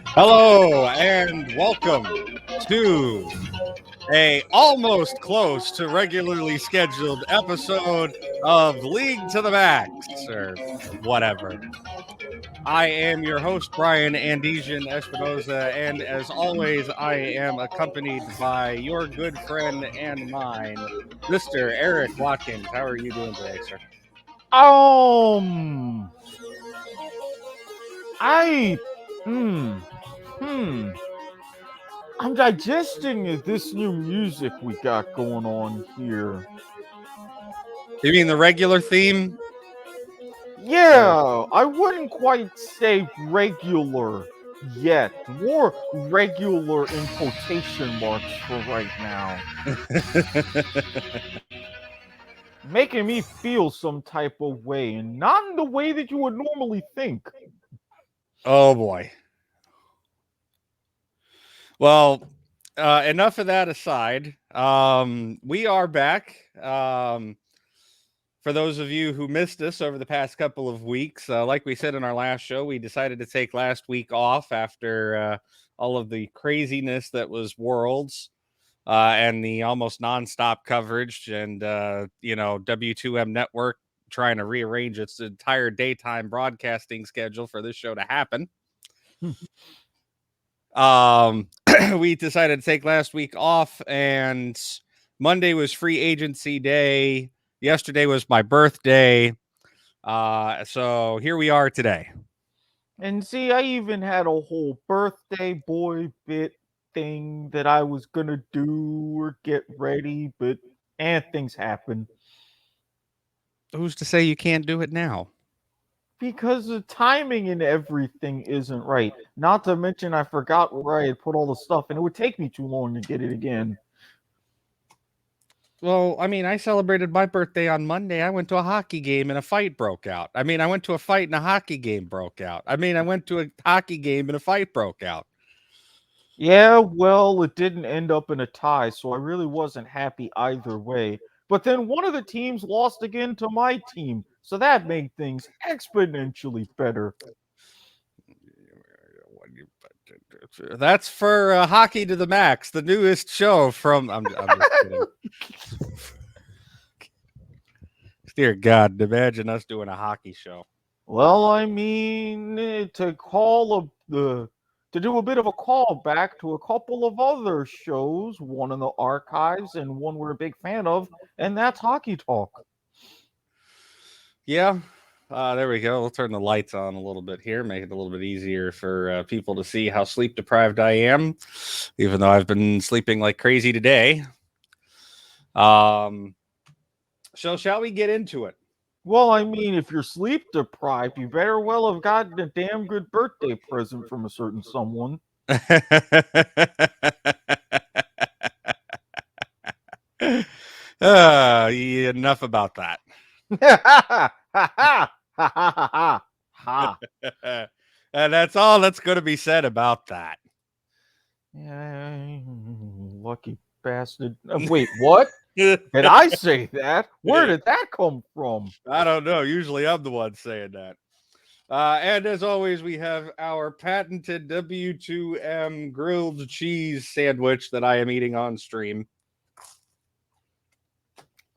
Hello and welcome to a almost close to regularly scheduled episode of League to the Max or whatever. I am your host, Bryan Andesian Espinoza, and as always, I am accompanied by your good friend and mine, Mr. Eric Watkins. How are you doing today, sir? I, hmm, hmm. I'm digesting this new music we got going on here. You mean the regular theme? Yeah, I wouldn't quite say regular yet. More regular in quotation marks for right now. Making me feel some type of way, and not in the way that you would normally think. Oh boy. Well, enough of that aside. We are back. For those of you who missed us over the past couple of weeks, like we said in our last show, we decided to take last week off after all of the craziness that was Worlds and the almost nonstop coverage, and W2M Network trying to rearrange its entire daytime broadcasting schedule for this show to happen. We decided to take last week off, and Monday was free agency day. Yesterday was my birthday. So here we are today. And see, I even had a whole birthday boy bit thing that I was gonna do or get ready, but things happen. Who's to say you can't do it now? Because the timing and everything isn't right. Not to mention I forgot where I had put all the stuff, and it would take me too long to get it again. Well, I mean, I celebrated my birthday on Monday. I went to a hockey game and a fight broke out. I mean, I went to a fight and a hockey game broke out. I mean, I went to a hockey game and a fight broke out. Yeah, well, it didn't end up in a tie, so I really wasn't happy either way. But then one of the teams lost again to my team, so that made things exponentially better. That's for Hockey to the Max, the newest show from. I'm just kidding. Dear God, imagine us doing a hockey show. Well, I mean, to do a bit of a callback to a couple of other shows, one in the archives and one we're a big fan of, and that's Hockey Talk. Yeah. There we go. We'll turn the lights on a little bit here, make it a little bit easier for people to see how sleep deprived I am, even though I've been sleeping like crazy today. So shall we get into it? Well, I mean, if you're sleep deprived, you better well have gotten a damn good birthday present from a certain someone. Enough about that. Ha ha ha ha ha. And that's all that's going to be said about that. Lucky bastard. Wait, what? Did I say that? Where did that come from? I don't know. Usually I'm the one saying that. And as always, we have our patented W2M grilled cheese sandwich that I am eating on stream.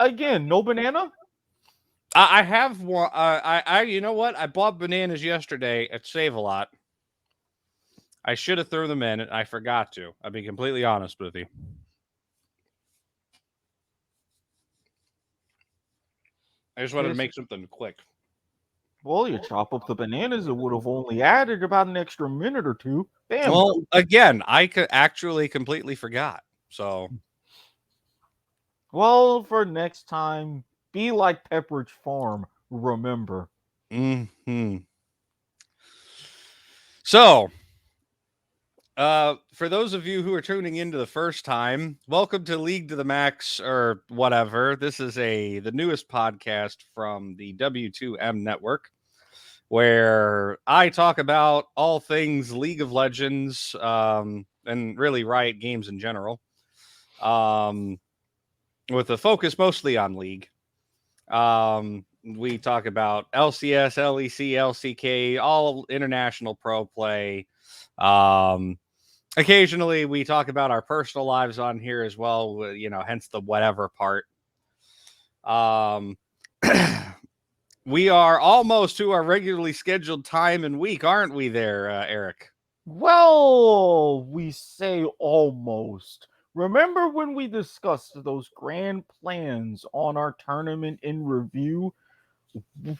Again, no banana? I have one. You know what? I bought bananas yesterday at Save a Lot. I should have thrown them in, and I forgot to. I'll be completely honest with you. I just wanted to make something quick. Well, you chop up the bananas, it would have only added about an extra minute or two. Damn. Well, again, I could actually completely forgot. So, well, for next time, be like Pepperidge Farm. Remember. So, for those of you who are tuning into the first time, welcome to League to the Max or whatever. This is the newest podcast from the W2M network, where I talk about all things League of Legends and really Riot games in general, with a focus mostly on League. We talk about LCS, LEC, LCK, all international pro play. Occasionally, we talk about our personal lives on here as well, hence the whatever part. We are almost to our regularly scheduled time and week, aren't we there, Eric? Well, we say almost. Remember when we discussed those grand plans on our tournament in review?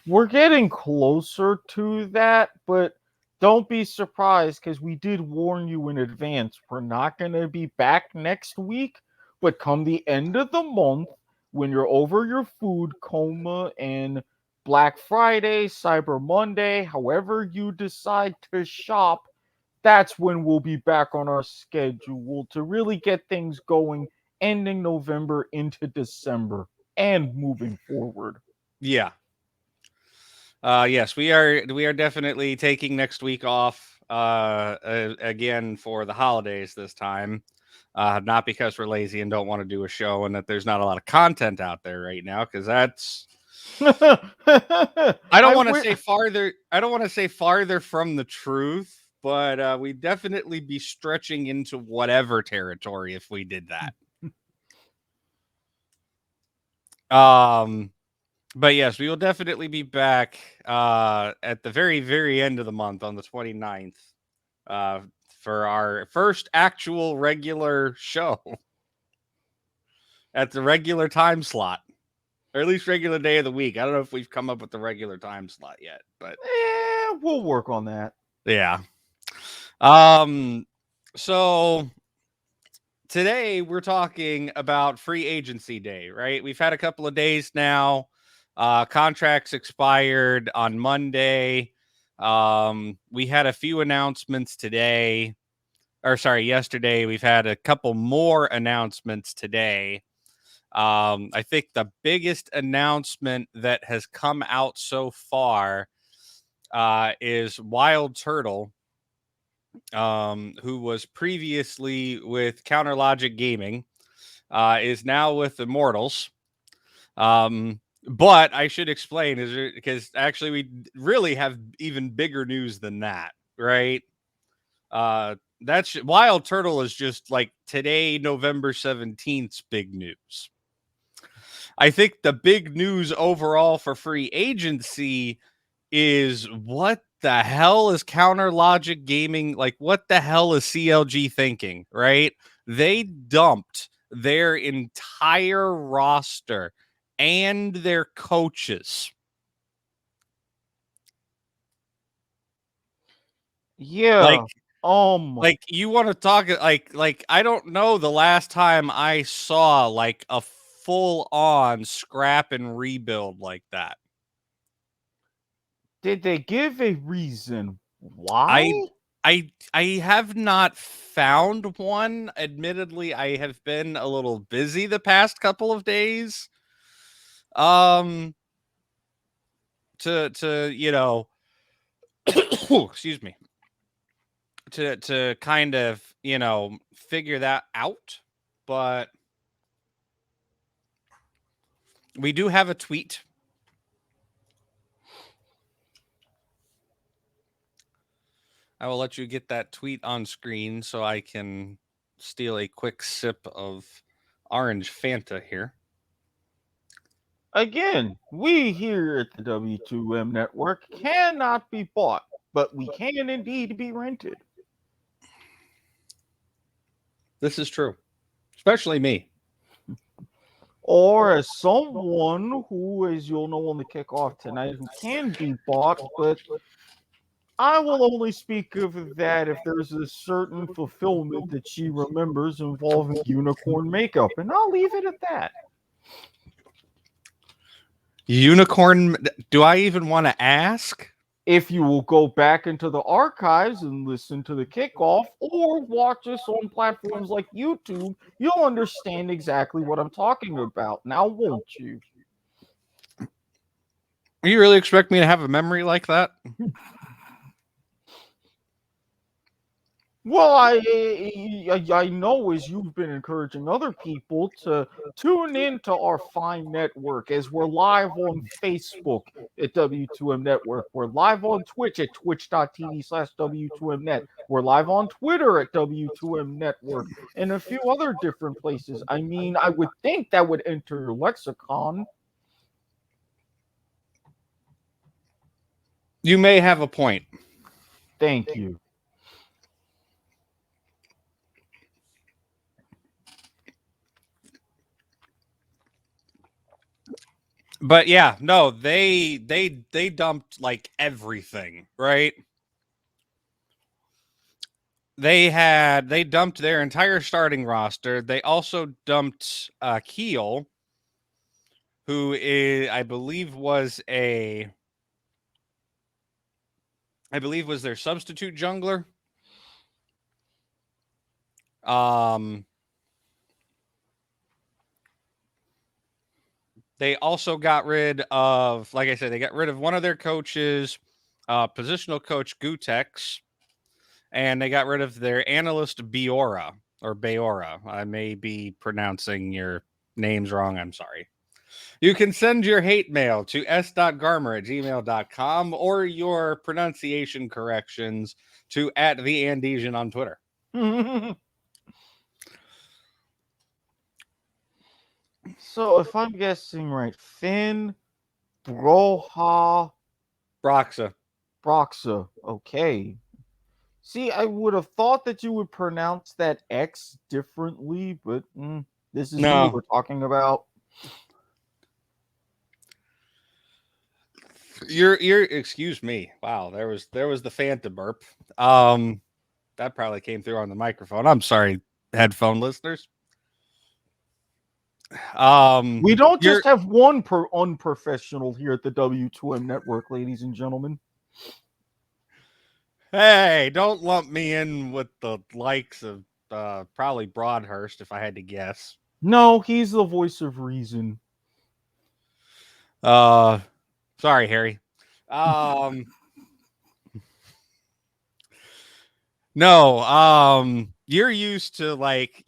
We're getting closer to that, but don't be surprised because we did warn you in advance. We're not going to be back next week, but come the end of the month, when you're over your food coma and Black Friday, Cyber Monday, however you decide to shop, that's when we'll be back on our schedule to really get things going, ending November into December and moving forward. Yeah. Yes, we are definitely taking next week off again for the holidays this time. Not because we're lazy and don't want to do a show and that there's not a lot of content out there right now, because that's I don't want to say farther. I don't want to say farther from the truth, but we'd definitely be stretching into whatever territory if we did that. But yes, we will definitely be back at the very, very end of the month on the 29th for our first actual regular show at the regular time slot, or at least regular day of the week. I don't know if we've come up with the regular time slot yet, but we'll work on that. Yeah. So today we're talking about free agency day, right? We've had a couple of days now. Contracts expired on Monday. We had a few announcements today, or sorry, yesterday. We've had a couple more announcements today. I think the biggest announcement that has come out so far is Wild Turtle, who was previously with Counter Logic Gaming, is now with Immortals. But I should explain, because actually we really have even bigger news than that, right? That's Wild Turtle is just like today, November 17th's big news. I think the big news overall for free agency is what the hell is Counter Logic Gaming? Like, what the hell is CLG thinking, right? They dumped their entire roster and their coaches. Yeah. Like you want to talk like I don't know the last time I saw like a full on scrap and rebuild like that. Did they give a reason why? I have not found one. Admittedly, I have been a little busy the past couple of days. To excuse me. To kind of, figure that out, but we do have a tweet. I will let you get that tweet on screen so I can steal a quick sip of orange Fanta here. Again, we here at the W2M network cannot be bought, but we can indeed be rented. This is true, especially me. Or as someone who, as you'll know on the kickoff tonight, who can be bought, but I will only speak of that if there's a certain fulfillment that she remembers involving unicorn makeup, and I'll leave it at that. Unicorn? Do I even want to ask? If you will go back into the archives and listen to the kickoff or watch us on platforms like YouTube, you'll understand exactly what I'm talking about. Now, won't you? You really expect me to have a memory like that? Well, I know as you've been encouraging other people to tune into our fine network as we're live on Facebook at W2M Network. We're live on Twitch at twitch.tv/W2Mnet. We're live on Twitter at W2M Network and a few other different places. I mean, I would think that would enter your lexicon. You may have a point. Thank you. But yeah, no, they dumped like everything, right? They dumped their entire starting roster. They also dumped Keel, who is I believe was their substitute jungler. They also got rid of, like I said, they got rid of one of their coaches, positional coach Gutex, and they got rid of their analyst Biora or Bayora. I may be pronouncing your names wrong. I'm sorry. You can send your hate mail to s.garmer@gmail.com or your pronunciation corrections to @theandesian on Twitter. So, if I'm guessing right, Finn, Broha, Broxa. Broxa. Okay. See, I would have thought that you would pronounce that X differently, but this is me No. we're talking about. You're excuse me. Wow, there was the Fanta burp. That probably came through on the microphone. I'm sorry, headphone listeners. We don't you're just have one unprofessional here at the W2M network, ladies and gentlemen. Hey, don't lump me in with the likes of probably Broadhurst if I had to guess. No, he's the voice of reason. Sorry, Harry. No, you're used to like,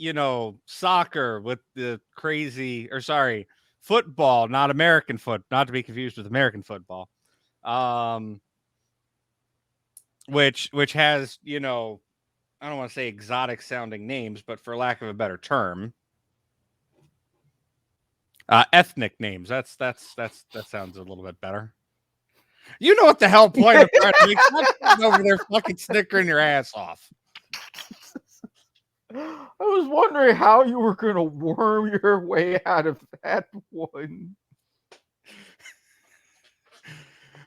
soccer with the crazy or sorry, football, not American not to be confused with American football. Which has, I don't want to say exotic sounding names, but for lack of a better term, ethnic names. That sounds a little bit better. You know what the hell point I'm trying to make? Stop over there fucking snickering your ass off. I was wondering how you were going to worm your way out of that one.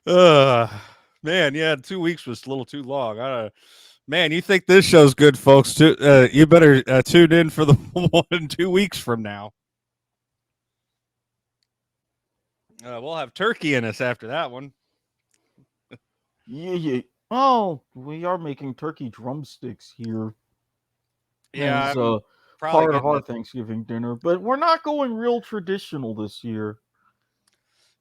Man, yeah, 2 weeks was a little too long. Man, you think this show's good, folks? You better tune in for the one 2 weeks from now. We'll have turkey in us after that one. Yeah. Oh, we are making turkey drumsticks here. Yeah, as probably part of our getting Thanksgiving dinner, but we're not going real traditional this year.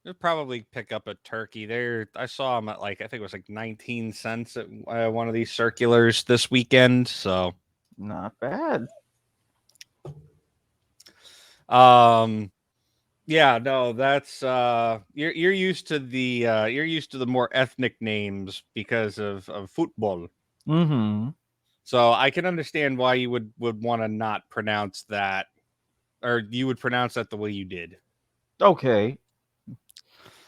They'll probably pick up a turkey. I saw them at I think it was 19 cents at one of these circulars this weekend. So Not bad. Yeah, no, that's you're used to the more ethnic names because of football. Mm-hmm. So I can understand why you would want to not pronounce that, or you would pronounce that the way you did. Okay.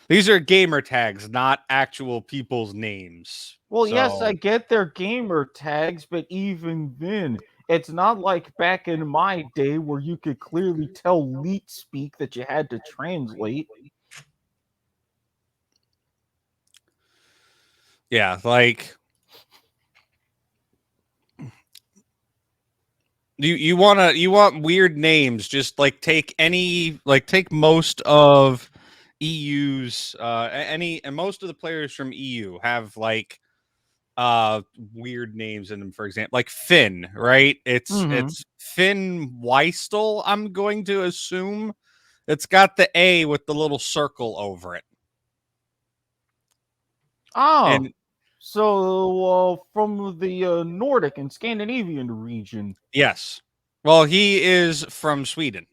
These are gamer tags, not actual people's names. Well, yes, I get their gamer tags, but even then, it's not like back in my day where you could clearly tell leet speak that you had to translate. Yeah, you want weird names, just take most of EU's and most of the players from EU have weird names in them. For example, like Finn, right? It's Finn Weistel, I'm going to assume. It's got the A with the little circle over it. Oh, And So, from the Nordic and Scandinavian region. Yes. Well, he is from Sweden.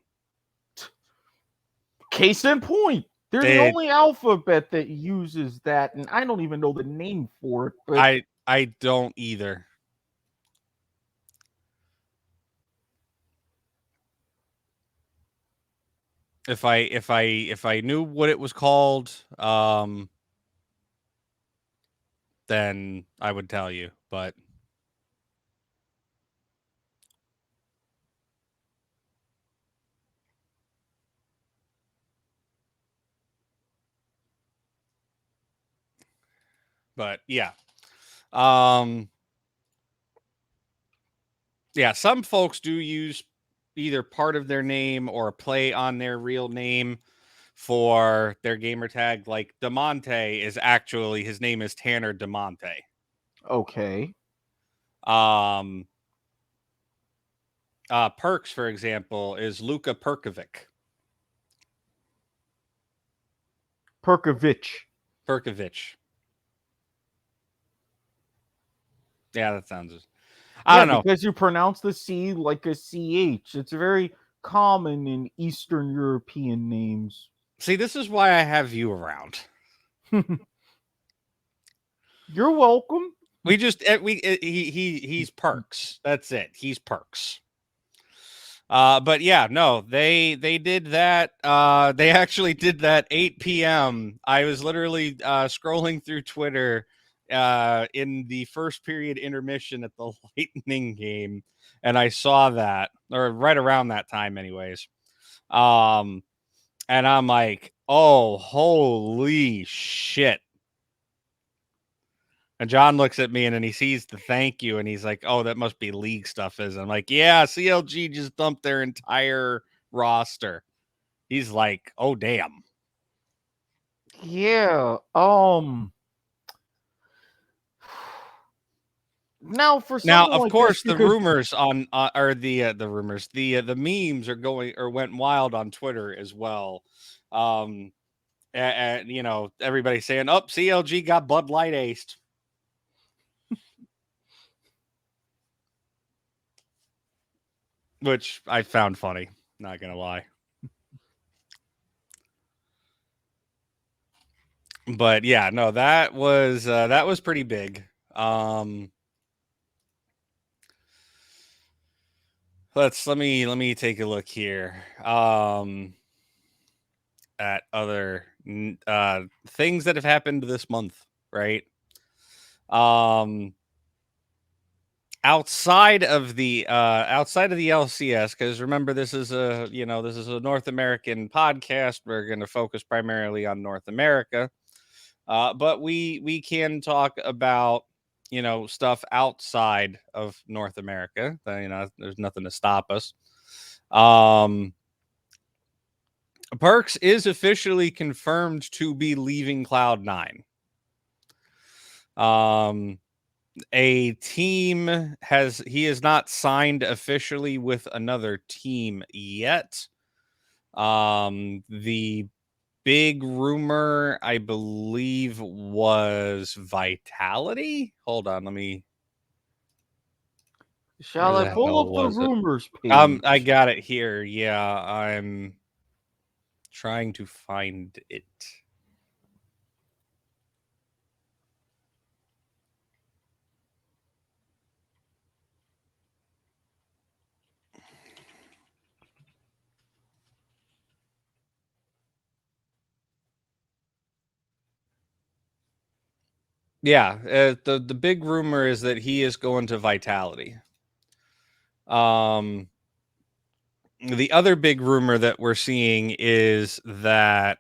Case in point. They're the They, only alphabet that uses that, and I don't even know the name for it. But I don't either. If I knew what it was called, then I would tell you. But yeah. Yeah, some folks do use either part of their name or a play on their real name for their gamer tag. Like DeMonte is actually, his name is Tanner DeMonte. okay. Perks, for example, is Luka Perkovic. Perkovich. Perkovic. Yeah, that sounds. I Yeah, don't know. because you pronounce the C like a CH. It's very common in Eastern European names. See, this is why I have you around. You're welcome. We just he's Perks. That's it. He's Perks. But yeah, no, they did that. They actually did that 8 p.m. I was literally scrolling through Twitter in the first period intermission at the Lightning game, and I saw that, or right around that time, anyways. And I'm like, oh, holy shit. And John looks at me and then he sees the thank you and he's like, oh, that must be league stuff, is I'm like, yeah, CLG just dumped their entire roster. He's like, oh, damn. Yeah. Now, for Now, something of like this, course, the because rumors on or the rumors, the memes are going or went wild on Twitter as well. And you know, everybody saying, "Oh, CLG got Bud Light aced," which I found funny. Not gonna lie, but yeah, no, that was pretty big. Let me take a look here. At other things that have happened this month, right? Outside of the LCS, because remember, this is a North American podcast. We're going to focus primarily on North America, but we can talk about stuff outside of North America. There's nothing to stop us. Perks is officially confirmed to be leaving Cloud9. A team he is not signed officially with another team yet. The big rumor, I believe, was Vitality. Hold on, where shall I the pull hell up the was it? rumors page? I got it here. Yeah, I'm trying to find it. Yeah, the big rumor is that he is going to Vitality. The other big rumor that we're seeing is that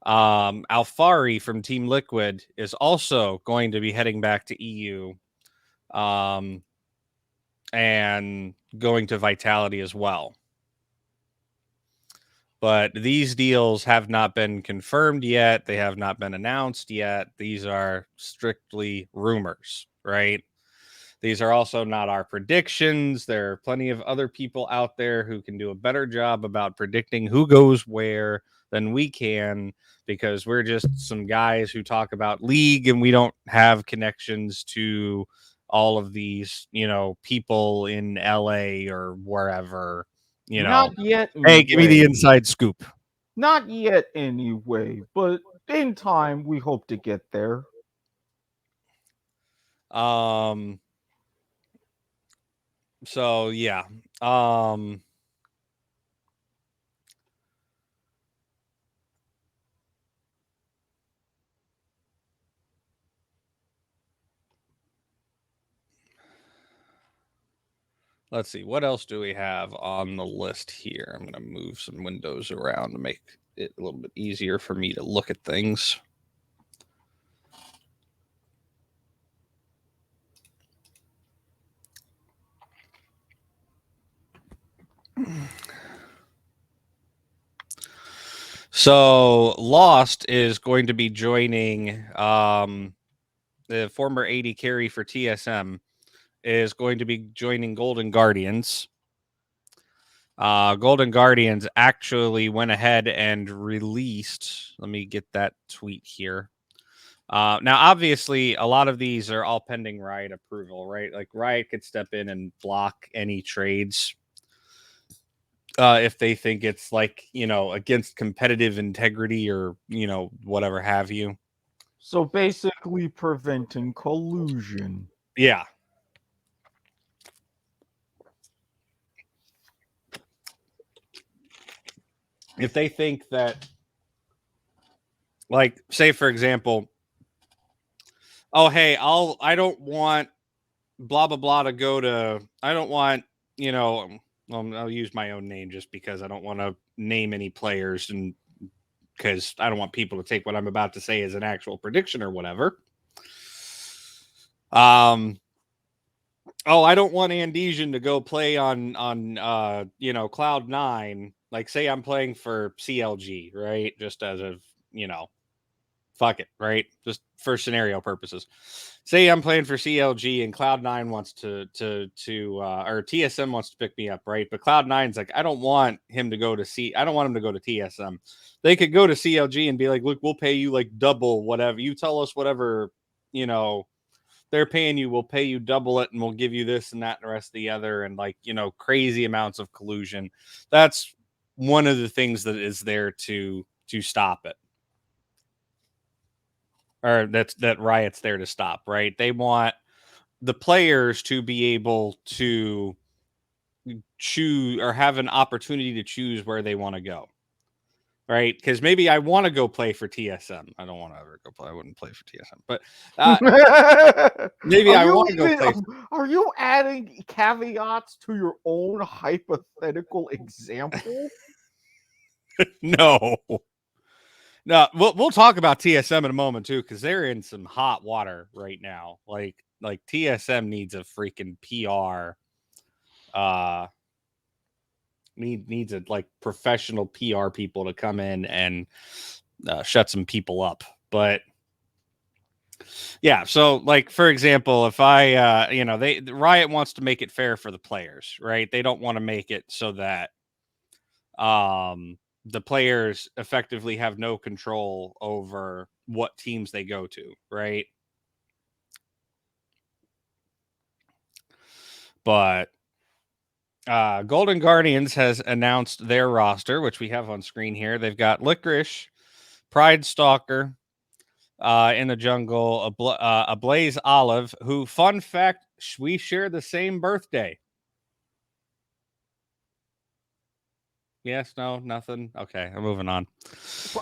Alfari from Team Liquid is also going to be heading back to EU, and going to Vitality as well. But these deals have not been confirmed yet. They have not been announced yet. These are strictly rumors, right? These are also not our predictions. There are plenty of other people out there who can do a better job about predicting who goes where, than we can, because we're just some guys who talk about League and we don't have connections to all of these, people in LA or wherever, Not yet, Hey, give me the inside scoop. Not yet, anyway. But in time, we hope to get there. So yeah. Let's see, what else do we have on the list here? I'm going to move some windows around to make it a little bit easier for me to look at things. So Lost is going to be joining the former 80 carry for TSM is going to be joining Golden Guardians. Golden Guardians actually went ahead and released, let me get that tweet here. Now, obviously, a lot of these are all pending Riot approval, right? Like Riot could step in and block any trades if they think it's like, against competitive integrity or, whatever have you. So basically preventing collusion. Yeah. If they think that, like, say, for example, oh, hey, I don't want blah, blah, blah to go to, I don't want, I'll use my own name just because I don't want to name any players, and because I don't want people to take what I'm about to say as an actual prediction or whatever. Oh, I don't want Andesian to go play on Cloud9. Like, say I'm playing for CLG, right? Just as of, fuck it, right? Just for scenario purposes. Say I'm playing for CLG and Cloud9 wants to or TSM wants to pick me up, right? But Cloud9's like, I don't want him to go to I don't want him to go to TSM. They could go to CLG and be like, look, we'll pay you like double whatever. You tell us whatever, they're paying you, we'll pay you double it, and we'll give you this and that and the rest of the other, and like, crazy amounts of collusion. That's one of the things that is there to stop it. Or that Riot's there to stop, right? They want the players to be able to choose or have an opportunity to choose where they want to go, right? Because maybe I want to go play for TSM. I don't want to ever go play. I wouldn't play for TSM, but maybe I want to go play. Are you adding caveats to your own hypothetical example? No. No, we'll talk about TSM in a moment too, because they're in some hot water right now. Like TSM needs a freaking PR. Needs a like professional PR people to come in and shut some people up. But yeah, so like for example, if I Riot wants to make it fair for the players, right? They don't want to make it so that the players effectively have no control over what teams they go to, right? But Golden Guardians has announced their roster, which we have on screen here. They've got Licorice, Pride Stalker in the jungle, a Blaze Olive, who, fun fact, we share the same birthday. Yes, no, nothing. Okay, I'm moving on.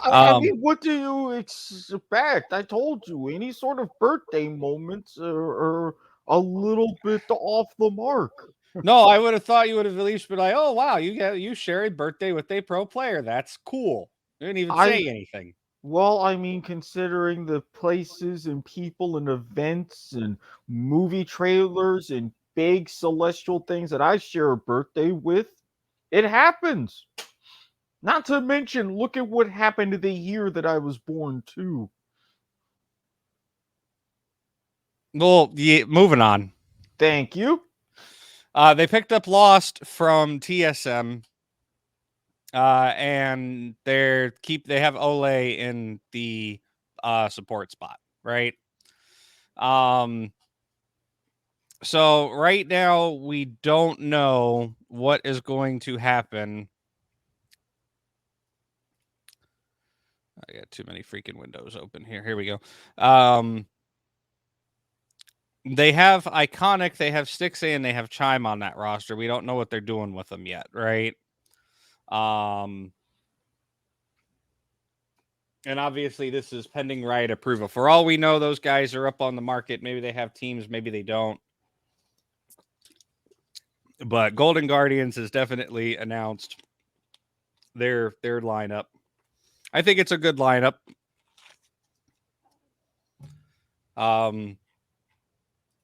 I mean, what do you expect? I told you, any sort of birthday moments are a little bit off the mark. No, I would have thought you would have at least been like, oh, wow, you share a birthday with a pro player. That's cool. You didn't even say anything. Well, I mean, considering the places and people and events and movie trailers and big celestial things that I share a birthday with, it happens. Not to mention, look at what happened the year that I was born too. Well, yeah, moving on. Thank you. They picked up Lost from TSM. And they have Ole in the support spot, right? So right now we don't know what is going to happen. I got too many freaking windows open here. Here we go. They have Iconic, they have Stixie, and they have Chime on that roster. We don't know what they're doing with them yet, right? And obviously this is pending Riot approval. For all we know, those guys are up on the market. Maybe they have teams, maybe they don't. But Golden Guardians has definitely announced their lineup. I think it's a good lineup.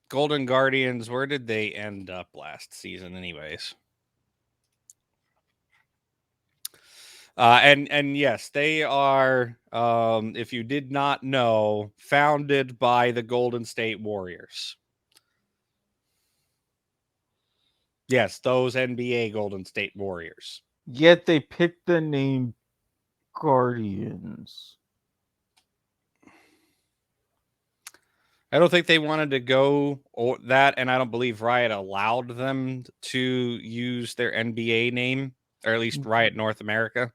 Golden Guardians, where did they end up last season anyways? And yes, they are, if you did not know, founded by the Golden State Warriors. Yes, those NBA Golden State Warriors. Yet they picked the name Guardians. I don't think they wanted to go that, and I don't believe Riot allowed them to use their NBA name, or at least Riot North America.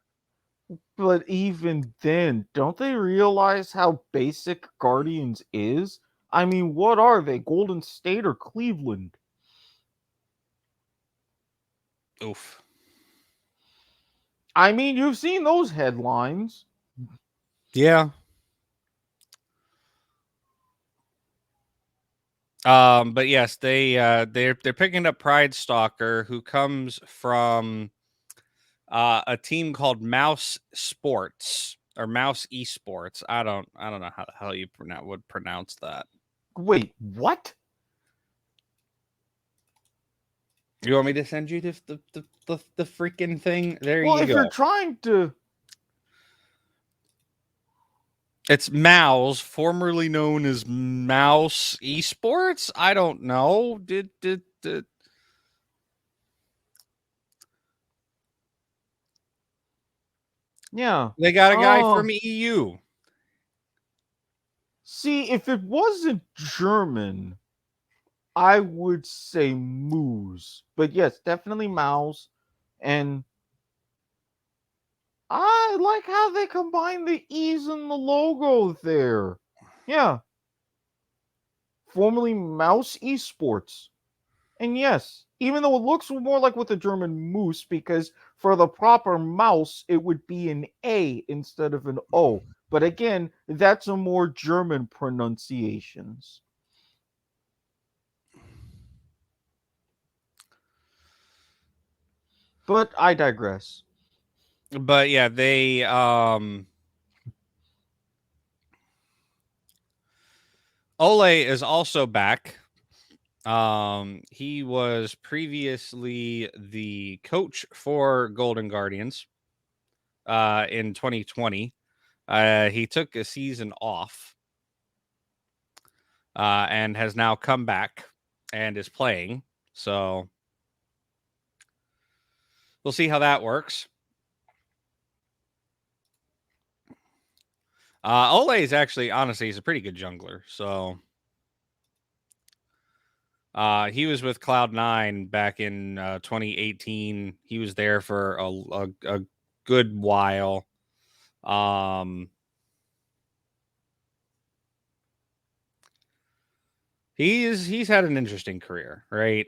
But even then, don't they realize how basic Guardians is? I mean, what are they? Golden State or Cleveland? Oof. I mean, you've seen those headlines. Yeah. But yes, they're picking up Pride Stalker, who comes from a team called Mouse Sports or Mouse Esports. I don't know how the hell you would pronounce that. Wait, what? You want me to send you the freaking thing? There Well, you if go. you're trying to, It's Mouse, formerly known as Mouse Esports. I don't know. Did yeah. they got a guy Oh, from EU? see, if it wasn't German, I would say Moose. But yes, definitely Mouse. And I like how they combine the E's in the logo there. Yeah. Formerly Mouse Esports. And yes, even though it looks more like with the German moose, because for the proper mouse, it would be an A instead of an O. But again, that's a more German pronunciations. But I digress. But yeah, they Ole is also back. He was previously the coach for Golden Guardians in 2020. He took a season off and has now come back and is playing. So we'll see how that works. Ole is actually, honestly, he's a pretty good jungler. So he was with Cloud9 back in 2018. He was there for a good while. He's had an interesting career, right?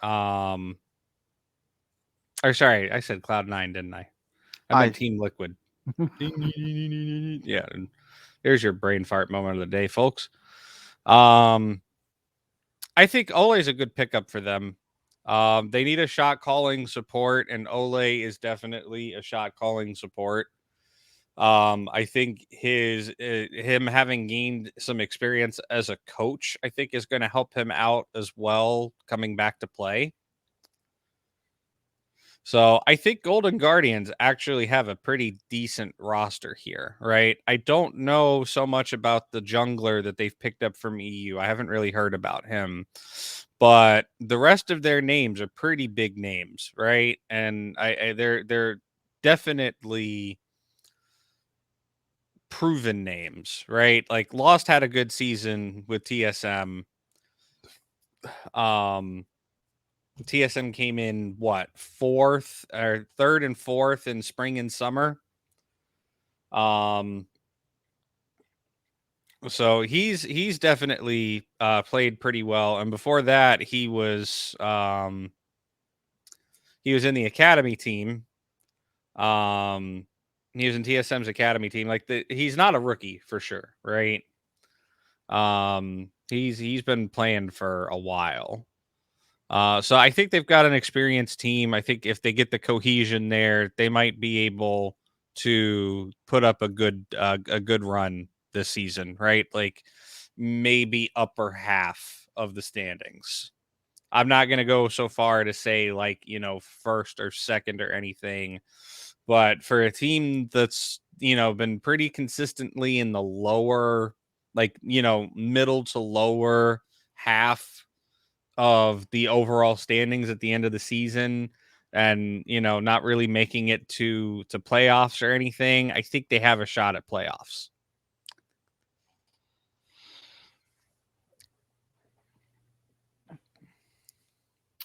Or sorry, I said Cloud9, didn't I? I meant Team Liquid. Yeah, and there's your brain fart moment of the day, folks. I think Ole is a good pickup for them. They need a shot calling support, and Ole is definitely a shot calling support. I think him having gained some experience as a coach, I think is going to help him out as well coming back to play. So I think Golden Guardians actually have a pretty decent roster here, right? I don't know so much about the jungler that they've picked up from EU. I haven't really heard about him, but the rest of their names are pretty big names, right? And they're definitely proven names, right? Like Lost had a good season with TSM. TSM came in what, fourth or third and fourth in spring and summer. So he's definitely played pretty well, and before that he was in the academy team. He was in TSM's academy team. Like he's not a rookie for sure, right? He's been playing for a while. So I think they've got an experienced team. I think if they get the cohesion there, they might be able to put up a good run this season, right? Like maybe upper half of the standings. I'm not going to go so far to say like, first or second or anything, but for a team that's, been pretty consistently in the lower, like, middle to lower half of the overall standings at the end of the season and, not really making it to playoffs or anything, I think they have a shot at playoffs.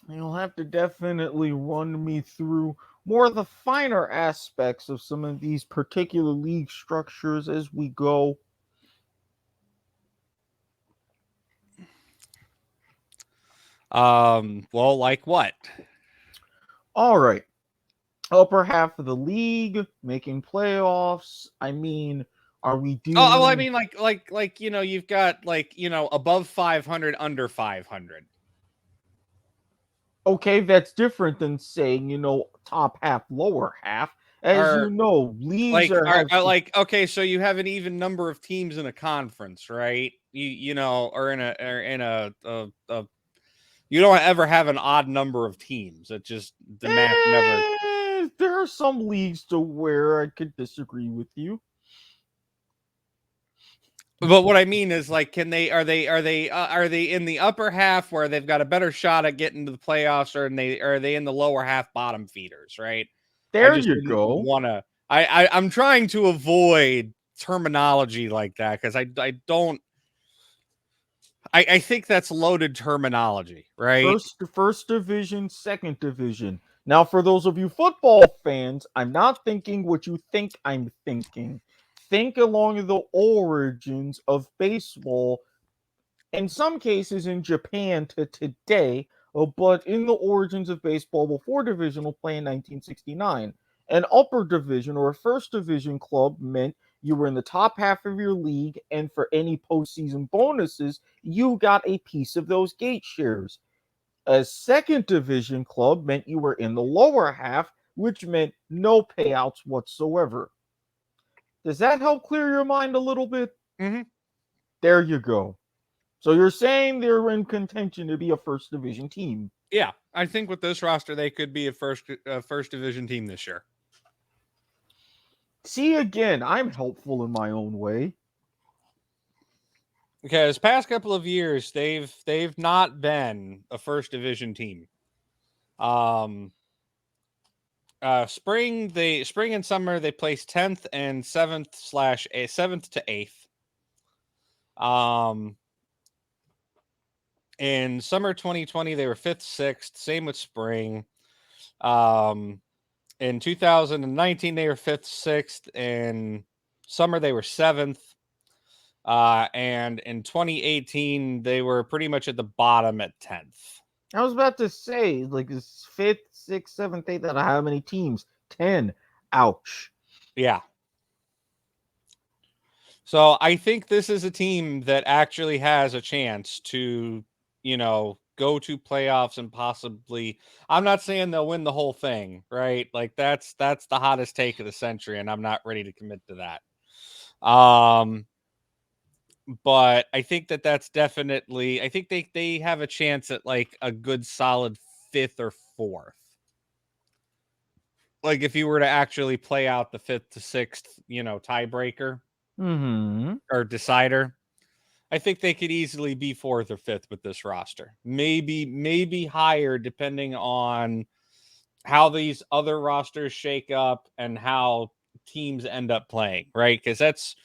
You'll have to definitely run me through more of the finer aspects of some of these particular league structures as we go. Well, like what? All right. Upper half of the league making playoffs. I mean, are we doing? Oh, well, I mean, like you've got like above 500, under 500. Okay, that's different than saying top half, lower half. As Or leagues like okay, so you have an even number of teams in a conference, right? Or in a you don't ever have an odd number of teams. It just the math never. There are some leagues to where I could disagree with you. But what I mean is, like, are they in the upper half where they've got a better shot at getting to the playoffs, or are they in the lower half bottom feeders, right? I There just you didn't go. want to. I'm trying to avoid terminology like that because I don't. I think that's loaded terminology, right? First division, second division. Now, for those of you football fans, I'm not thinking what you think I'm thinking. Think along the origins of baseball, in some cases in Japan to today, but in the origins of baseball before divisional play in 1969. An upper division or a first division club meant you were in the top half of your league, and for any postseason bonuses, you got a piece of those gate shares. A second division club meant you were in the lower half, which meant no payouts whatsoever. Does that help clear your mind a little bit? Mm-hmm. There you go. So you're saying they're in contention to be a first division team? Yeah, I think with this roster, they could be a first division team this year. See, again, I'm helpful in my own way. Because past couple of years, they've not been a first division team. Spring and summer they placed 10th and 7th / 7th to 8th. In summer 2020 they were 5th, 6th. Same with spring. In 2019 they were 5th, 6th. In summer they were 7th. And in 2018 they were pretty much at the bottom at 10th. I was about to say, like, this 5th, 6th, 7th, 8th, out of how many teams? 10. Ouch. Yeah. So I think this is a team that actually has a chance to, go to playoffs and possibly. I'm not saying they'll win the whole thing, right? Like that's the hottest take of the century, and I'm not ready to commit to that. But I think that's definitely. I think they have a chance at like a good solid 5th or 4th. Like if you were to actually play out the 5th to 6th, tiebreaker or decider, I think they could easily be 4th or 5th with this roster. Maybe higher depending on how these other rosters shake up and how teams end up playing, right? Because that's,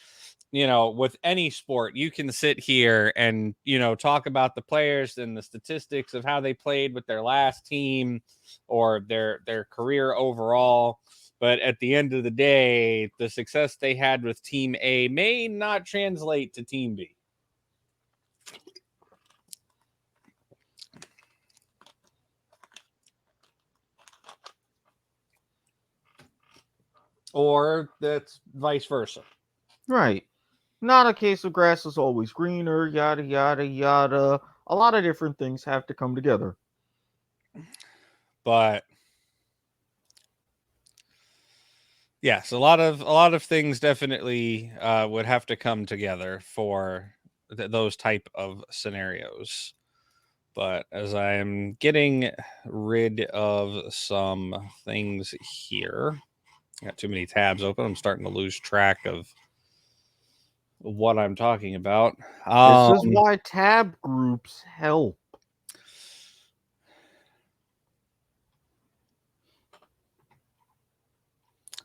with any sport, you can sit here and, talk about the players and the statistics of how they played with their last team or their career overall. But at the end of the day, the success they had with Team A may not translate to Team B. Or that's vice versa. Right. Not a case of grass is always greener, yada, yada, yada. A lot of different things have to come together. But yes, a lot of things definitely would have to come together for those type of scenarios. But as I am getting rid of some things here, I got too many tabs open. I'm starting to lose track of what I'm talking about. This is why tab groups help.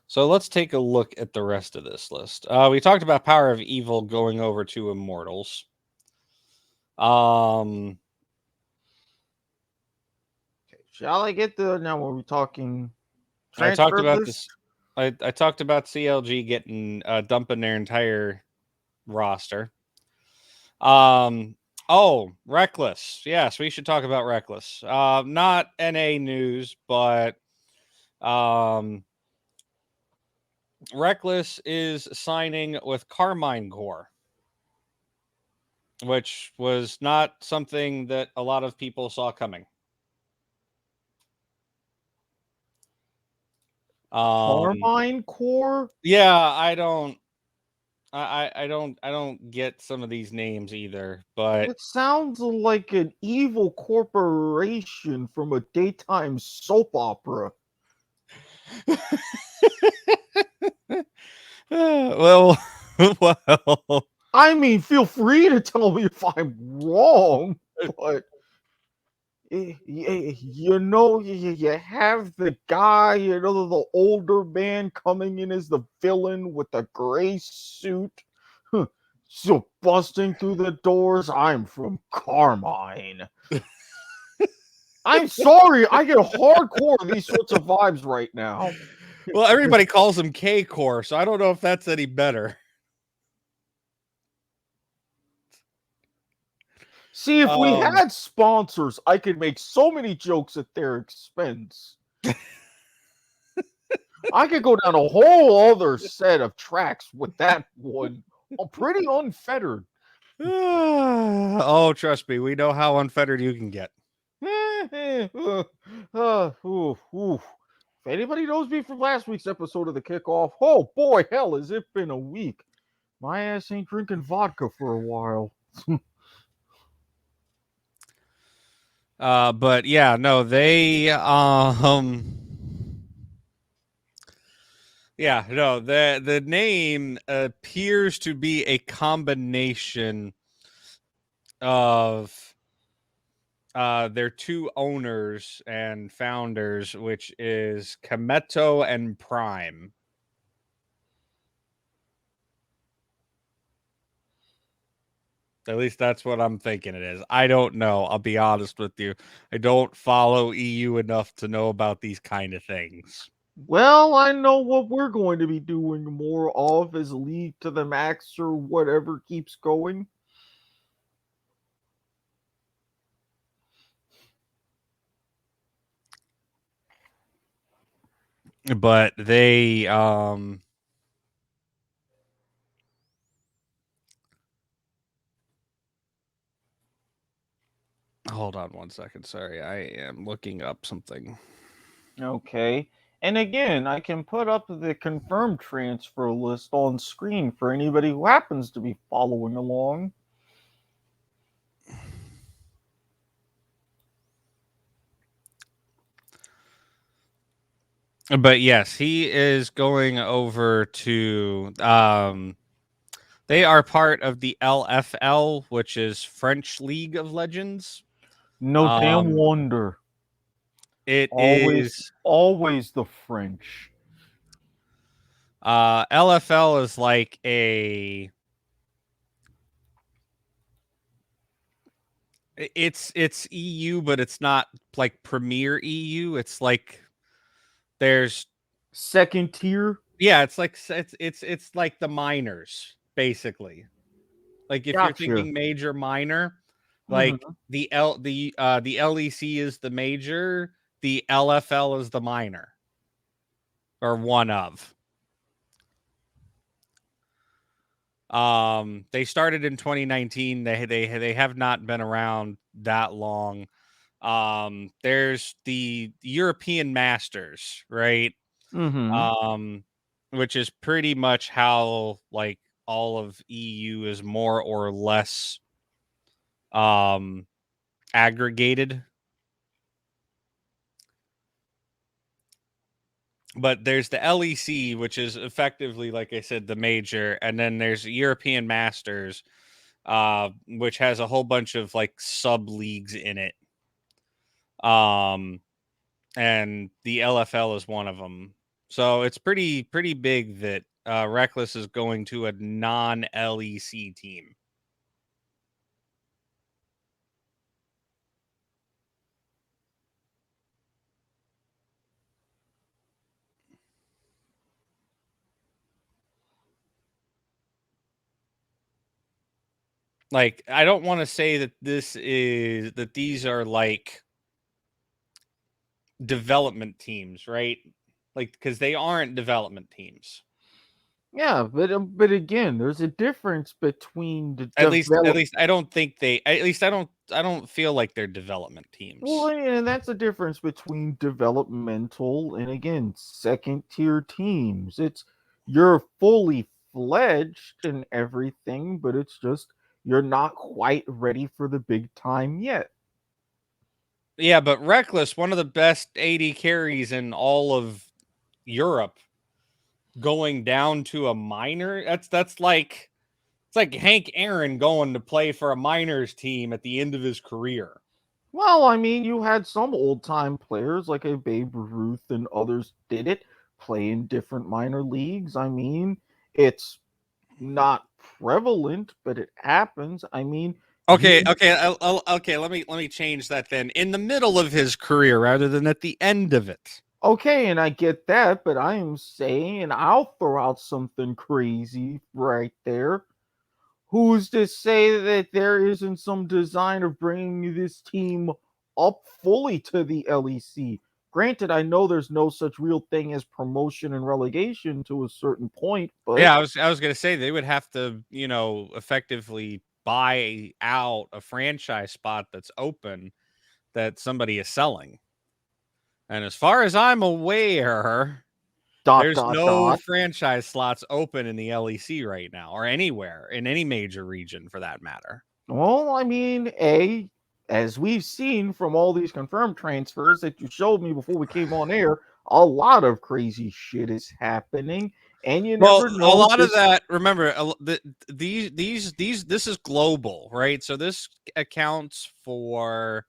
So let's take a look at the rest of this list. We talked about Power of Evil going over to Immortals. Okay, shall I get the now? Are we talking I talked transfer about list? this. I talked about CLG getting dumping their entire roster. Oh, Reckless. Yes, we should talk about Reckless. Not NA news, but Reckless is signing with Carmine Corps, which was not something that a lot of people saw coming. Carmine Corps? Yeah, I don't get some of these names either, but It sounds like an evil corporation from a daytime soap opera. well, well, I mean, feel free to tell me if I'm wrong, but you have the guy, the older man coming in as the villain with the gray suit. So busting through the doors, I'm from Carmine. I'm sorry, I get hardcore these sorts of vibes right now. well, everybody calls him K Core, so I don't know if that's any better. See, if we had sponsors, I could make so many jokes at their expense. I could go down a whole other set of tracks with that one. Pretty unfettered. Oh, trust me, we know how unfettered you can get. If anybody knows me from last week's episode of the kickoff, oh boy, hell, has it been a week. My ass ain't drinking vodka for a while. But yeah, no, they yeah, no, the name appears to be a combination of their two owners and founders, which is Kameto and Prime. At least that's what I'm thinking it is. I don't know. I'll be honest with you. I don't follow EU enough to know about these kind of things. Well, I know what we're going to be doing more of as League to the Max or whatever keeps going. But they hold on one second. Sorry, I am looking up something. Okay. And again, I can put up the confirmed transfer list on screen for anybody who happens to be following along. But yes, he is going over to they are part of the LFL, which is French League of Legends. No damn wonder. It Always, is always the French. LFL is like a it's EU, but it's not like Premier EU. It's like there's Second tier. it's like it's like the minors basically. Like if you're Gotcha. thinking major minor, like Mhm. the LEC is the major, the LFL is the minor or one of. They started in 2019. They have not been around that long. There's the European Masters, right? Mhm. Um, which is pretty much how like all of EU is more or less um aggregated. But there's the LEC, which is effectively, like I said, the major, and then there's European Masters, which has a whole bunch of like sub leagues in it. Um, and the LFL is one of them. So it's pretty big that Reckless is going to a non LEC team. Like I don't want to say that these are like development teams, right? Like because they aren't development teams. Yeah, but again, there's a difference between the At develop. least I don't think they. At least I don't feel like they're development Well, teams. and that's the difference between developmental and again second tier teams. It's you're fully fledged and everything, but it's just you're not quite ready for the big time yet. Yeah, but Reckless, one of the best AD carries in all of Europe, going down to a minor. That's like it's like Hank Aaron going to play for a minors team at the end of his career. Well, I mean, you had some old time players like a Babe Ruth and others did it, play in different minor leagues. I mean, it's not prevalent, but it happens. I mean, Okay, you okay, okay. Let me change that then. In the middle of his career rather than at the end of it. okay, and I get that, but I am saying, and I'll throw out something crazy right there. Who's to say that there isn't some design of bringing this team up fully to the LEC? Granted, I know there's no such real thing as promotion and relegation to a certain point, but Yeah, I was gonna say they would have to, you know, effectively buy out a franchise spot that's open that somebody is selling. And as far as I'm aware, dot there's dot no dot. franchise slots open in the LEC right now, or anywhere in any major region for that matter. Well, I mean, as we've seen from all these confirmed transfers that you showed me before we came on air, a lot of crazy shit is happening, and you Well, never a know lot of this. that. Remember, these this is global, right? So this accounts for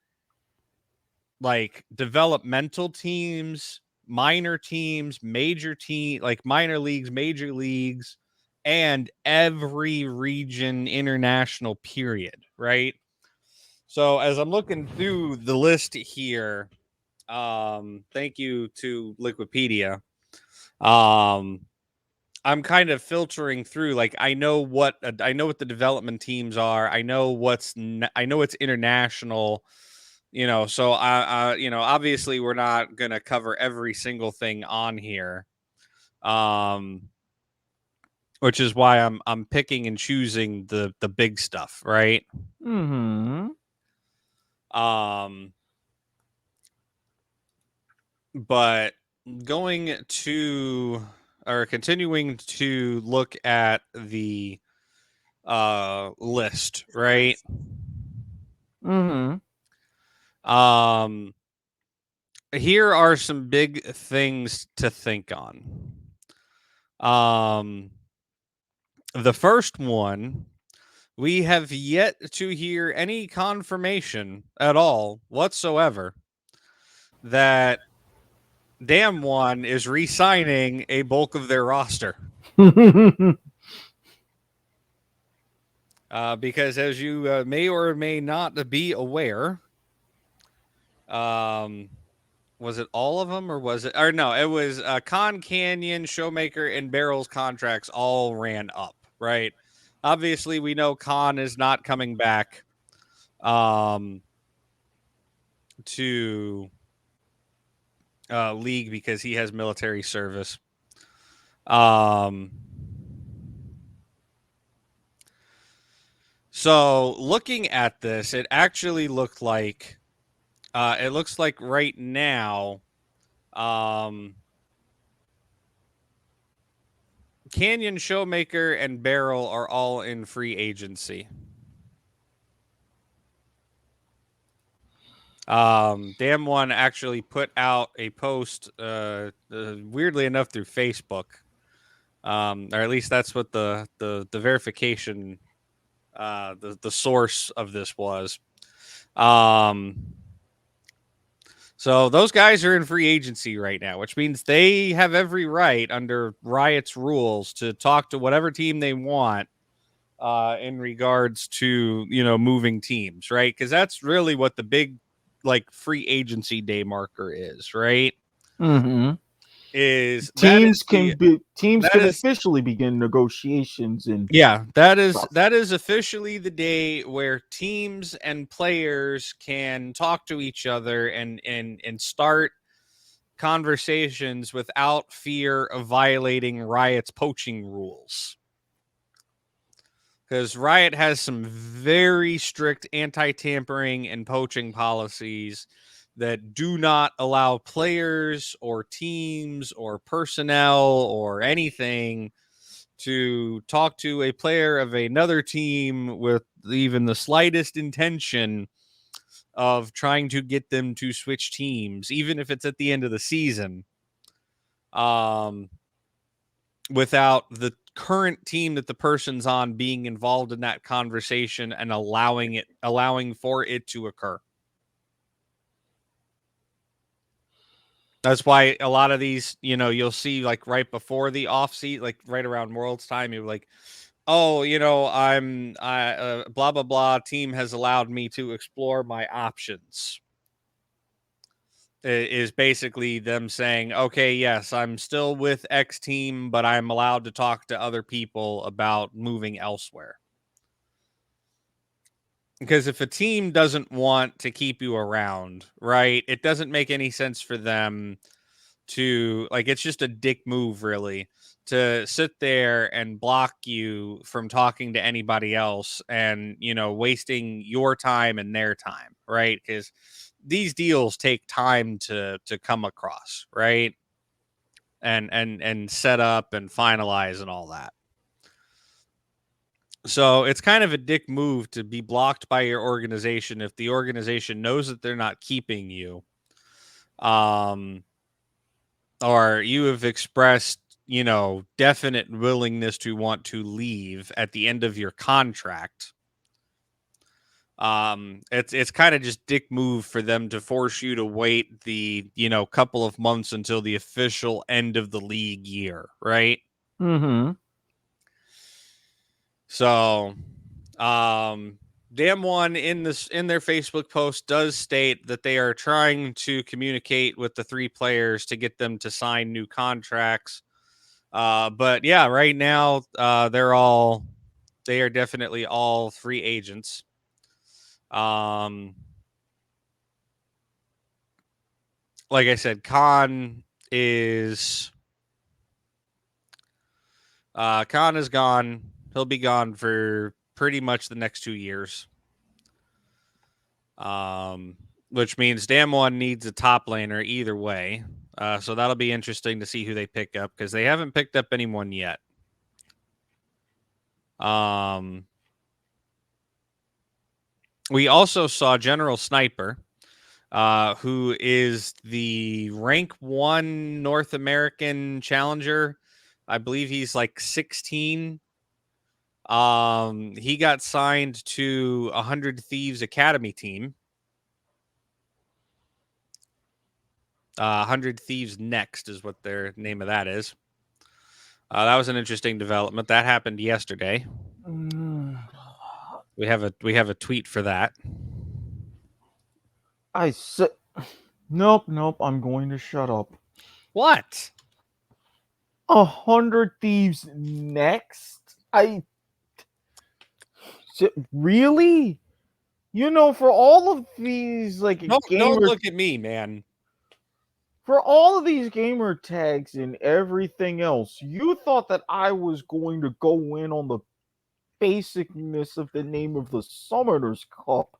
like developmental teams, minor teams, major team, like minor leagues, major leagues, and every region international period, right? So as I'm looking through the list here, thank you to Liquipedia. Um, I'm kind of filtering through. Like I know what the development teams are. I know it's international. You know, so you know, obviously we're not gonna cover every single thing on here. Um, which is why I'm picking and choosing the big stuff, right? Hmm. Um, but going to or continuing to look at the list, right? Hmm. Um, here are some big things to think on. Um, the first one, we have yet to hear any confirmation at all whatsoever that Damn One is re-signing a bulk of their roster. Because as you may or may not be aware, was it all of them or was it? Or no, it was Con Canyon, Showmaker, and Barrel's contracts all ran up, right? Obviously, we know Con is not coming back to League because he has military service. So looking at this, it actually looked like it looks like right now, Canyon, Showmaker, and Barrel are all in free agency. Damn One actually put out a post, weirdly enough, through Facebook, or at least that's what the verification, the source of this was. So those guys are in free agency right now, which means they have every right under Riot's rules to talk to whatever team they want in regards to, moving teams, right? Because that's really what the big like free agency day marker is, right? Mm-hmm. Is Teams can that is officially begin negotiations and that stuff. is officially the day where teams and players can talk to each other and start conversations without fear of violating Riot's poaching rules. Because Riot has some very strict anti-tampering and poaching policies that do not allow players or teams or personnel or anything to talk to a player of another team with even the slightest intention of trying to get them to switch teams, even if it's at the end of the season, without the current team that the person's on being involved in that conversation and allowing for it to occur. That's why a lot of these, you'll see like right before the offseason, like right around Worlds time, you're like, oh, I blah blah blah team has allowed me to explore my options. Is basically them saying, okay, yes, I'm still with X team, but I'm allowed to talk to other people about moving elsewhere. Because if a team doesn't want to keep you around, right, it doesn't make any sense for them to, like, it's just a dick move, really, to sit there and block you from talking to anybody else and, wasting your time and their time, right? Because these deals take time to come across, right? And set up and finalize and all that. So it's kind of a dick move to be blocked by your organization if the organization knows that they're not keeping you, or you have expressed, definite willingness to want to leave at the end of your contract. It's kind of just dick move for them to force you to wait the, couple of months until the official end of the league year, right? Mm-hmm. So, Damn One in their Facebook post does state that they are trying to communicate with the three players to get them to sign new contracts. But yeah, right now they are definitely all free agents. Like I said, Khan is gone. He'll be gone for pretty much the next 2 years. Which means Damn One needs a top laner either way. So that'll be interesting to see who they pick up because they haven't picked up anyone yet. We also saw General Sniper, who is the rank 1 North American challenger. I believe he's like 16. He got signed to 100 Thieves Academy team. 100 Thieves Next is what their name of that is. That was an interesting development. That happened yesterday. We have a tweet for that. I said, nope. I'm going to shut up. What? 100 Thieves Next? Really? For all of these Don't look at me, man. For all of these gamer tags and everything else, you thought that I was going to go in on the basicness of the name of the Summoners Cup.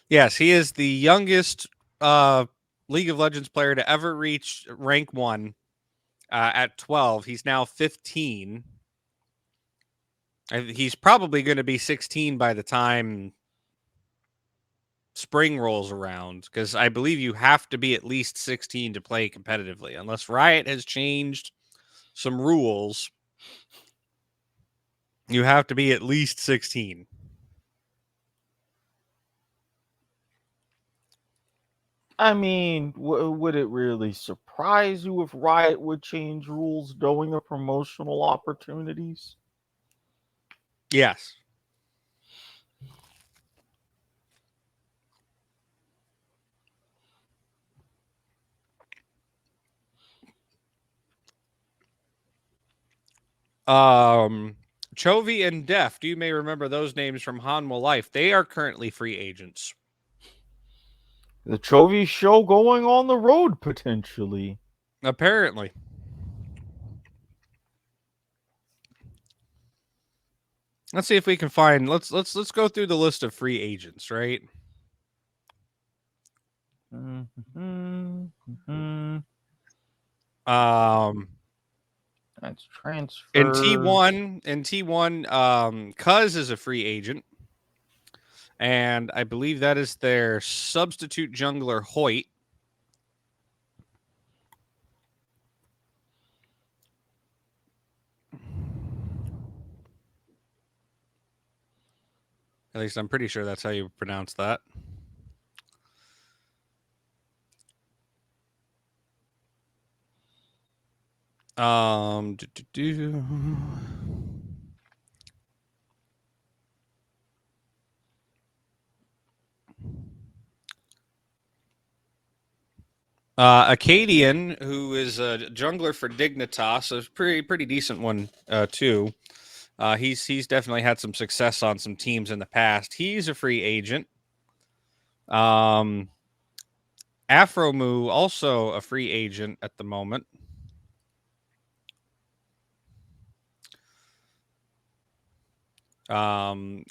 Yes, he is the youngest League of Legends player to ever reach rank 1 at 12. He's now 15. He's probably going to be 16 by the time spring rolls around, because I believe you have to be at least 16 to play competitively, unless Riot has changed some rules. You have to be at least 16. I mean, would it really surprise you if Riot would change rules knowing the promotional opportunities? Yes. Chovy and Deft, you may remember those names from Hanwha Life. They are currently free agents. The Chovy show going on the road, potentially. Apparently. Let's see if we can find. Let's go through the list of free agents, right? That's transfer. In T1, Cuz is a free agent. And I believe that is their substitute jungler, Hoyt. At least I'm pretty sure that's how you pronounce that. Acadian, who is a jungler for Dignitas, a pretty decent one too. He's definitely had some success on some teams in the past. He's a free agent. Afromoo, also a free agent at the moment.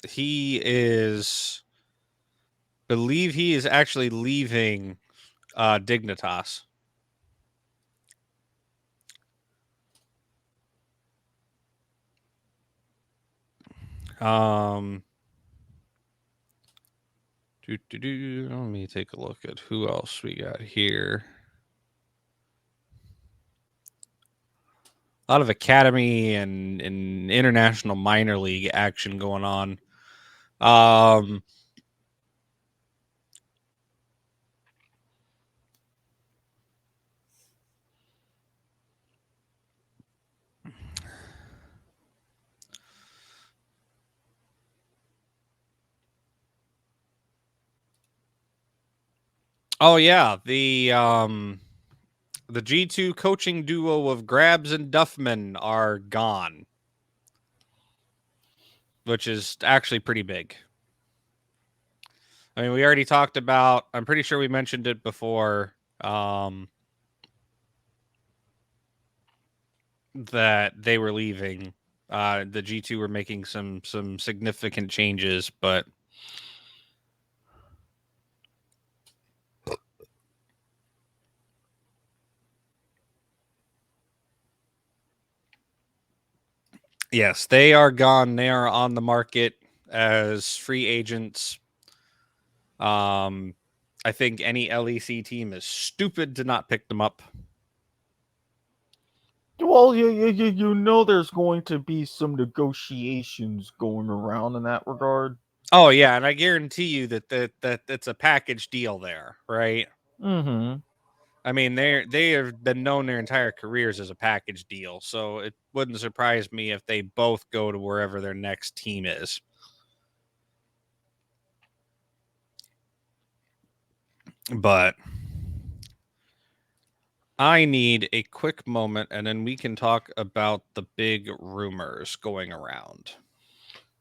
He is, believe he is actually leaving Dignitas. Let me take a look at who else we got here. A lot of academy and international minor league action going on. Oh yeah, the G2 coaching duo of Grabs and Duffman are gone, which is actually pretty big. I mean, we already talked about, I'm pretty sure we mentioned it before, that they were leaving. The G2 were making some significant changes, but yes, they are gone. They are on the market as free agents. I think any LEC team is stupid to not pick them up. Well, you know there's going to be some negotiations going around in that regard. Oh yeah, and I guarantee you that it's a package deal there, right? Mm-hmm. I mean, they have been known their entire careers as a package deal, so it wouldn't surprise me if they both go to wherever their next team is. But I need a quick moment, and then we can talk about the big rumors going around.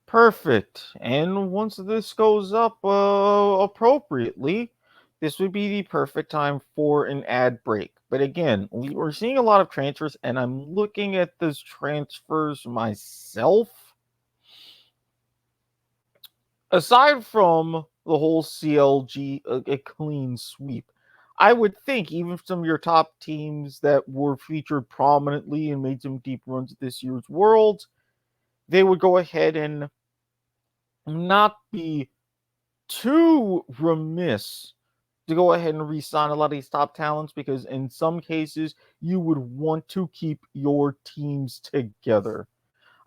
Perfect. And once this goes up appropriately, this would be the perfect time for an ad break. But again, we're seeing a lot of transfers, and I'm looking at those transfers myself. Aside from the whole CLG, a clean sweep, I would think even some of your top teams that were featured prominently and made some deep runs at this year's Worlds, they would go ahead and not be too remiss to go ahead and re-sign a lot of these top talents, because in some cases you would want to keep your teams together.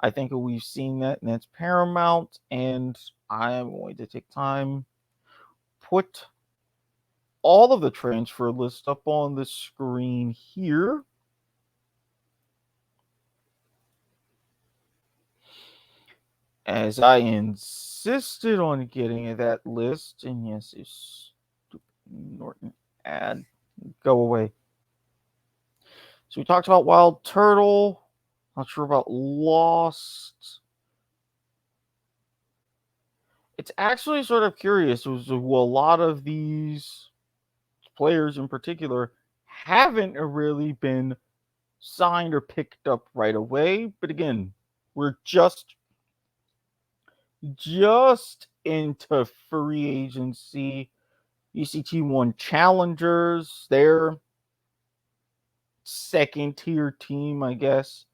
I think we've seen that, and that's paramount. And I am going to take time, put all of the transfer list up on the screen here. As I insisted on getting that list, and yes, it's Norton ad, go away. So we talked about Wild Turtle. Not sure about Lost. It's actually sort of curious. It was who a lot of these players in particular haven't really been signed or picked up right away. But again, we're just into free agency. ECT1 Challengers, their second tier team, I guess.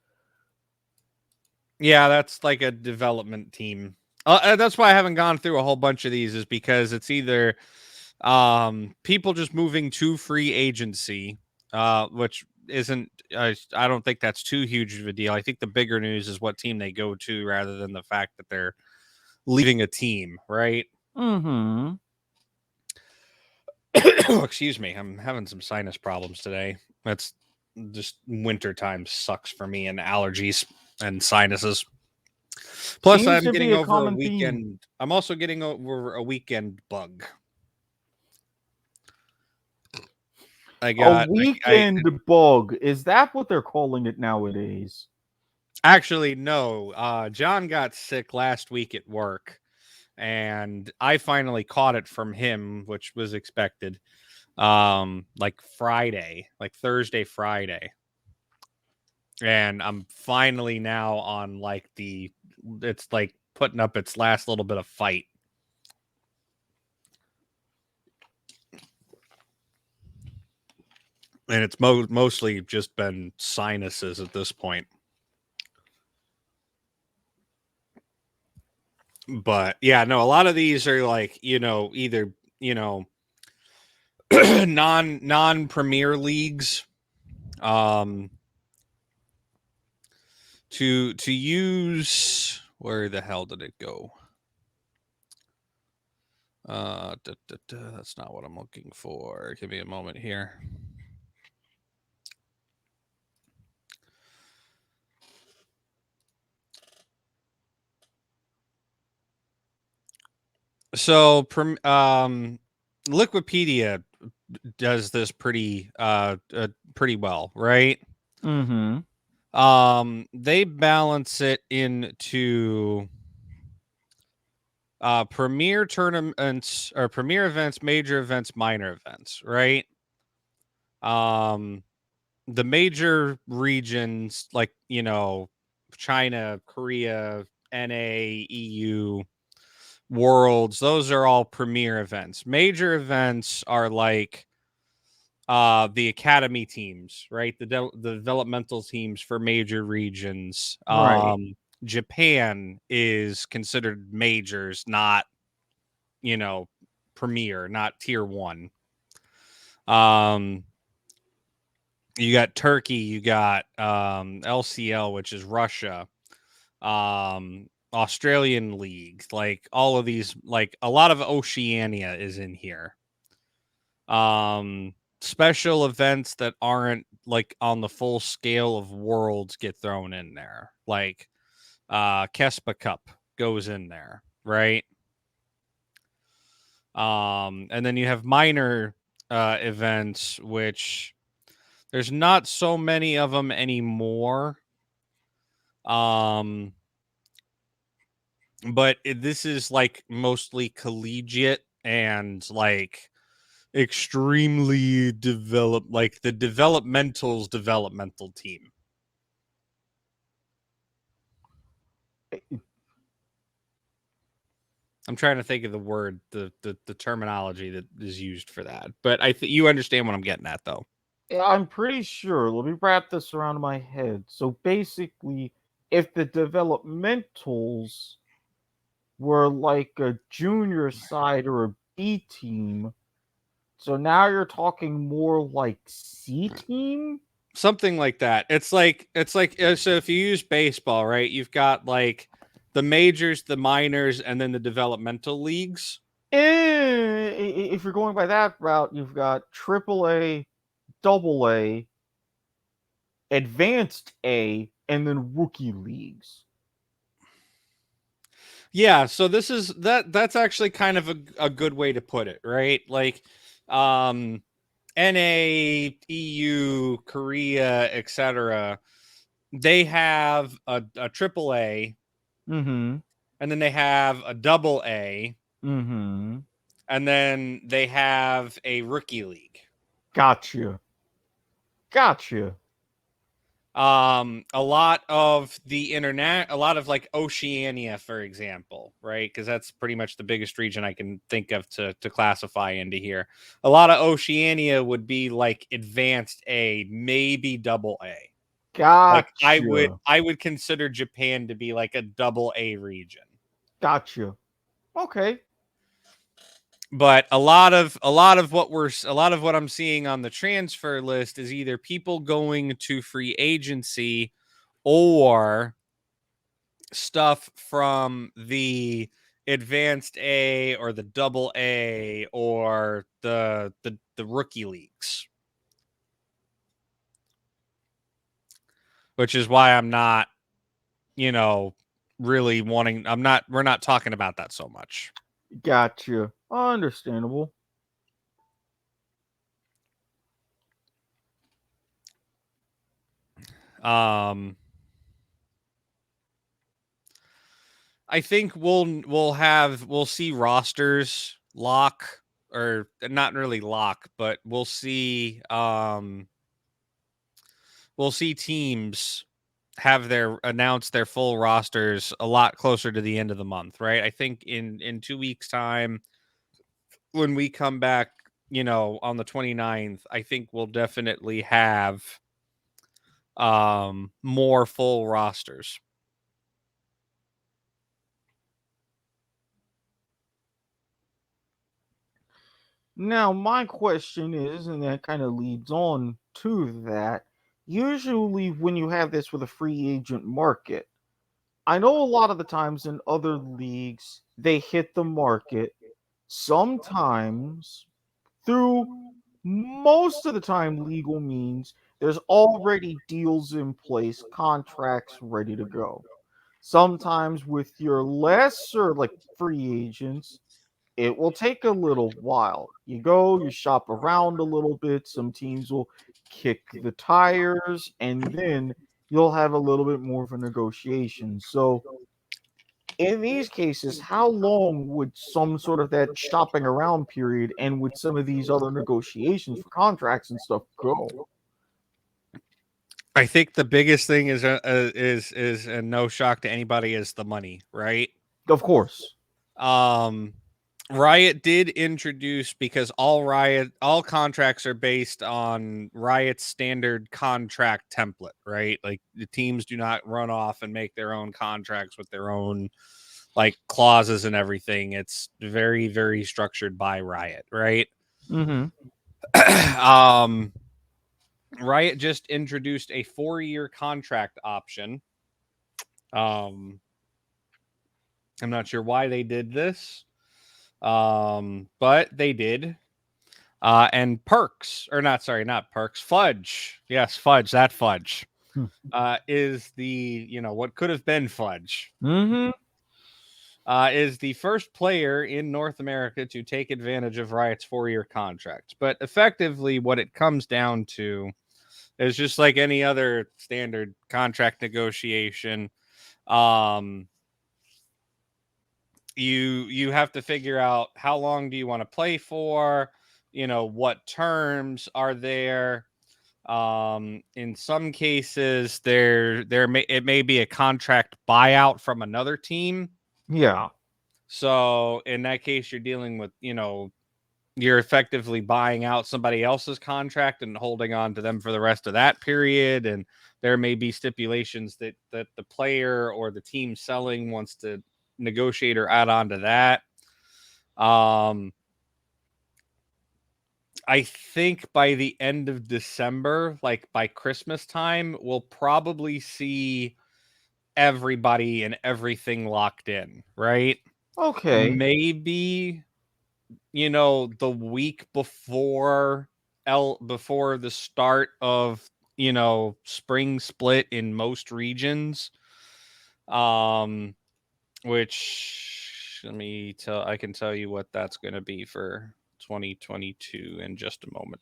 Yeah, that's like a development team. That's why I haven't gone through a whole bunch of these, is because it's either people just moving to free agency, which isn't I don't think that's too huge of a deal. I think the bigger news is what team they go to rather than the fact that they're leaving a team, right? Mm-hmm. Excuse me, I'm having some sinus problems today. That's just winter time sucks for me, and allergies and sinuses. Plus, Seems I'm to be getting a over a common theme. weekend. I'm also getting over a weekend bug. I A got I weekend bug. Is that what they're calling it nowadays? actually no. John got sick last week at work, and I finally caught it from him, which was expected. Like Friday, like Thursday, Friday. And I'm finally now on like it's like putting up its last little bit of fight. And it's mostly just been sinuses at this point. But yeah, no, a lot of these are like, either, non premier leagues, um to use. Where the hell did it go? That's not what I'm looking for. Give me a moment here. So, Liquipedia does this pretty well, right? Mm-hmm. They balance it into premier tournaments or premier events, major events, minor events, right? Um, the major regions like, China, Korea, NA, EU, Worlds, those are all premier events. Major events are like the academy teams, right? The developmental teams for major regions. Right. Japan is considered majors, not, you know, premier, not tier 1. Um You got Turkey, you got LCL, which is Russia, Australian leagues, like all of these, like a lot of Oceania is in here. Special events that aren't like on the full scale of worlds get thrown in there, like Kespa Cup goes in there, right? And then you have minor events, which there's not so many of them anymore. But this is like mostly collegiate and like extremely developed, like the developmental team. I'm trying to think of the word, the terminology that is used for that, but I think you understand what I'm getting at, though. Yeah, I'm pretty sure. Let me wrap this around my head. So basically, if the developmentals were like a junior side or a B team, so now you're talking more like C team? Something like that. It's like so if you use baseball, right? You've got like the majors, the minors, and then the developmental leagues. If you're going by that route, you've got AAA, Double A, Advanced A, and then rookie leagues. Yeah, so this is that's actually kind of a good way to put it, right? Like NA, EU, Korea, etc. They have a triple A, Mm-hmm. and then they have a double A, Mm-hmm. and then they have a rookie league. Gotcha. Gotcha. A lot of the internet, a lot of like Oceania, for example, right? Because that's pretty much the biggest region I can think of to classify into here. A lot of Oceania would be like advanced A, maybe double A. Like Gotcha. I would consider Japan to be like a double A region. Gotcha. Okay. But a lot of what I'm seeing on the transfer list is either people going to free agency or stuff from the advanced A or the double A or the rookie leagues. Which is why I'm not, you know, really wanting we're not talking about that so much. Gotcha. Understandable. Um I think we'll see rosters lock, or not really lock, but we'll see teams have announce their full rosters a lot closer to the end of the month, right? I think in 2 weeks time when we come back, on the 29th, I think we'll definitely have more full rosters. Now, my question is, and that kind of leads on to that, usually when you have this with a free agent market, I know a lot of the times in other leagues, they hit the market sometimes through most of the time legal means. There's already deals in place, contracts ready to go. Sometimes with your lesser like free agents, it will take a little while. You go, you shop around a little bit, some teams will kick the tires, and then you'll have a little bit more of a negotiation. So in these cases, how long would some sort of that shopping around period and with some of these other negotiations for contracts and stuff go? I think the biggest thing is and no shock to anybody, is the money, right? Of course. Um Riot did introduce, because all contracts are based on Riot's standard contract template, right? Like the teams do not run off and make their own contracts with their own like clauses and everything. It's very, very structured by Riot, right? Mm-hmm. um Riot just introduced a 4-year contract option. I'm not sure why they did this, but they did. And perks, or not, sorry, not perks, fudge. Yes, fudge, that fudge is the, what could have been fudge. Mm-hmm. Is the first player in North America to take advantage of Riot's 4-year contract. But effectively, what it comes down to is just like any other standard contract negotiation. You have to figure out how long do you want to play for, what terms are there. In some cases, it may be a contract buyout from another team. Yeah. So in that case, you're dealing with, you're effectively buying out somebody else's contract and holding on to them for the rest of that period. And there may be stipulations that the player or the team selling wants to negotiate or add on to that. I think by the end of December, like by Christmas time, we'll probably see everybody and everything locked in, right? Okay. Maybe, the week before the start of, spring split in most regions. Which I can tell you what that's going to be for 2022 in just a moment.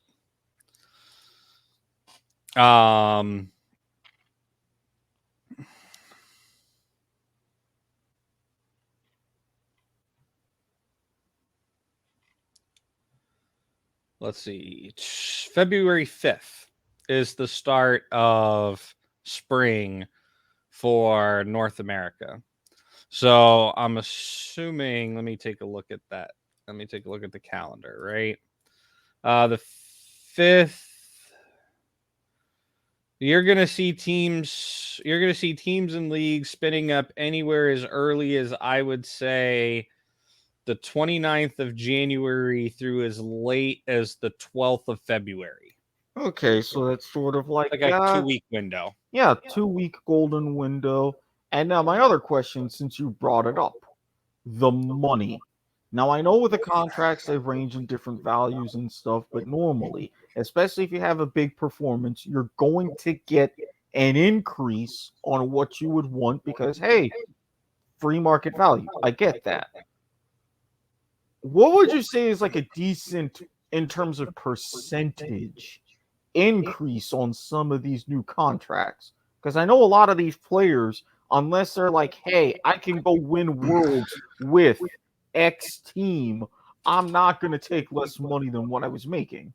Let's see. February 5th is the start of spring for North America. So I'm assuming, let me take a look at that. Let me take a look at the calendar, right? The 5th, you're going to see teams and leagues spinning up anywhere as early as, I would say, the 29th of January through as late as the 12th of February. Okay, so that's sort of like a 2-week window. Yeah, 2-week golden window. And now my other question, since you brought it up, the money. Now I know with the contracts they range in different values and stuff, but normally, especially if you have a big performance, you're going to get an increase on what you would want because hey, free market value. I get that. What would you say is like a decent in terms of percentage increase on some of these new contracts? Because I know a lot of these players, unless they're like, hey, I can go win worlds with X team, I'm not going to take less money than what I was making.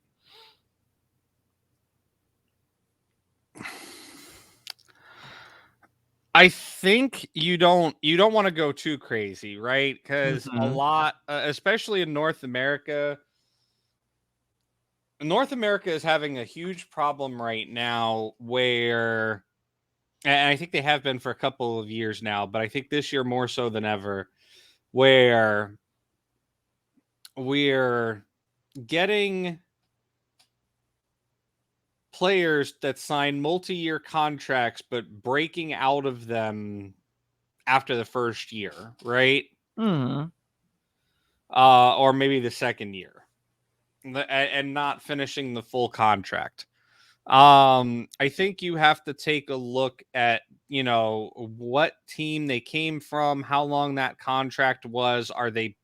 I think you don't want to go too crazy, right? Because a lot, especially in North America is having a huge problem right now where, and I think they have been for a couple of years now, but I think this year more so than ever, where we're getting players that sign multi-year contracts but breaking out of them after the first year, right? Or maybe the second year, and not finishing the full contract. I think you have to take a look at, what team they came from, how long that contract was. Are they,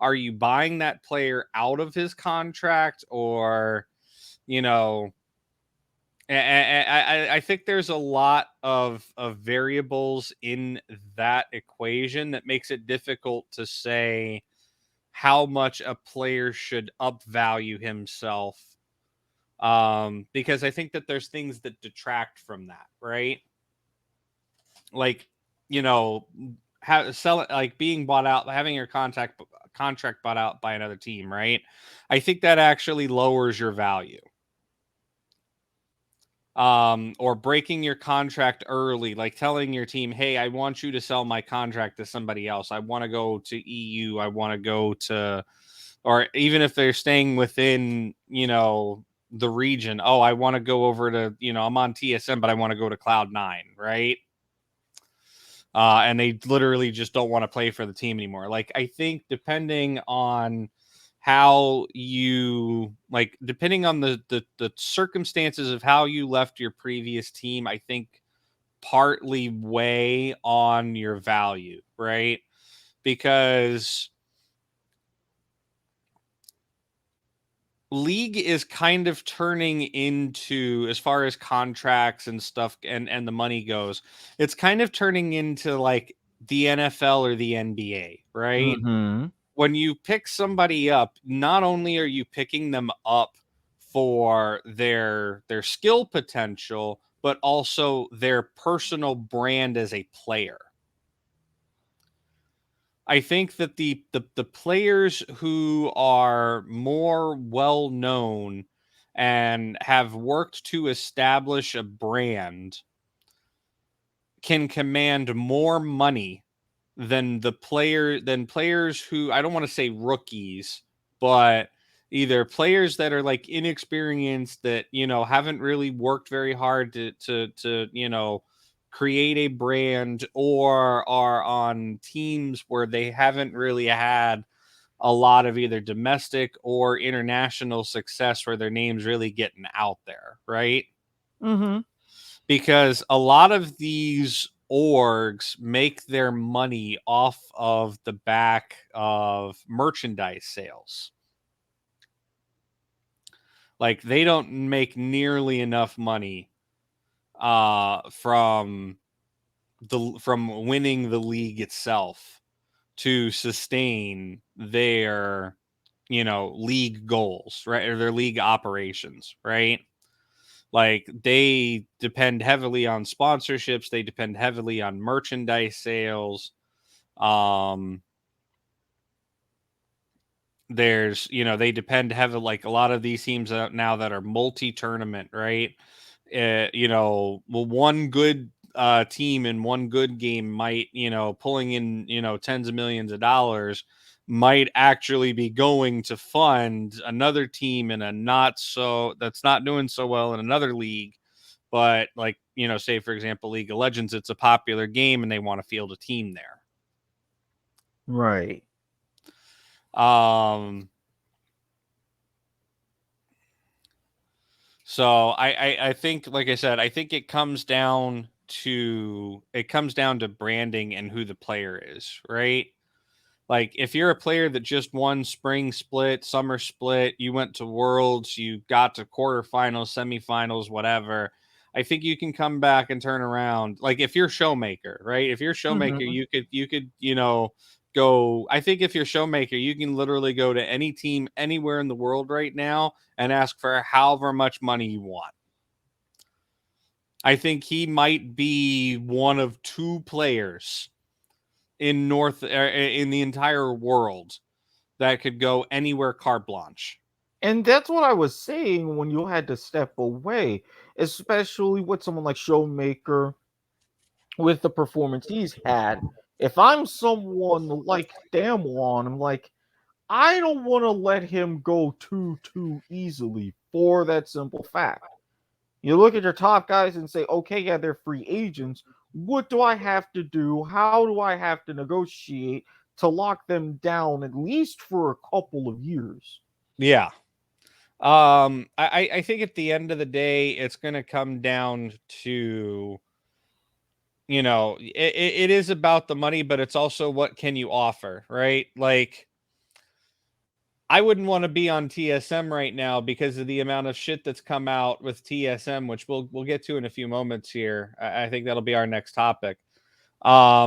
are you buying that player out of his contract, or, I think there's a lot of variables in that equation that makes it difficult to say how much a player should upvalue himself. Because I think that there's things that detract from that, right? Like, being bought out, having your contract bought out by another team, right? I think that actually lowers your value. Or breaking your contract early, like telling your team, hey, I want you to sell my contract to somebody else. I want to go to EU. I want to go to, or even if they're staying within, the region. Oh, I want to go over to, I'm on TSM, but I want to go to Cloud9, right? And they literally just don't want to play for the team anymore. Like, I think depending on how you, like, depending on the circumstances of how you left your previous team, I think partly weigh on your value, right? Because League is kind of turning into, as far as contracts and stuff and the money goes, it's kind of turning into like the NFL or the NBA, right? Mm-hmm. When you pick somebody up, not only are you picking them up for their skill potential, but also their personal brand as a player. I think that the players who are more well known and have worked to establish a brand can command more money than players who, I don't want to say rookies, but either players that are like inexperienced, that haven't really worked very hard to create a brand, or are on teams where they haven't really had a lot of either domestic or international success where their name's really getting out there, right? Mm-hmm. Because a lot of these orgs make their money off of the back of merchandise sales. Like, they don't make nearly enough money from winning the league itself to sustain their league goals, right? Or their league operations, right? Like, they depend heavily on sponsorships, they depend heavily on merchandise sales. There's, they depend heavily, like a lot of these teams now that are multi-tournament, right? Well, one good team in one good game might, pulling in, tens of millions of dollars, might actually be going to fund another team in a that's not doing so well in another league. But, like, say for example, League of Legends, it's a popular game and they want to field a team there. Right. So I think, like I said, I think it comes down to branding and who the player is, right? Like, if you're a player that just won spring split, summer split, you went to Worlds, you got to quarterfinals, semifinals, whatever, I think you can come back and turn around. Like, if you're Showmaker, right? If you're Showmaker, Mm-hmm. you could go. I think if you're Showmaker, you can literally go to any team anywhere in the world right now and ask for however much money you want. I think he might be one of two players in the entire world that could go anywhere carte blanche. And that's what I was saying when you had to step away, especially with someone like Showmaker with the performance he's had. If I'm someone like Damwon, I'm like, I don't want to let him go too easily for that simple fact. You look at your top guys and say, okay, yeah, they're free agents. What do I have to do? How do I have to negotiate to lock them down at least for a couple of years? Yeah. I think at the end of the day, it's going to come down to, it is about the money, but it's also what can you offer, right? Like, I wouldn't want to be on TSM right now because of the amount of shit that's come out with TSM, which we'll get to in a few moments here. I think that'll be our next topic. With all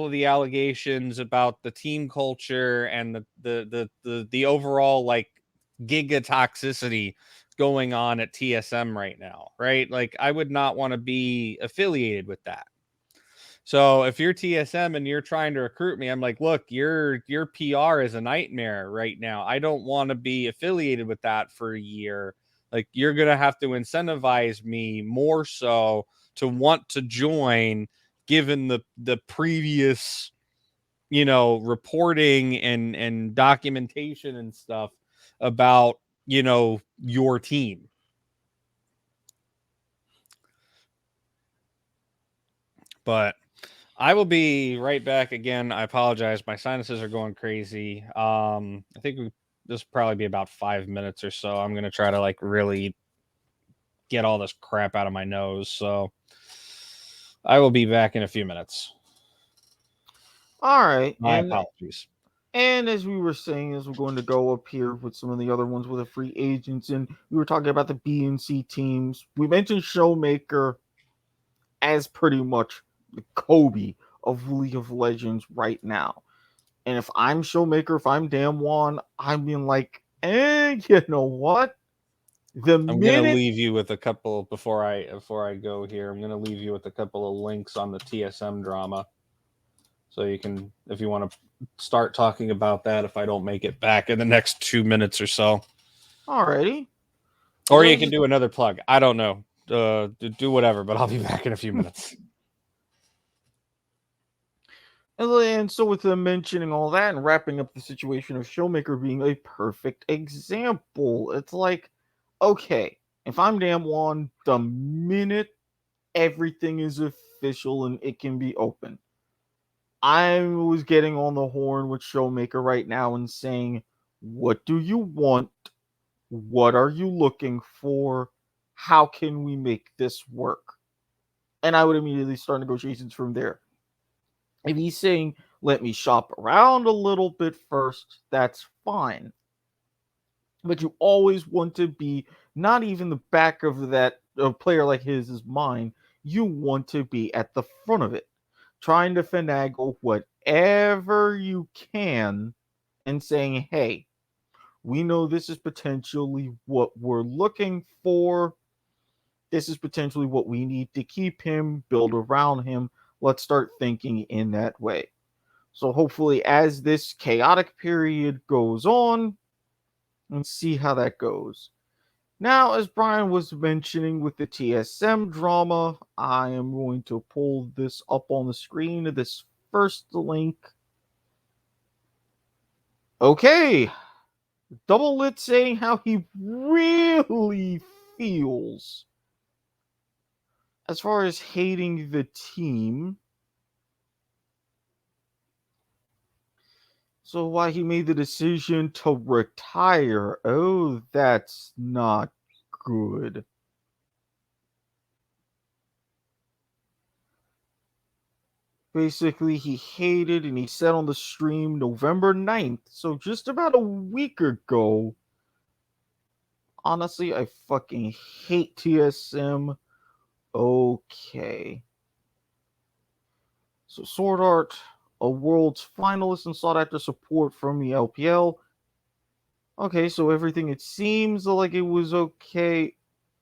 of the allegations about the team culture and the overall, like, giga toxicity going on at TSM right now, right? Like, I would not want to be affiliated with that. So if you're TSM and you're trying to recruit me, I'm like, look, your PR is a nightmare right now. I don't want to be affiliated with that for a year. Like, you're gonna have to incentivize me more so to want to join, given the previous, reporting and documentation and stuff about your team. But I will be right back again. I apologize. My sinuses are going crazy. I think this will probably be about 5 minutes or so. I'm going to try to really get all this crap out of my nose. So I will be back in a few minutes. All right. My apologies. And as we were saying, as we're going to go up here with some of the other ones with the free agents, and we were talking about the B and C teams. We mentioned Showmaker as pretty much the Kobe of League of Legends right now. And if I'm Showmaker, if I'm Damwon, I'm being like, you know what? I'm gonna leave you with a couple before I go here. I'm gonna leave you with a couple of links on the TSM drama, so you can, if you want to start talking about that, if I don't make it back in the next 2 minutes or so. Alrighty. Or you can do another plug. I don't know. Do whatever, but I'll be back in a few minutes. And so, with them mentioning all that and wrapping up the situation of Showmaker being a perfect example, it's like, okay, if I'm Damwon, the minute everything is official and it can be open, I was getting on the horn with Showmaker right now and saying, what do you want? What are you looking for? How can we make this work? And I would immediately start negotiations from there. If he's saying, let me shop around a little bit first, that's fine. But you always want to be not even the back of that a player like his is mine. You want to be at the front of it, trying to finagle whatever you can and saying, hey, we know this is potentially what we're looking for. This is potentially what we need to keep him, build around him. Let's start thinking in that way. So hopefully, as this chaotic period goes on, let's see how that goes. Now, as Bryan was mentioning with the TSM drama, I am going to pull this up on the screen, this first link. Okay. Double Lit saying how he really feels as far as hating the team. So why he made the decision to retire. Oh, that's not good. Basically, he hated and he said on the stream November 9th, so just about a week ago. Honestly, I fucking hate TSM. Okay. So Sword Art, a world's finalist and sought after support from the LPL. Okay, so everything it seems like it was okay.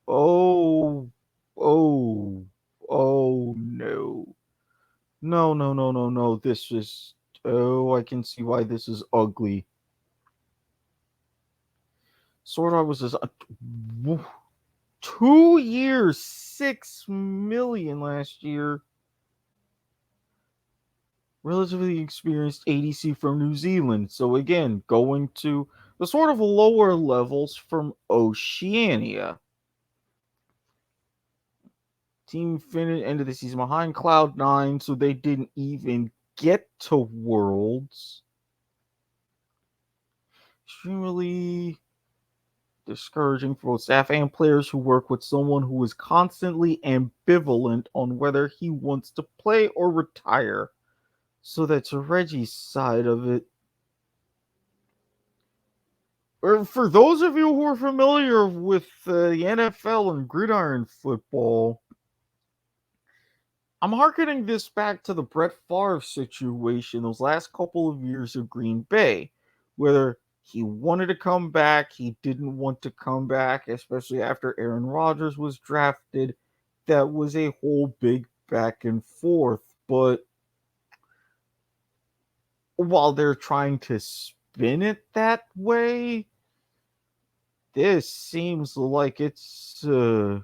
Oh, oh, oh no. No, no, no, no, no. This is. Oh, I can see why this is ugly. Sword Art was 2 years, 6 million last year. Relatively experienced ADC from New Zealand. So again, going to the sort of lower levels from Oceania. Team finished end of the season behind Cloud9, so they didn't even get to Worlds. Extremely discouraging for both staff and players who work with someone who is constantly ambivalent on whether he wants to play or retire. So that's Reggie's side of it. Or for those of you who are familiar with the NFL and gridiron football, I'm hearkening this back to the Brett Favre situation those last couple of years of Green Bay, whether he wanted to come back, he didn't want to come back, especially after Aaron Rodgers was drafted. That was a whole big back and forth. But while they're trying to spin it that way, this seems like it's a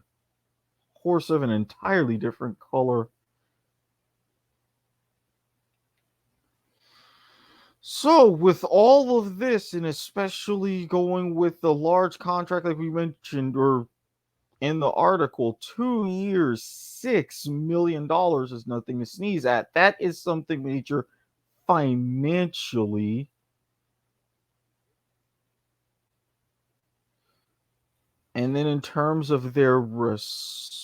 horse of an entirely different color. So, with all of this, and especially going with the large contract like we mentioned, or in the article, 2 years, $6 million is nothing to sneeze at. That is something major financially. And then in terms of their response,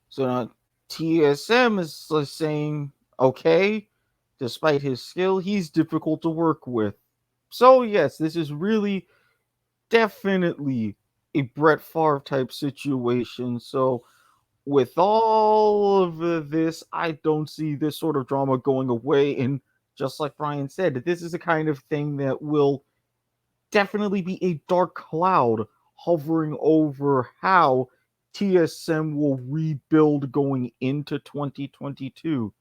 so now TSM is saying, okay, despite his skill, he's difficult to work with. So, yes, this is really definitely a Brett Favre type situation. So, with all of this, I don't see this sort of drama going away. And just like Bryan said, this is the kind of thing that will definitely be a dark cloud hovering over how TSM will rebuild going into 2022.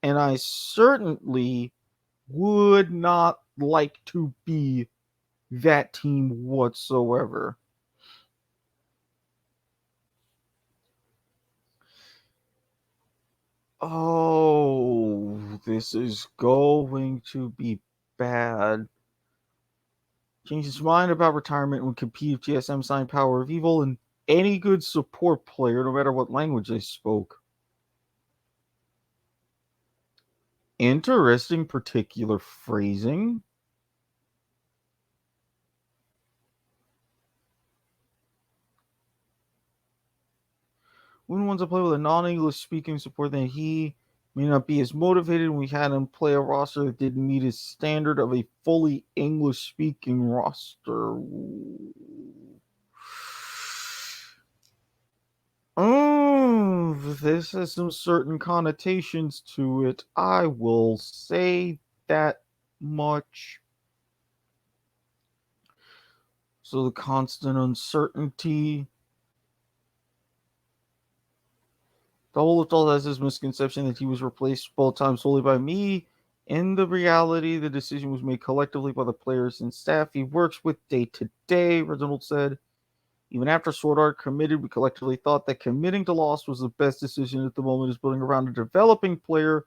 And I certainly would not like to be that team whatsoever. Oh, this is going to be bad. Changed his mind about retirement when compete GSM signed Power of Evil and any good support player, no matter what language they spoke. Interesting particular phrasing. When wants to play with a non-English speaking support, then he may not be as motivated when we had him play a roster that didn't meet his standard of a fully English speaking roster. Oh, this has some certain connotations to it. I will say that much. So the constant uncertainty. The whole of all has this misconception that he was replaced both times solely by me. In the reality, the decision was made collectively by the players and staff he works with day to day, Reginald said. Even after Sword Art committed, we collectively thought that committing to Lost was the best decision at the moment, is building around a developing player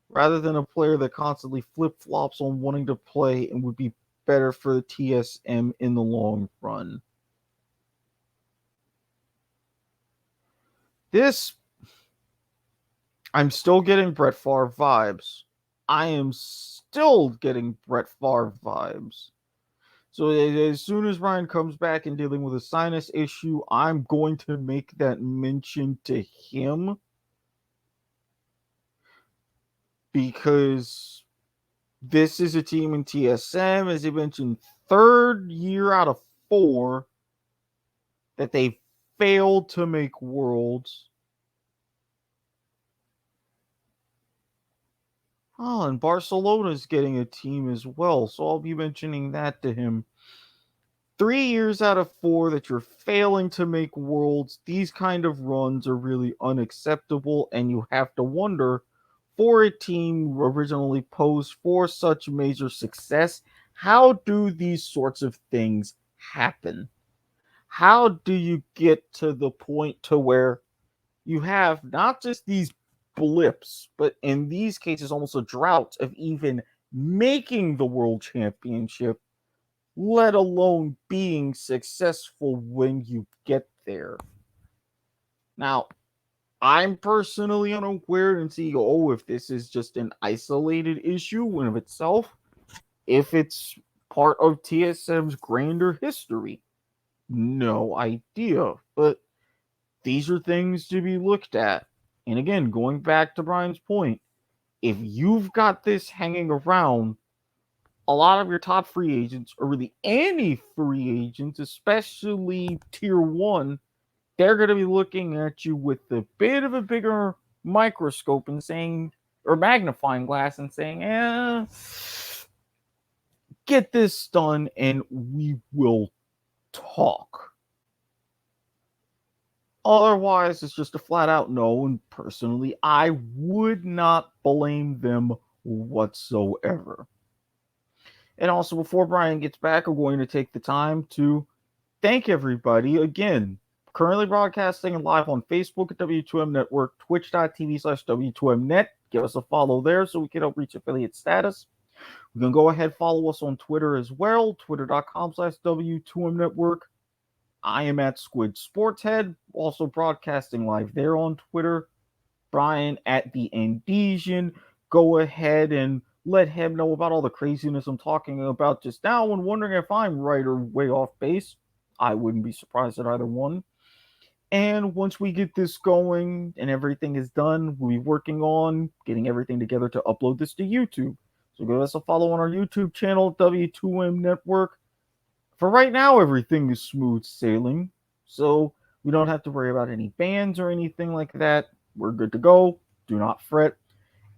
rather than a player that constantly flip-flops on wanting to play and would be better for the TSM in the long run. This, I'm still getting Brett Favre vibes. I am still getting Brett Favre vibes. So as soon as Ryan comes back and dealing with a sinus issue, I'm going to make that mention to him. Because this is a team in TSM, as I mentioned, third year out of 4 that they failed to make Worlds. Oh, and Barcelona's getting a team as well, so I'll be mentioning that to him. 3 years out of 4 that you're failing to make Worlds, these kind of runs are really unacceptable, and you have to wonder, for a team originally posed for such major success, how do these sorts of things happen? How do you get to the point to where you have not just these blips, but in these cases almost a drought of even making the world championship, let alone being successful when you get there? Now, I'm personally unaware and see, oh, if this is just an isolated issue in of itself, if it's part of TSM's grander history. No idea. But these are things to be looked at. And again, going back to Bryan's point, if you've got this hanging around, a lot of your top free agents, or really any free agents, especially tier 1, they're going to be looking at you with a bit of a bigger microscope and saying, or magnifying glass, and saying, get this done and we will talk. Otherwise, it's just a flat out no, and personally, I would not blame them whatsoever. And also, before Bryan gets back, I'm going to take the time to thank everybody again Currently broadcasting live on Facebook at W2M Network, twitch.tv/W2Mnet. Give us a follow there so we can help reach affiliate status. You can go ahead, follow us on Twitter as well, twitter.com/W2M Network. I am at Squid Sportshead, also broadcasting live there on Twitter. Bryan at the Andesian. Go ahead and let him know about all the craziness I'm talking about just now and wondering if I'm right or way off base. I wouldn't be surprised at either one. And once we get this going and everything is done, we'll be working on getting everything together to upload this to YouTube. So give us a follow on our YouTube channel, W2M Network. For right now, everything is smooth sailing. So we don't have to worry about any bans or anything like that. We're good to go. Do not fret.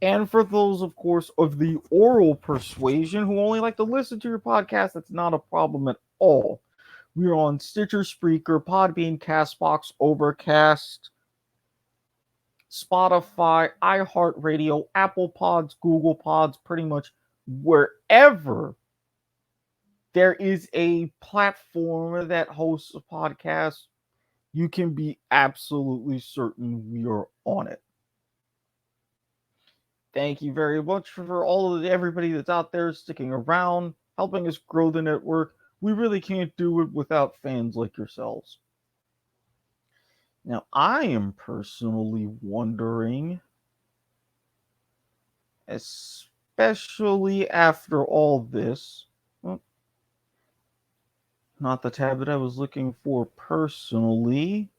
And for those, of course, of the oral persuasion who only like to listen to your podcast, that's not a problem at all. We're on Stitcher, Spreaker, Podbean, Castbox, Overcast, Spotify, iHeartRadio, Apple Pods, Google Pods, pretty much wherever there is a platform that hosts a podcast, you can be absolutely certain we are on it. Thank you very much for all of everybody that's out there sticking around, helping us grow the network. We really can't do it without fans like yourselves. Now, I am personally wondering, especially after all this, not the tab that I was looking for personally.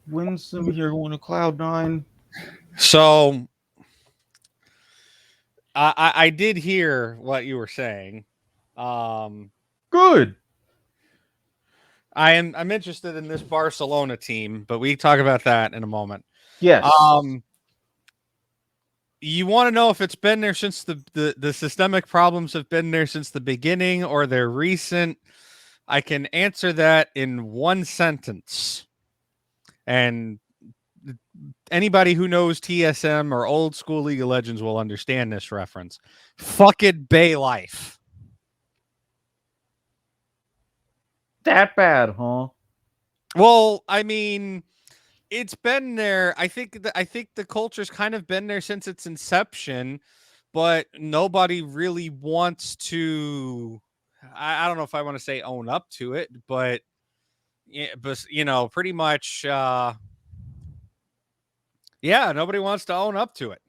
Winsome here going to Cloud9. So I did hear what you were saying. Good. I'm interested in this Barcelona team, but we talk about that in a moment. Yes. You want to know if it's been there since the systemic problems have been there since the beginning or they're recent? I can answer that in one sentence. And anybody who knows TSM or old school League of Legends will understand this reference. Fucking Bay Life. That bad, huh? Well, I mean, it's been there. I think the culture's kind of been there since its inception, but nobody really wants to. I don't know if I want to say own up to it, but pretty much. Yeah, nobody wants to own up to it.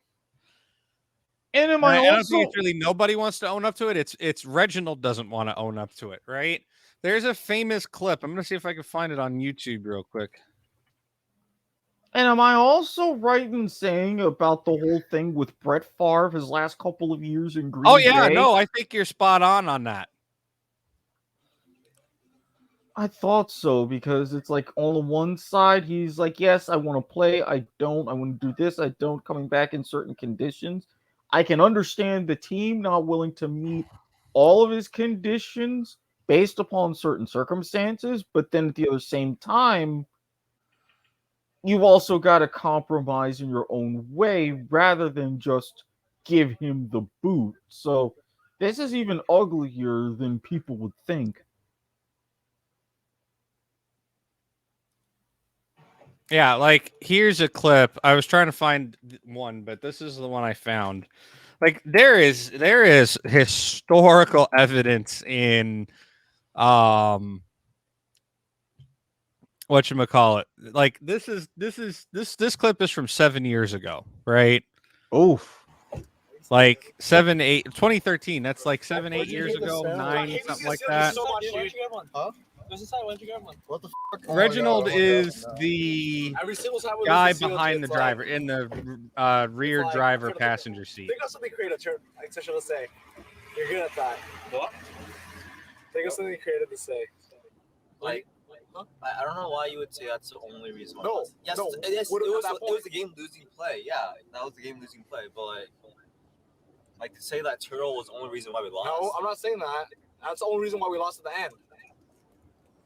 And I don't think it's really nobody wants to own up to it. It's Reginald doesn't want to own up to it, right? There's a famous clip. I'm gonna see if I can find it on YouTube real quick. And am I also right in saying about the whole thing with Brett Favre his last couple of years in Green Bay? Oh yeah, no, I think you're spot on that. I thought so, because it's like on the one side, he's like, yes, I want to play. I don't. I want to do this. I don't. Coming back in certain conditions. I can understand the team not willing to meet all of his conditions based upon certain circumstances. But then at the other same time, you've also got to compromise in your own way rather than just give him the boot. So this is even uglier than people would think. Yeah, like here's a clip. I was trying to find one, but this is the one I found. Like there is historical evidence in whatchamacallit. Like this clip is from 7 years ago, right? Oof. Like 2013. That's like 7-8 years ago, 9, something like that. What the fuck? Reginald is the guy behind the driver in the rear driver passenger seat. Think of something creative to say. You're good at that. What? Think of something creative to say. Like, I don't know why you would say that's the only reason why. No, yes, no. It was the game losing play. Yeah, that was the game losing play. But like to say that Turtle was the only reason why we lost. No, I'm not saying that. That's the only reason why we lost at the end.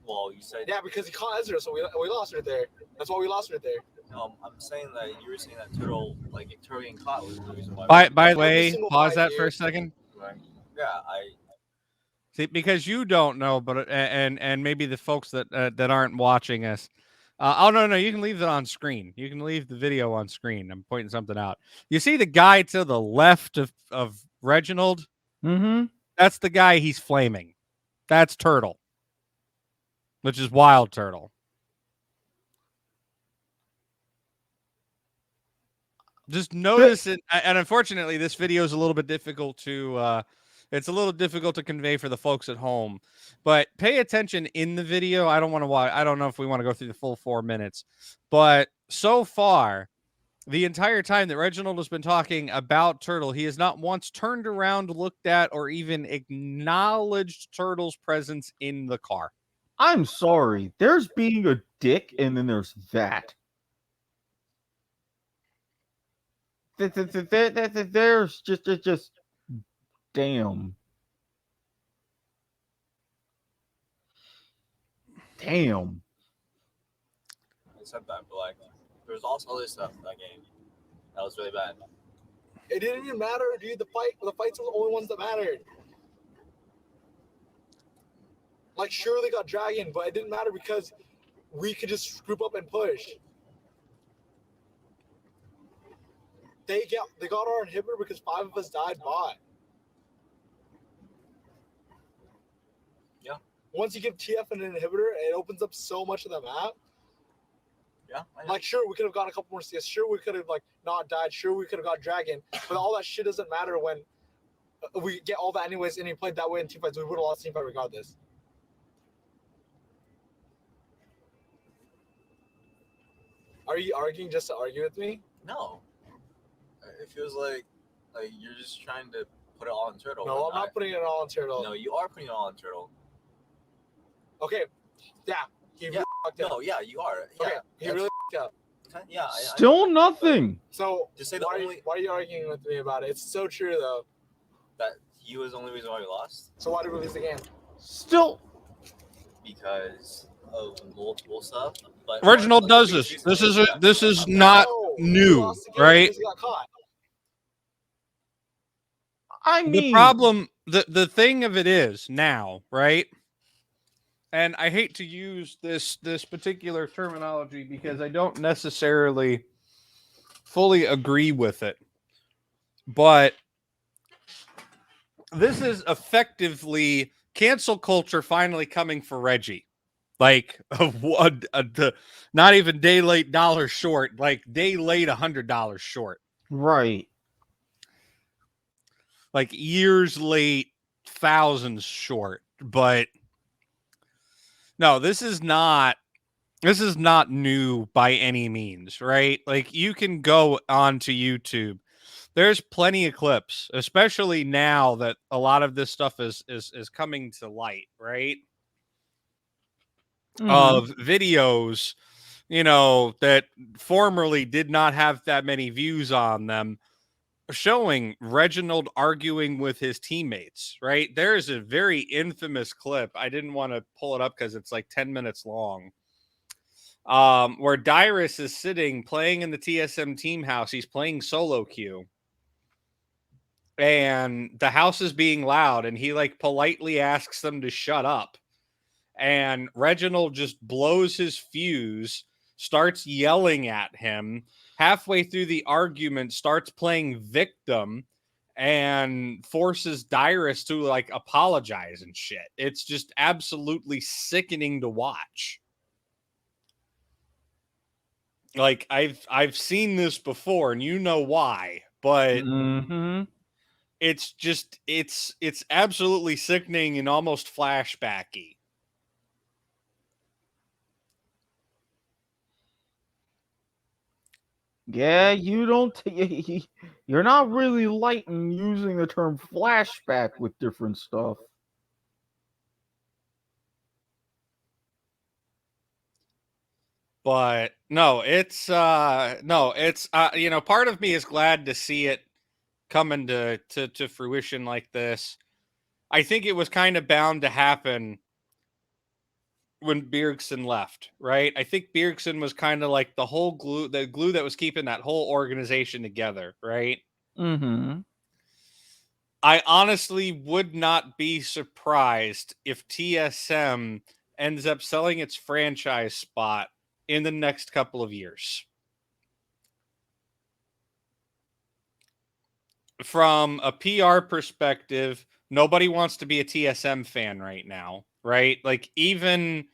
Well, you said yeah, because he caught Ezra, so we lost right there. That's why we lost right there. I'm saying that you were saying that Turtle getting caught was the reason why. By the way, pause that for a second. Right. Yeah, See, because you don't know, but and maybe the folks that that aren't watching us. Oh no, you can leave it on screen. You can leave the video on screen. I'm pointing something out. You see the guy to the left of Reginald? Mm-hmm. That's the guy he's flaming. That's Turtle, which is Wild Turtle. Just notice it, and unfortunately, this video is a little bit difficult to. It's a little difficult to convey for the folks at home, but pay attention in the video. I don't want to watch. I don't know if we want to go through the full 4 minutes, but so far, the entire time that Reginald has been talking about Turtle, he has not once turned around, looked at, or even acknowledged Turtle's presence in the car. I'm sorry. There's being a dick, and then there's that. There's just damn. Damn. I said that, but like, there's also other stuff in that game that was really bad. It didn't even matter, dude. The fights were the only ones that mattered. Like, sure, they got Dragon, but it didn't matter because we could just group up and push. They got our inhibitor because 5 of us died bot. Yeah. Once you give TF an inhibitor, it opens up so much of the map. Yeah. Like, sure, we could have got a couple more CS. Sure, we could have like not died. Sure, we could have got Dragon. But all that shit doesn't matter when we get all that anyways. And he played that way in teamfights. We would have lost teamfight regardless. Are you arguing just to argue with me? No. It feels like you're just trying to put it all on Turtle. No, I'm not putting it all on Turtle. No, you are putting it all on Turtle. Okay. Yeah. He really fucked up. No, yeah, you are. Yeah. Okay. He really fucked up. Yeah. Still nothing. So Just say why are you arguing with me about it? It's so true though. That he was the only reason why we lost. So why did we lose the game? Still. Because of multiple stuff. But Reginald does this. This is not new, right? He got caught. I mean, The problem, the thing of it is now, right? And I hate to use this particular terminology because I don't necessarily fully agree with it. But this is effectively cancel culture finally coming for Reggie. Like not even day late $1 short, like day late $100 short. right. Like years late, thousands short. But no, this is not new by any means, right? Like you can go onto YouTube. There's plenty of clips, especially now that a lot of this stuff is coming to light, right? Of videos, that formerly did not have that many views on them, showing Reginald arguing with his teammates, right? There is a very infamous clip. I didn't want to pull it up because it's like 10 minutes long. Where Dyrus is sitting playing in the TSM team house. He's playing solo queue. And the house is being loud, and he like politely asks them to shut up. And Reginald just blows his fuse, starts yelling at him. Halfway through the argument, starts playing victim and forces Dyrus to like apologize and shit. It's just absolutely sickening to watch. Like I've seen this before, and you know why, but it's just it's absolutely sickening and almost flashbacky. Yeah, you don't. You're not really light in using the term flashback with different stuff. But no, it's part of me is glad to see it coming to fruition like this. I think it was kind of bound to happen when Bjergsen left, right? I think Bjergsen was kind of like the glue that was keeping that whole organization together, right? I honestly would not be surprised if TSM ends up selling its franchise spot in the next couple of years. From a PR perspective, nobody wants to be a TSM fan right now, right? Like, even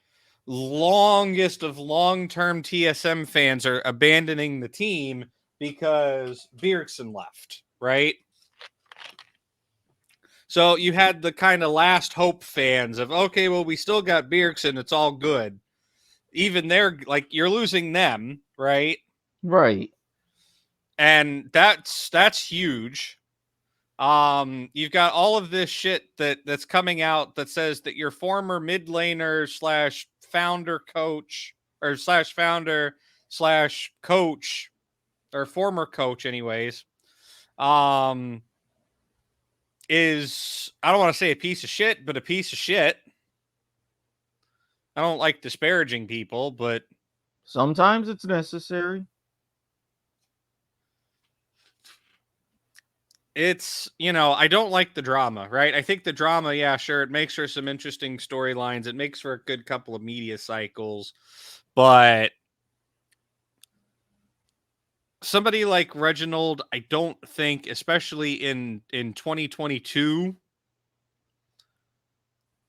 longest of long-term TSM fans are abandoning the team because Bjergsen left, right? So you had the kind of last hope fans of, okay, well, we still got Bjergsen, it's all good. Even they're like, you're losing them, right? Right. And that's huge. You've got all of this shit that's coming out that says that your former mid laner slash founder coach or slash founder slash coach or former coach, anyways, is, I don't want to say a piece of shit, but a piece of shit. I don't like disparaging people, but Sometimes it's necessary. it's, I don't like the drama, right? I think the drama, yeah, sure, it makes for some interesting storylines. It makes for a good couple of media cycles, but somebody like Reginald, I don't think, especially in 2022,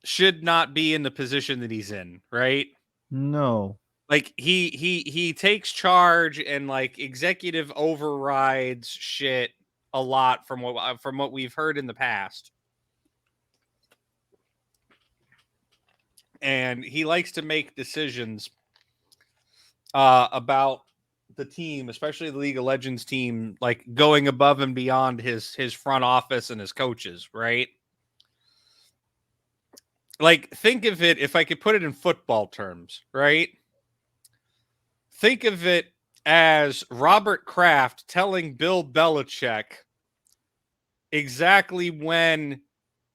should not be in the position that he's in, right? No. Like, he takes charge and like executive overrides shit a lot from what we've heard in the past. And he likes to make decisions about the team, especially the League of Legends team, like going above and beyond his front office and his coaches, right? Like, think of it, if I could put it in football terms, right? Think of it as Robert Kraft telling Bill Belichick exactly when,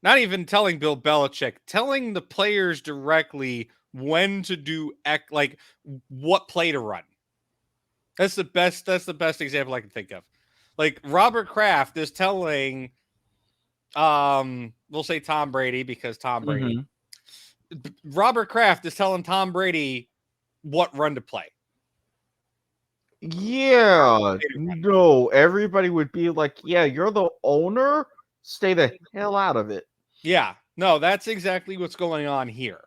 not even telling Bill Belichick, telling the players directly when to do, like, what play to run. That's the best example I can think of. Like, Robert Kraft is telling, we'll say Tom Brady, because Tom Brady. Robert Kraft is telling Tom Brady what run to play. Yeah. No, everybody would be like, yeah, you're the owner. Stay the hell out of it. Yeah. No, that's exactly what's going on here.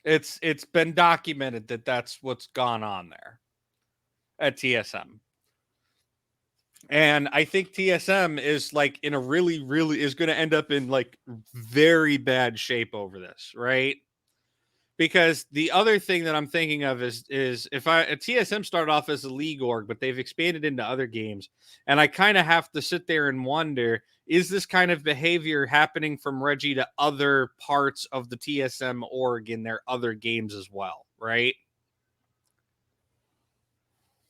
It's been documented that that's what's gone on there at TSM. And I think TSM is like in a really, really is going to end up in like very bad shape over this, right? Because the other thing that I'm thinking of is if a TSM started off as a league org, but they've expanded into other games, and I kind of have to sit there and wonder, is this kind of behavior happening from Reggie to other parts of the TSM org in their other games as well, right?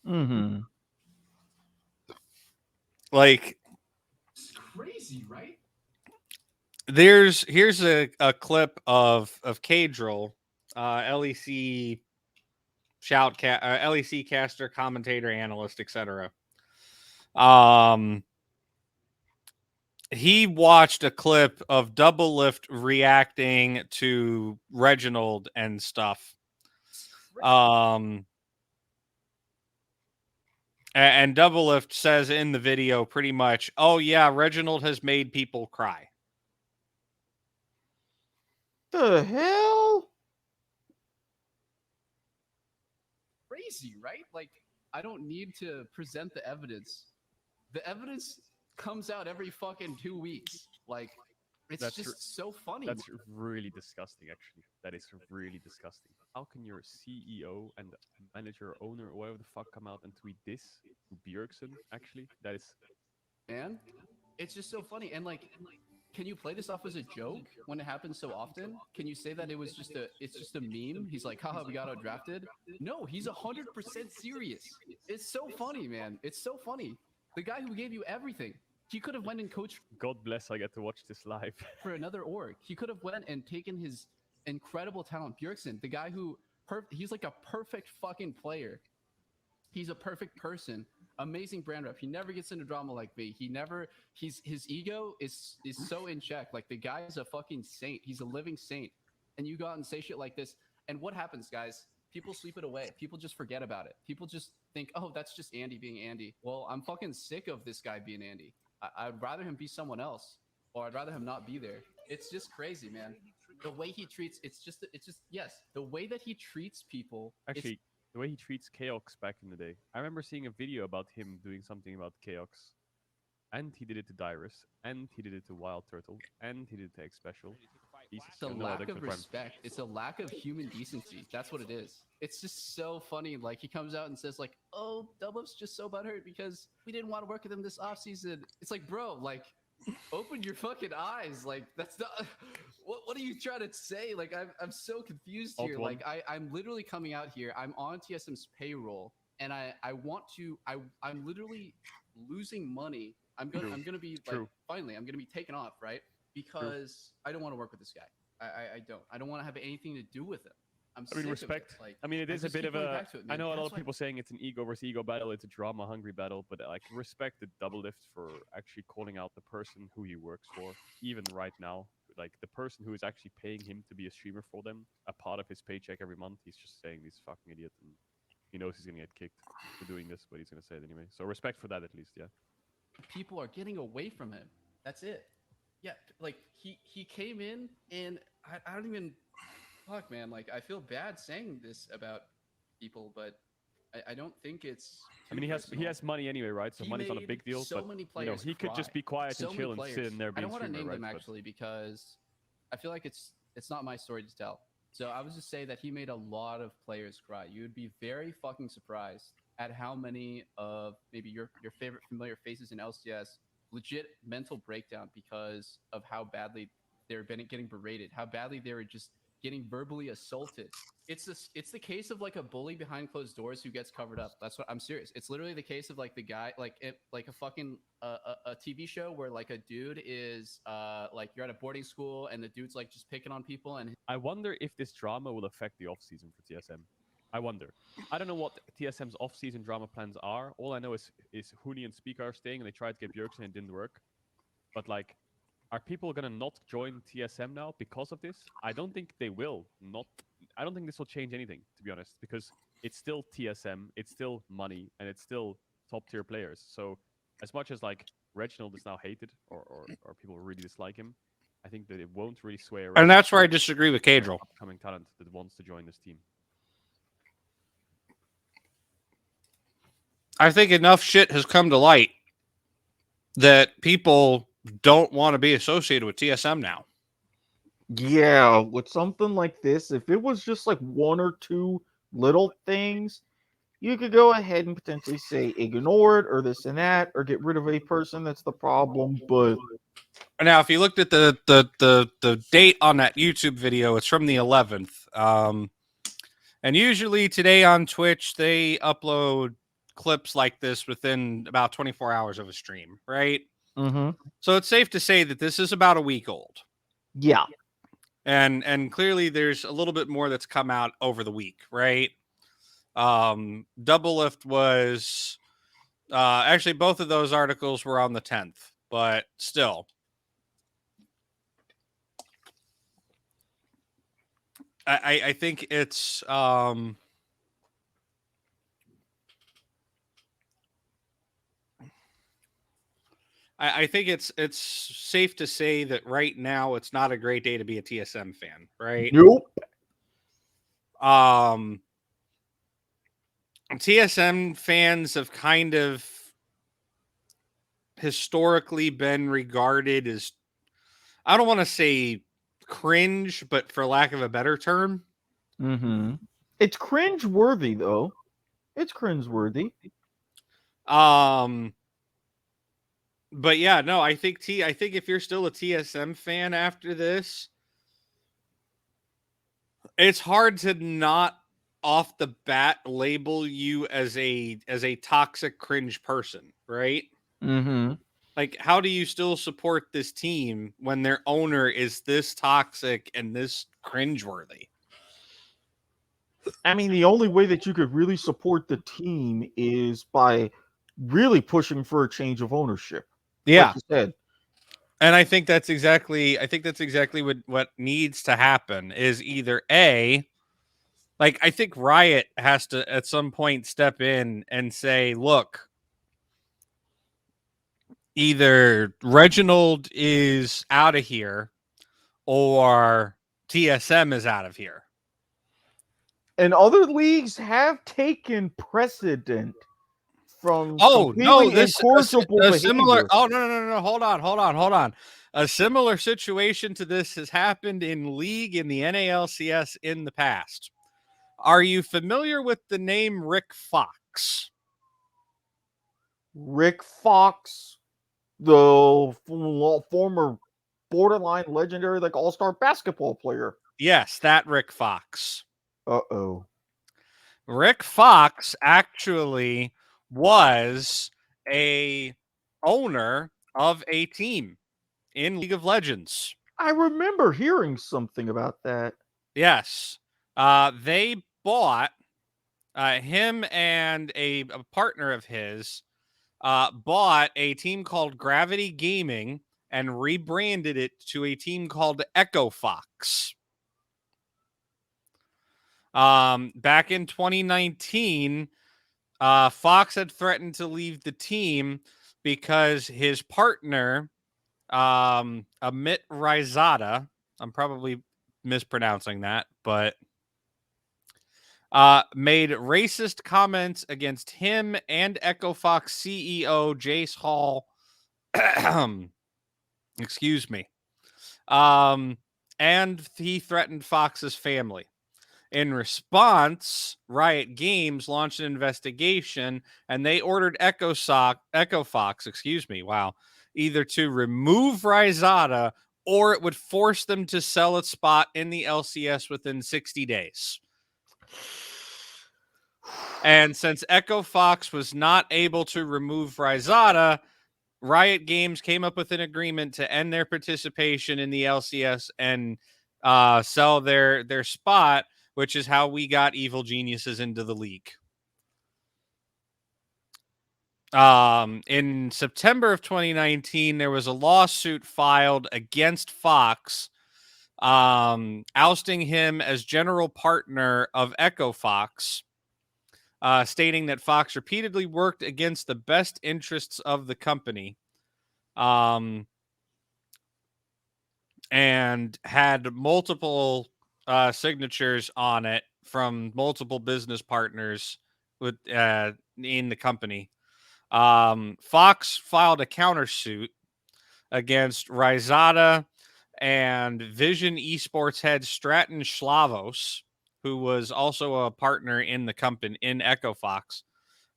Mm-hmm. Like, it's crazy, right? here's a clip of Cadril, LEC LEC caster, commentator, analyst, etc. He watched a clip of Double Lift reacting to Reginald and stuff. And Double Lift says in the video pretty much, oh yeah, Reginald has made people cry. The hell? Crazy, right? Like, I don't need to present the evidence. The evidence comes out every fucking 2 weeks. Like, it's That's just so funny. That's really disgusting, actually. That is really disgusting. How can your CEO and manager, owner, or whatever the fuck come out and tweet this to Bjergsen, actually? That is... Man, it's just so funny. And like, can you play this off as a joke when it happens so often? Can you say that it's just a meme? He's like, haha, we got out drafted. No, he's 100% serious. It's so funny, man. It's so funny. The guy who gave you everything. He could have went and coached. God bless, I get to watch this live. For another org. He could have went and taken his incredible talent, Bjergsen, the guy who, he's like a perfect fucking player. He's a perfect person. amazing brand rep. He never gets into drama like V. His ego is so in check. Like the guy is a fucking saint. He's a living saint. And you go out and say shit like this. And what happens, guys? People sleep it away. People just forget about it. People just think, oh, that's just Andy being Andy. Well, I'm fucking sick of this guy being Andy. I'd rather him be someone else, or I'd rather him not be there. It's just crazy, man. The way he treats, yes, the way that he treats people. Actually, the way he treats Chaos back in the day. I remember seeing a video about him doing something about Chaos. And he did it to Dyrus, and he did it to Wild Turtle, and he did it to X Special. It's a lack of respect. It's a lack of human decency. That's what it is. It's just so funny. Like he comes out and says, like, "Oh, Dubup's just so butthurt because we didn't want to work with him this offseason." It's like, bro, like, open your fucking eyes. Like that's not. What are you trying to say? Like I'm so confused here. Like I'm literally coming out here. I'm on TSM's payroll, and I'm literally losing money. I'm gonna be like, finally, I'm gonna be taken off, right? Because I don't want to work with this guy. I don't want to have anything to do with him. I mean, respect. Like, I mean, it is a bit of a. I know a lot of people saying it's an ego versus ego battle. It's a drama-hungry battle, but like respect the double lift for actually calling out the person who he works for, even right now. Like the person who is actually paying him to be a streamer for them, a part of his paycheck every month. He's just saying this fucking idiot, and he knows he's gonna get kicked for doing this, but he's gonna say it anyway. So respect for that, at least, yeah. People are getting away from him. That's it. Yeah, like he came in, and I don't even. Fuck, man. Like I feel bad saying this about people, but I don't think it's. I mean, he has money anyway, right? So money's not a big deal. So but many players he could just be quiet and chill and sit in there being I don't want to name right? them actually because I feel like it's not my story to tell. So I would just say that he made a lot of players cry. You would be very fucking surprised at how many of maybe your favorite familiar faces in LCS legit mental breakdown because of how badly they're getting berated, how badly they were just getting verbally assaulted. It's the case of like a bully behind closed doors who gets covered up. That's what I'm serious. It's literally the case of like the guy like a fucking a TV show where like a dude is like you're at a boarding school and the dude's like just picking on people. And I wonder if this drama will affect the off season for TSM. I wonder. I don't know what TSM's off-season drama plans are. All I know is Huni and Speaker are staying, and they tried to get Bjergsen and it didn't work. But like, are people gonna not join TSM now because of this? I don't think they will. I don't think this will change anything, to be honest, because it's still TSM, it's still money, and it's still top-tier players. So as much as like Reginald is now hated, or people really dislike him, I think that it won't really sway around. And that's where I disagree with Cadril. Upcoming talent that wants to join this team. I think enough shit has come to light that people don't want to be associated with TSM now. Yeah, with something like this, if it was just like one or two little things, you could go ahead and potentially say ignore it or this and that, or get rid of a person that's the problem. But now, if you looked at the date on that YouTube video, it's from the 11th. And usually today on Twitch, they upload clips like this within about 24 hours of a stream, right? Mm-hmm. So it's safe to say that this is about a week old. Yeah. And clearly there's a little bit more that's come out over the week, right? Double Lift was actually both of those articles were on the 10th, but still. I think it's I think it's safe to say that right now it's not a great day to be a TSM fan, right? Nope. TSM fans have kind of historically been regarded as, I don't want to say cringe, but for lack of a better term. Mm-hmm. It's cringe-worthy, though. It's cringe-worthy. But yeah, no, I think if you're still a TSM fan after this, it's hard to not off the bat label you as a toxic cringe person, right? Mm-hmm. Like, how do you still support this team when their owner is this toxic and this cringeworthy? I mean, the only way that you could really support the team is by really pushing for a change of ownership. Yeah. Like you said. And I think that's exactly what needs to happen is either A, like I think Riot has to at some point step in and say, look, either Reginald is out of here or TSM is out of here. And other leagues have taken precedent from Oh no, completely incorrigible a similar. behavior. Oh no! Hold on. A similar situation to this has happened in League in the NALCS in the past. Are you familiar with the name Rick Fox? Rick Fox, the former borderline legendary like all-star basketball player. Yes, that Rick Fox. Uh-oh. Rick Fox actually was a owner of a team in League of Legends. I remember hearing something about that. Yes. They bought him and a partner of his bought a team called Gravity Gaming and rebranded it to a team called Echo Fox. Back in 2019, Fox had threatened to leave the team because his partner, Amit Rizada, I'm probably mispronouncing that, but made racist comments against him and Echo Fox CEO Jace Hall. Excuse me. And he threatened Fox's family. In response, Riot Games launched an investigation, and they ordered Echo Fox, either to remove Rizada or it would force them to sell its spot in the LCS within 60 days. And since Echo Fox was not able to remove Rizada, Riot Games came up with an agreement to end their participation in the LCS and sell their spot, which is how we got Evil Geniuses into the league. In September of 2019, there was a lawsuit filed against Fox, ousting him as general partner of Echo Fox, stating that Fox repeatedly worked against the best interests of the company, and had multiple signatures on it from multiple business partners with in the company. Fox filed a countersuit against Rizada and Vision Esports head Stratton Schlavos, who was also a partner in the company in Echo Fox,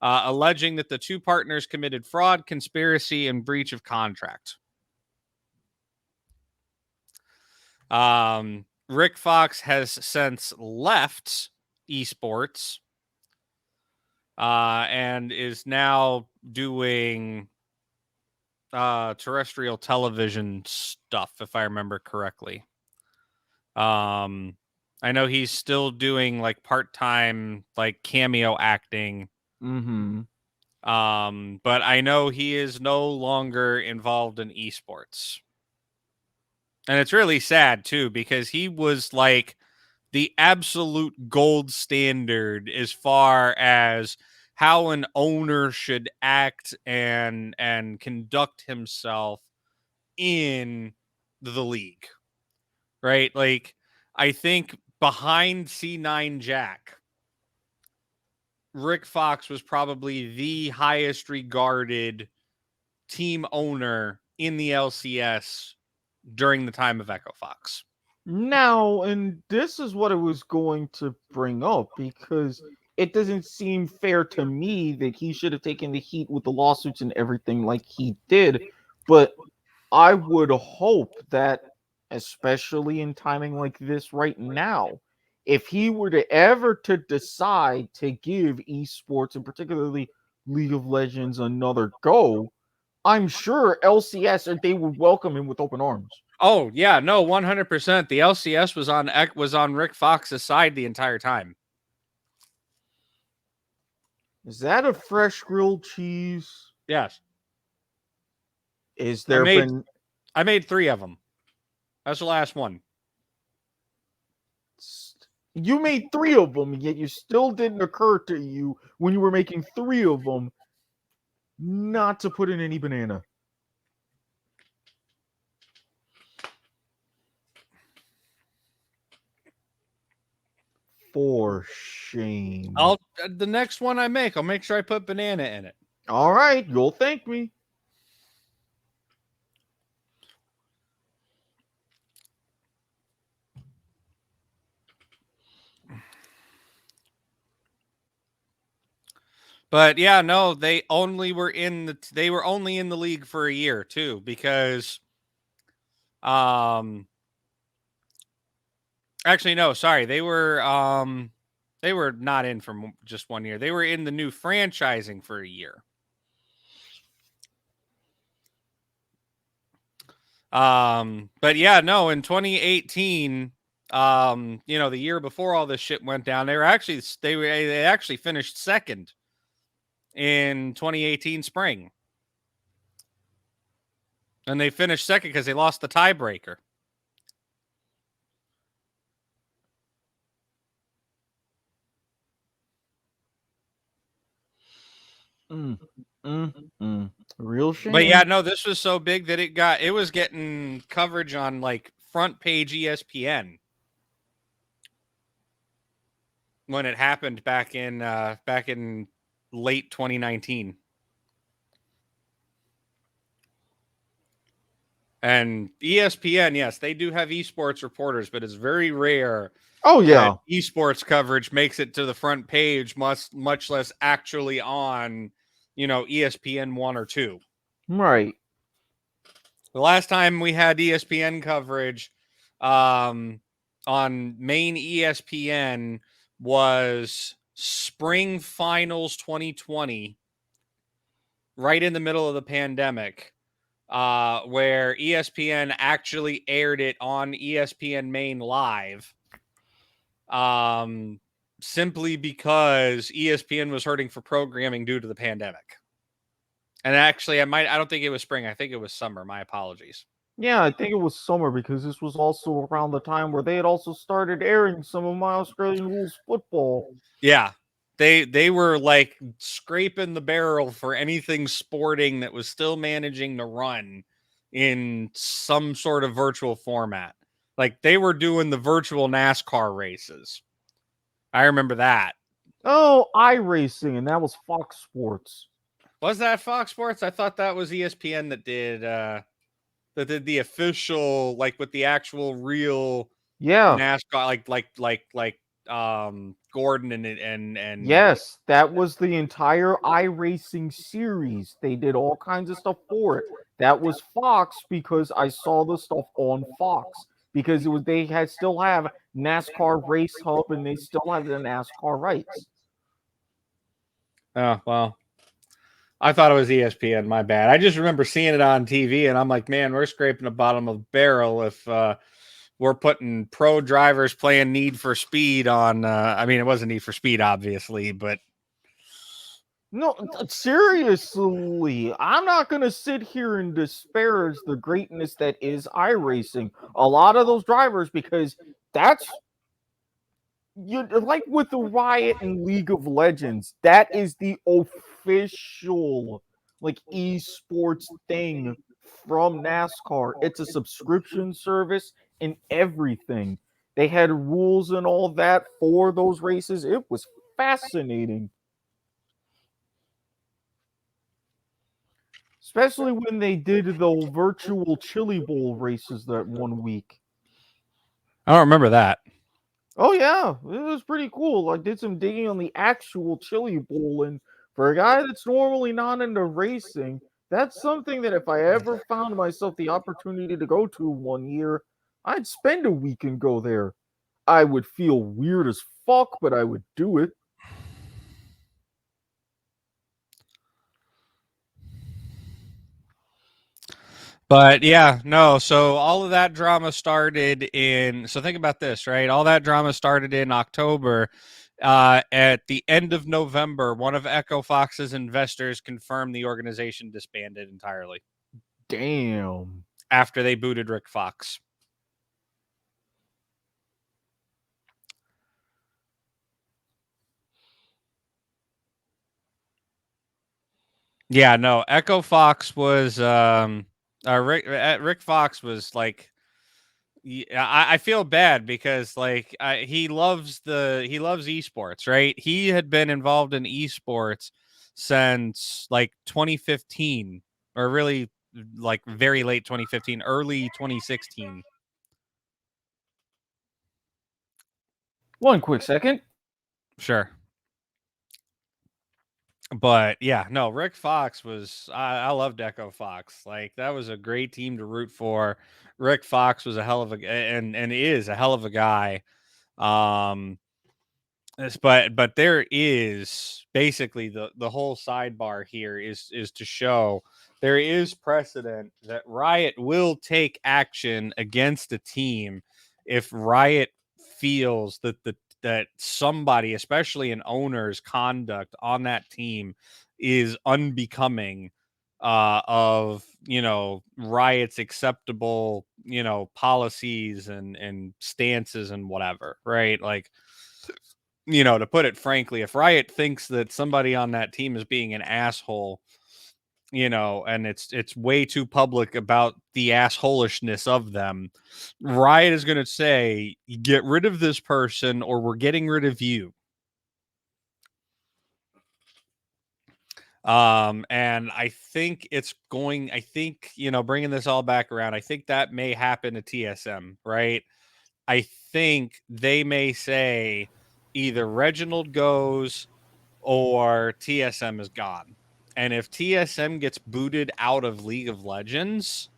alleging that the two partners committed fraud, conspiracy, and breach of contract. Rick Fox has since left esports and is now doing terrestrial television stuff, if I remember correctly. I know he's still doing like part-time like cameo acting. Mm-hmm. But I know he is no longer involved in esports. And it's really sad too, because he was like the absolute gold standard as far as how an owner should act and conduct himself in the league. Right? Like, I think behind C9 Jack, Rick Fox was probably the highest regarded team owner in the LCS during the time of Echo Fox. Now, and this is what I was going to bring up, because it doesn't seem fair to me that he should have taken the heat with the lawsuits and everything like he did. But I would hope that, especially in timing like this right now, if he were to ever to decide to give esports, and particularly League of Legends, another go, I'm sure LCS, or they would welcome him with open arms. Oh yeah, no, 100%. The LCS was on Rick Fox's side the entire time. Is that a fresh grilled cheese? Yes. Is I there made been 3 of them. That's the last one. You made 3 of them, yet you still didn't occur to you when you were making 3 of them not to put in any banana. For shame. The next one I make, I'll make sure I put banana in it. All right, you'll thank me. But yeah, no, they were only in the league for a year too, because actually no, sorry, they were not in for just 1 year. They were in the new franchising for a year. But yeah, no, in 2018, the year before all this shit went down, they actually finished second in 2018 spring. And they finished second because they lost the tiebreaker. Real shame. But yeah, no, this was so big that it was getting coverage on like front page ESPN when it happened back in late 2019. And ESPN, yes, they do have esports reporters, but it's very rare. Oh yeah, esports coverage makes it to the front page, much less actually on, ESPN 1 or 2. Right. The last time we had ESPN coverage on main ESPN was Spring Finals 2020, right in the middle of the pandemic, where ESPN actually aired it on ESPN Main Live, simply because ESPN was hurting for programming due to the pandemic. And actually, I don't think it was spring. I think it was summer. My apologies. Yeah, I think it was summer because this was also around the time where they had also started airing some of my Australian rules football. Yeah. They were like scraping the barrel for anything sporting that was still managing to run in some sort of virtual format. Like they were doing the virtual NASCAR races. I remember that. Oh, iRacing, and that was Fox Sports. Was that Fox Sports? I thought that was ESPN that did the official, like with the actual real NASCAR, like Gordon and yes, that was the entire iRacing series. They did all kinds of stuff for it. That was Fox because I saw the stuff on Fox because they still have NASCAR Race Hub and they still have the NASCAR rights. Oh well, I thought it was ESPN. My bad. I just remember seeing it on TV, and I'm like, man, we're scraping the bottom of the barrel if we're putting pro drivers playing Need for Speed on. I mean, it wasn't Need for Speed, obviously, but no, seriously, I'm not going to sit here and disparage the greatness that is iRacing. A lot of those drivers, because that's like with the Riot and League of Legends, that is the official like esports thing from NASCAR. It's a subscription service and everything. They had rules and all that for those races. It was fascinating. Especially when they did the virtual Chili Bowl races that 1 week. I don't remember that. Oh yeah, it was pretty cool. I did some digging on the actual Chili Bowl, and for a guy that's normally not into racing, that's something that if I ever found myself the opportunity to go to 1 year, I'd spend a week and go there. I would feel weird as fuck, but I would do it. But yeah, no. So all of that drama started in. So think about this, right? All that drama started in October. At the end of November, one of Echo Fox's investors confirmed the organization disbanded entirely Damn. after they booted Rick Fox. Yeah, no. Echo Fox was Rick Fox was like, yeah, I feel bad because like he loves esports, right? He had been involved in esports since like 2015, or really like very late 2015, early 2016. One quick second. Sure. But yeah, no, Rick Fox was I loved Echo Fox. Like that was a great team to root for. Rick Fox was a hell of a and is a hell of a guy. Um but there is basically the whole sidebar here is to show there is precedent that Riot will take action against a team if Riot feels that somebody, especially an owner's conduct on that team, is unbecoming of Riot's acceptable policies and stances and whatever, right? Like, to put it frankly, if Riot thinks that somebody on that team is being an asshole, and it's way too public about the assholishness of them, Riot is going to say, get rid of this person or we're getting rid of you. And I think bringing this all back around, I think that may happen to TSM, right? I think they may say either Reginald goes or TSM is gone. And if TSM gets booted out of League of Legends,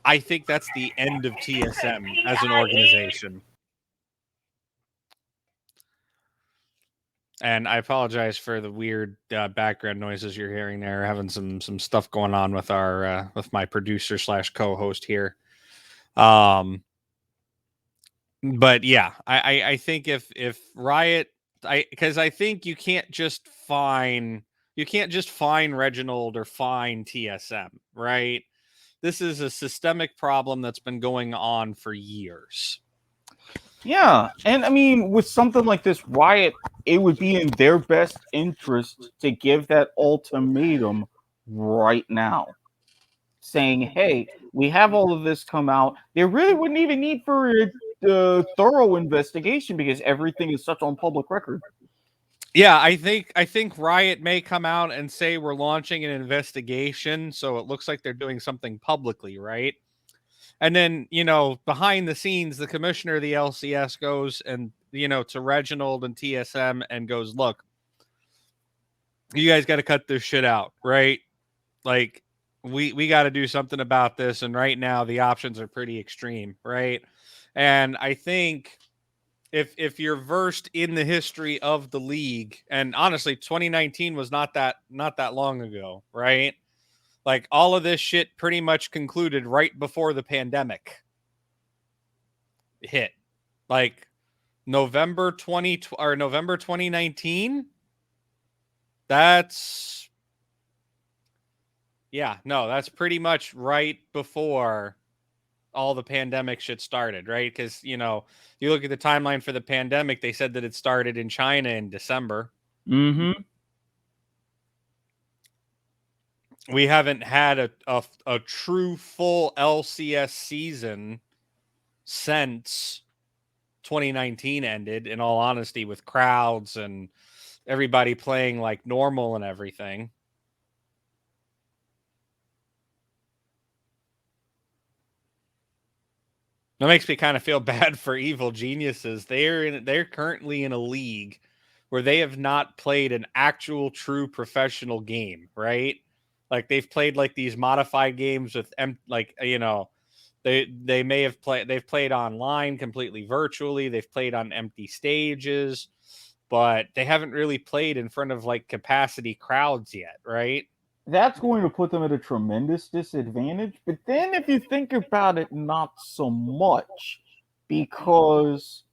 I think that's the end of TSM as an organization. And I apologize for the weird background noises you're hearing there. We're having some stuff going on with our with my producer / co-host here. But yeah, I think if Riot, because I think you can't just fine Reginald or fine TSM, right? This is a systemic problem that's been going on for years. Yeah, and I mean, with something like this, Riot, it would be in their best interest to give that ultimatum right now, saying, "Hey, we have all of this come out. There really wouldn't even need for a thorough investigation because everything is such on public record." Yeah, I think Riot may come out and say we're launching an investigation, so it looks like they're doing something publicly, right? And then, behind the scenes, the commissioner of the LCS goes and, to Reginald and TSM and goes, look, you guys got to cut this shit out, right? Like, we got to do something about this. And right now, the options are pretty extreme, right? And I think if you're versed in the history of the league, and honestly, 2019 was not that long ago, right? Like all of this shit pretty much concluded right before the pandemic hit. Like November 2019. That's that's pretty much right before all the pandemic shit started, right? Because you look at the timeline for the pandemic, they said that it started in China in December. Mm-hmm. We haven't had a true full LCS season since 2019 ended, in all honesty, with crowds and everybody playing like normal and everything. That makes me kind of feel bad for Evil Geniuses. They're currently in a league where they have not played an actual true professional game, right? Like they've played like these modified games with they may have they've played online completely virtually, they've played on empty stages, but they haven't really played in front of like capacity crowds yet, right? that's going to put them at a tremendous disadvantage. But then if you think about it, not so much, because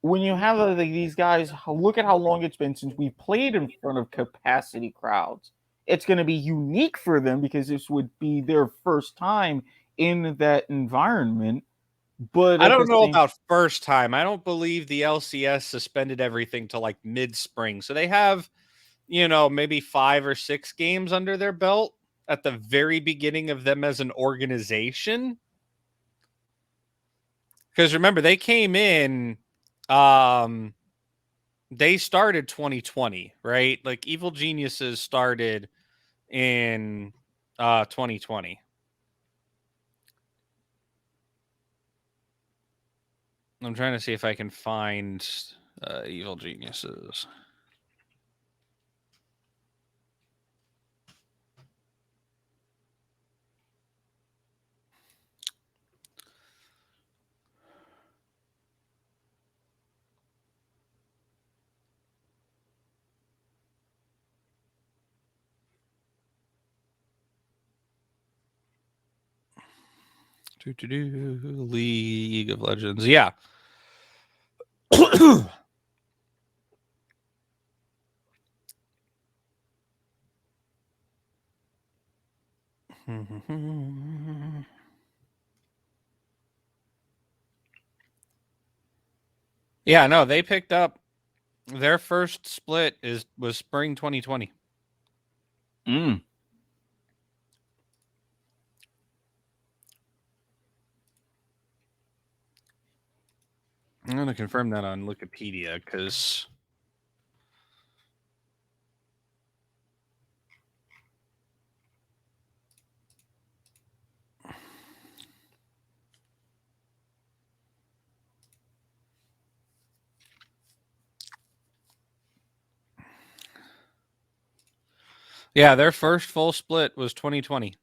when you have these guys, look at how long it's been since we played in front of capacity crowds. It's going to be unique for them because this would be their first time in that environment. But I at don't the know same, about first time. I don't believe the LCS suspended everything to like mid-spring. So they have, maybe 5 or 6 games under their belt at the very beginning of them as an organization. Because remember, they came in, they started 2020, right? Like Evil Geniuses started in 2020. I'm trying to see if I can find Evil Geniuses. League of Legends. Yeah. Yeah, no, they picked up their first split was spring 2020. mm, I'm going to confirm that on Wikipedia because yeah, their first full split was 2020.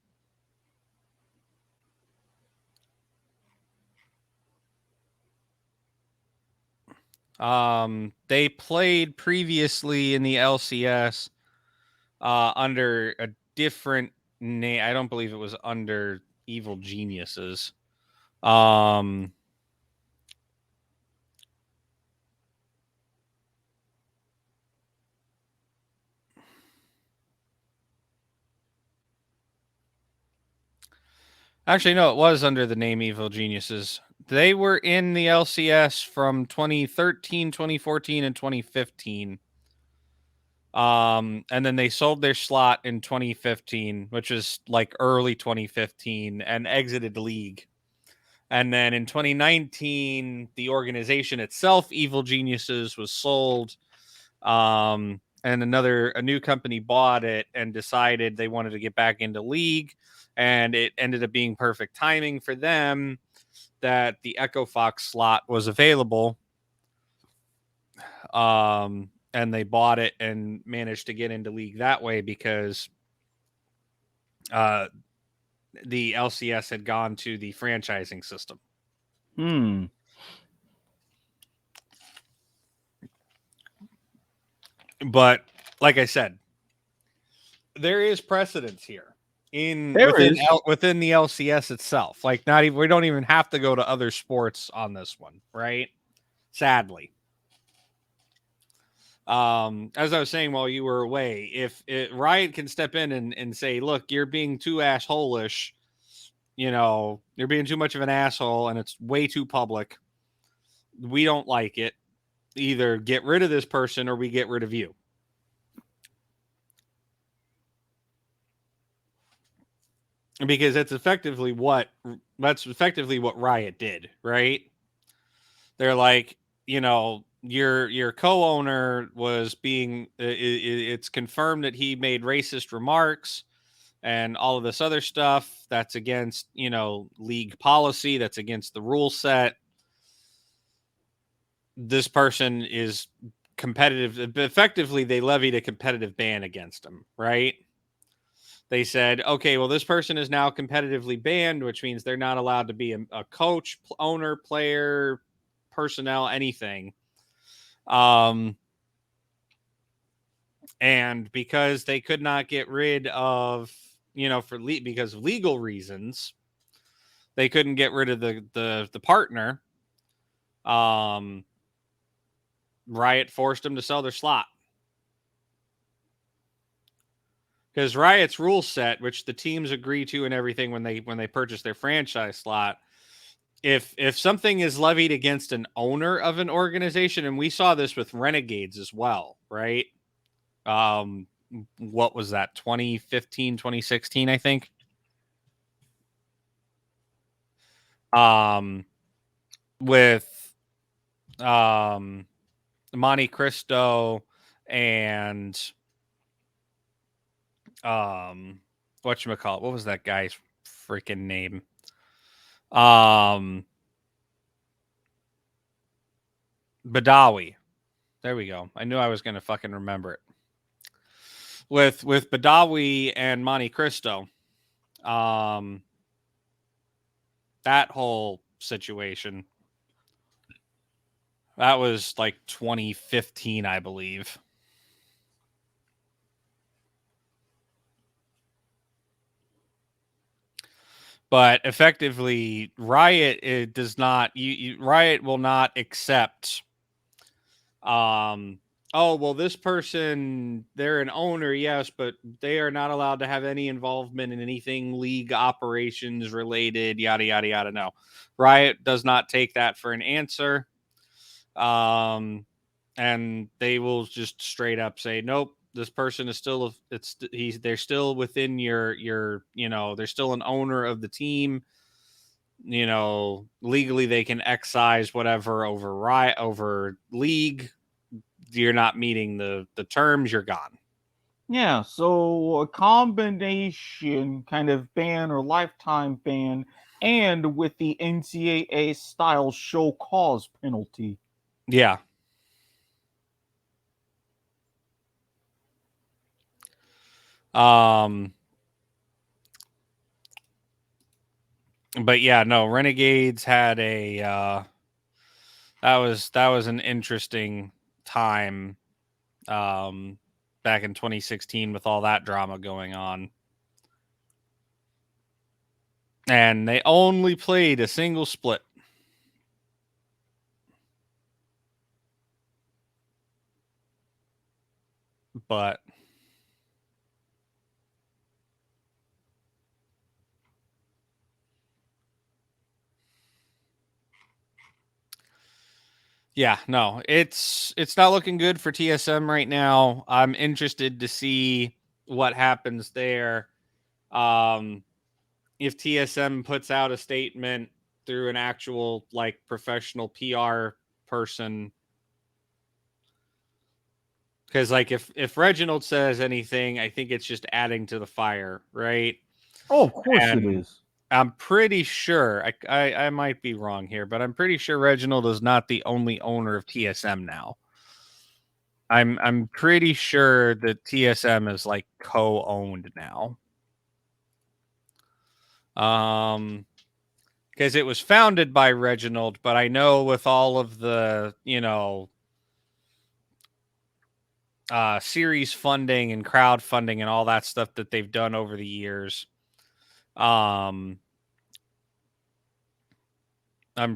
They played previously in the LCS under a different name. I don't believe it was under Evil Geniuses. Actually, no, it was under the name Evil Geniuses. They were in the LCS from 2013, 2014, and 2015. And then they sold their slot in 2015, which is like early 2015, and exited the league. And then in 2019, the organization itself, Evil Geniuses, was sold. And a new company bought it and decided they wanted to get back into league. And it ended up being perfect timing for them that the Echo Fox slot was available. And they bought it and managed to get into league that way because the LCS had gone to the franchising system. But like I said, there is precedence here within the LCS itself. Like we don't even have to go to other sports on this one, right? Sadly. As I was saying while you were away, if Riot can step in and say, look, you're being too asshole-ish, you're being too much of an asshole and it's way too public. We don't like it. Either get rid of this person or we get rid of you. Because that's effectively what Riot did, right? They're like, your co-owner was being it's confirmed that he made racist remarks and all of this other stuff that's against, league policy, that's against the rule set. This person is competitive. Effectively, they levied a competitive ban against him, right? They said, okay, well, this person is now competitively banned, which means they're not allowed to be a coach, owner, player, personnel, anything. And because they could not get rid of, because of legal reasons, they couldn't get rid of the partner. Riot forced them to sell their slot. Because Riot's rule set, which the teams agree to and everything when they purchase their franchise slot, if something is levied against an owner of an organization, and we saw this with Renegades as well, right? What was that? 2015, 2016, I think. With Monte Cristo and whatchamacallit, what was that guy's freaking name? Badawi. There we go. I knew I was going to fucking remember it. With Badawi and Monte Cristo, that whole situation, that was like 2015, I believe. But effectively, Riot, it does not. Riot will not accept. Oh, well, this person, they're an owner, yes, but they are not allowed to have any involvement in anything league operations related, yada, yada, yada. No. Riot does not take that for an answer. And they will just straight up say, nope, this person is still, they're still within your, they're still an owner of the team. Legally they can excise whatever over league. You're not meeting the terms, you're gone. Yeah, so a combination kind of ban or lifetime ban, and with the NCAA style show cause penalty. Yeah. But yeah, no, Renegades had a that was an interesting time back in 2016 with all that drama going on. And they only played a single split. But yeah, no, it's not looking good for TSM right now. I'm interested to see what happens there. If TSM puts out a statement through an actual like professional PR person, because like if Reginald says anything, I think it's just adding to the fire, right? Oh, of course it And is. I'm pretty sure I might be wrong here, but I'm pretty sure Reginald is not the only owner of TSM now. I'm pretty sure that TSM is like co-owned now. Because it was founded by Reginald, but I know with all of the, series funding and crowdfunding and all that stuff that they've done over the years, I'm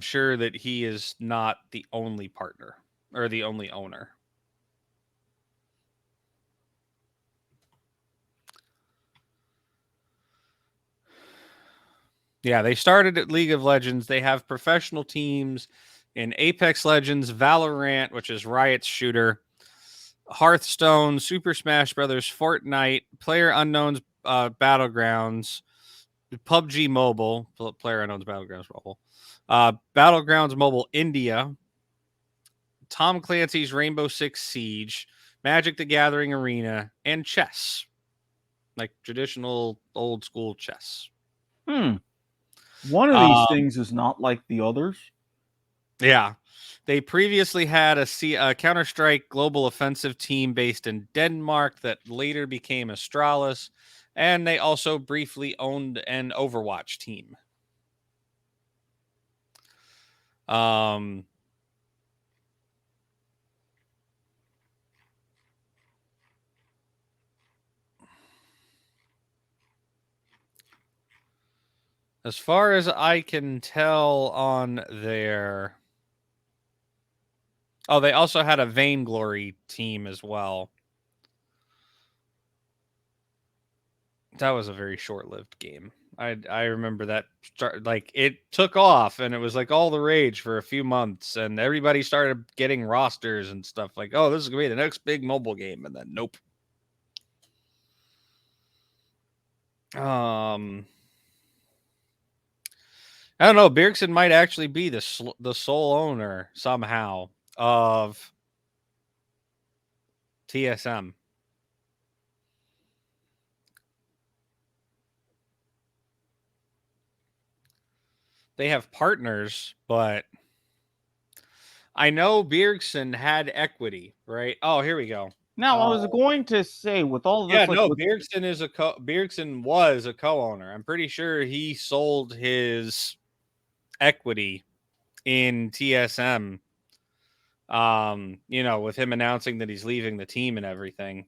sure that he is not the only partner or the only owner. Yeah, they started at League of Legends. They have professional teams in Apex Legends, Valorant, which is Riot's shooter, Hearthstone, Super Smash Brothers, Fortnite, PlayerUnknown's Battlegrounds, PUBG Mobile, PlayerUnknown's Battlegrounds Mobile, Battlegrounds Mobile India, Tom Clancy's Rainbow Six Siege, Magic the Gathering Arena, and chess, like traditional old school chess. One of these things is not like the others. Yeah. They previously had a Counter-Strike Global Offensive team based in Denmark that later became Astralis, and they also briefly owned an Overwatch team. As far as I can tell on their... Oh, they also had a Vainglory team as well. That was a very short-lived game. I remember that it took off and it was like all the rage for a few months and everybody started getting rosters and stuff like, oh, this is gonna be the next big mobile game, and then nope. I don't know. Bjergsen might actually be the sole owner somehow of TSM. They have partners, but I know Bjergsen had equity, right? Oh, here we go. Now, I was going to say, with all this, Yeah, like, no, with- Bjergsen was a co-owner. I'm pretty sure he sold his equity in TSM. With him announcing that he's leaving the team and everything.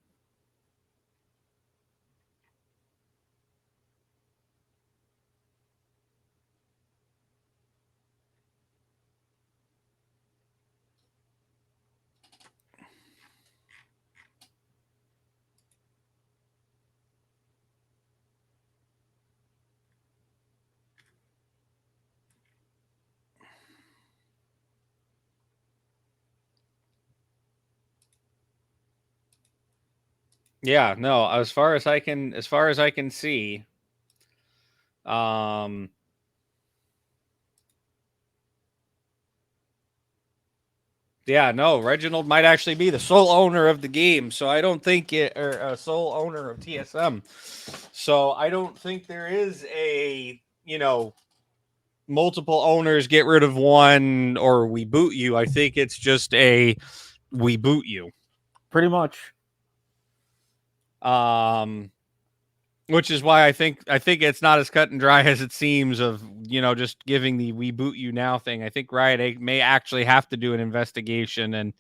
Yeah, no, as far as I can see, yeah, no, Reginald might actually be the sole owner of the game, so I don't think sole owner of TSM. So I don't think there is a, multiple owners get rid of one or we boot you. I think it's just a we boot you. pretty much. Which is why I think it's not as cut and dry as it seems of, just giving the we boot you now thing. I think Riot may actually have to do an investigation, and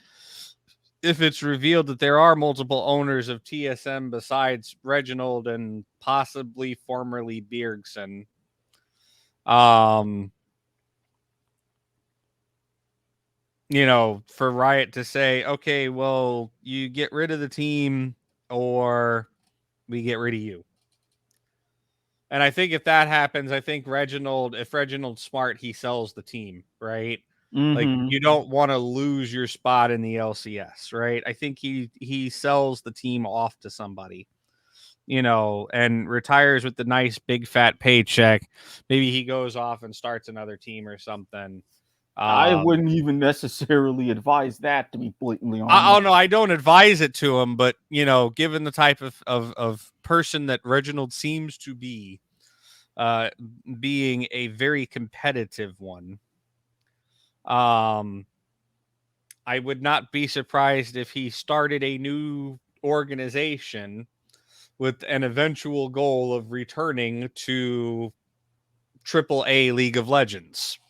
if it's revealed that there are multiple owners of TSM besides Reginald and possibly formerly Bjergsen, for Riot to say, okay, well, you get rid of the team or we get rid of you. And I think if that happens, I think if Reginald's smart, he sells the team, right? Like, you don't want to lose your spot in the LCS, right? I think he sells the team off to somebody, and retires with the nice big fat paycheck. Maybe he goes off and starts another team or something. I wouldn't even necessarily advise that, to be blatantly honest. Oh no, I don't advise it to him, but given the type of person that Reginald seems to be, being a very competitive one, I would not be surprised if he started a new organization with an eventual goal of returning to AAA League of Legends.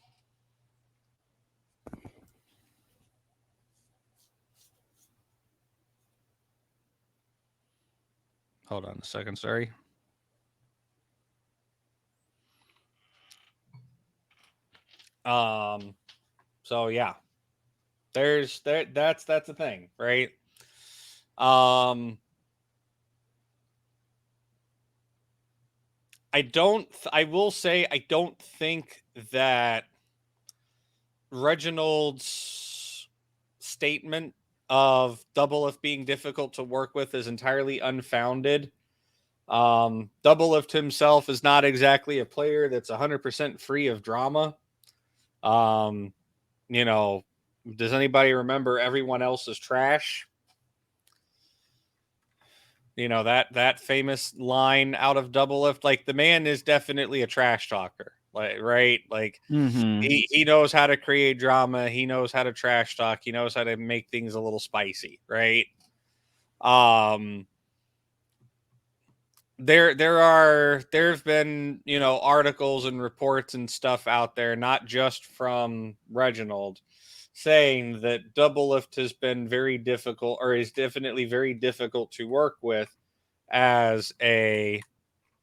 Hold on a second, sorry. So yeah. That's the thing, right? I will say I don't think that Reginald's statement of Doublelift being difficult to work with is entirely unfounded. Doublelift himself is not exactly a player that's 100% free of drama. Does anybody remember Everyone Else is Trash? That famous line out of Doublelift. Like, the man is definitely a trash talker. Like, right? Like, he knows how to create drama. He knows how to trash talk. He knows how to make things a little spicy, right? There have been, articles and reports and stuff out there, not just from Reginald, saying that Doublelift has been very difficult, or is definitely very difficult to work with as a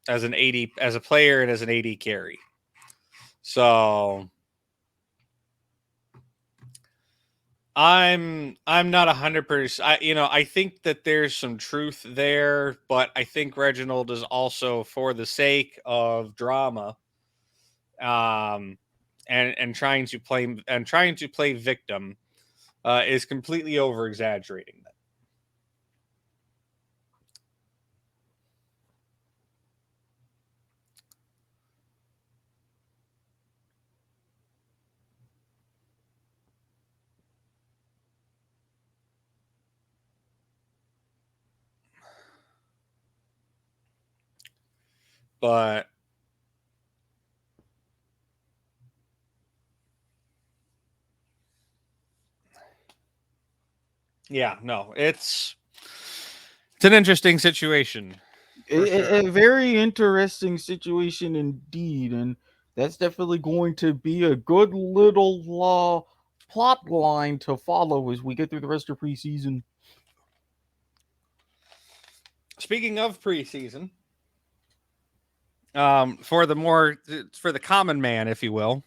player and as an AD carry. So I'm not 100%. I think that there's some truth there, but I think Reginald is also for the sake of drama, and trying to play victim, is completely over exaggerating that. But yeah, no, it's an interesting situation. For sure. A very interesting situation indeed, and that's definitely going to be a good little plot line to follow as we get through the rest of preseason. Speaking of preseason, for the common man, if you will,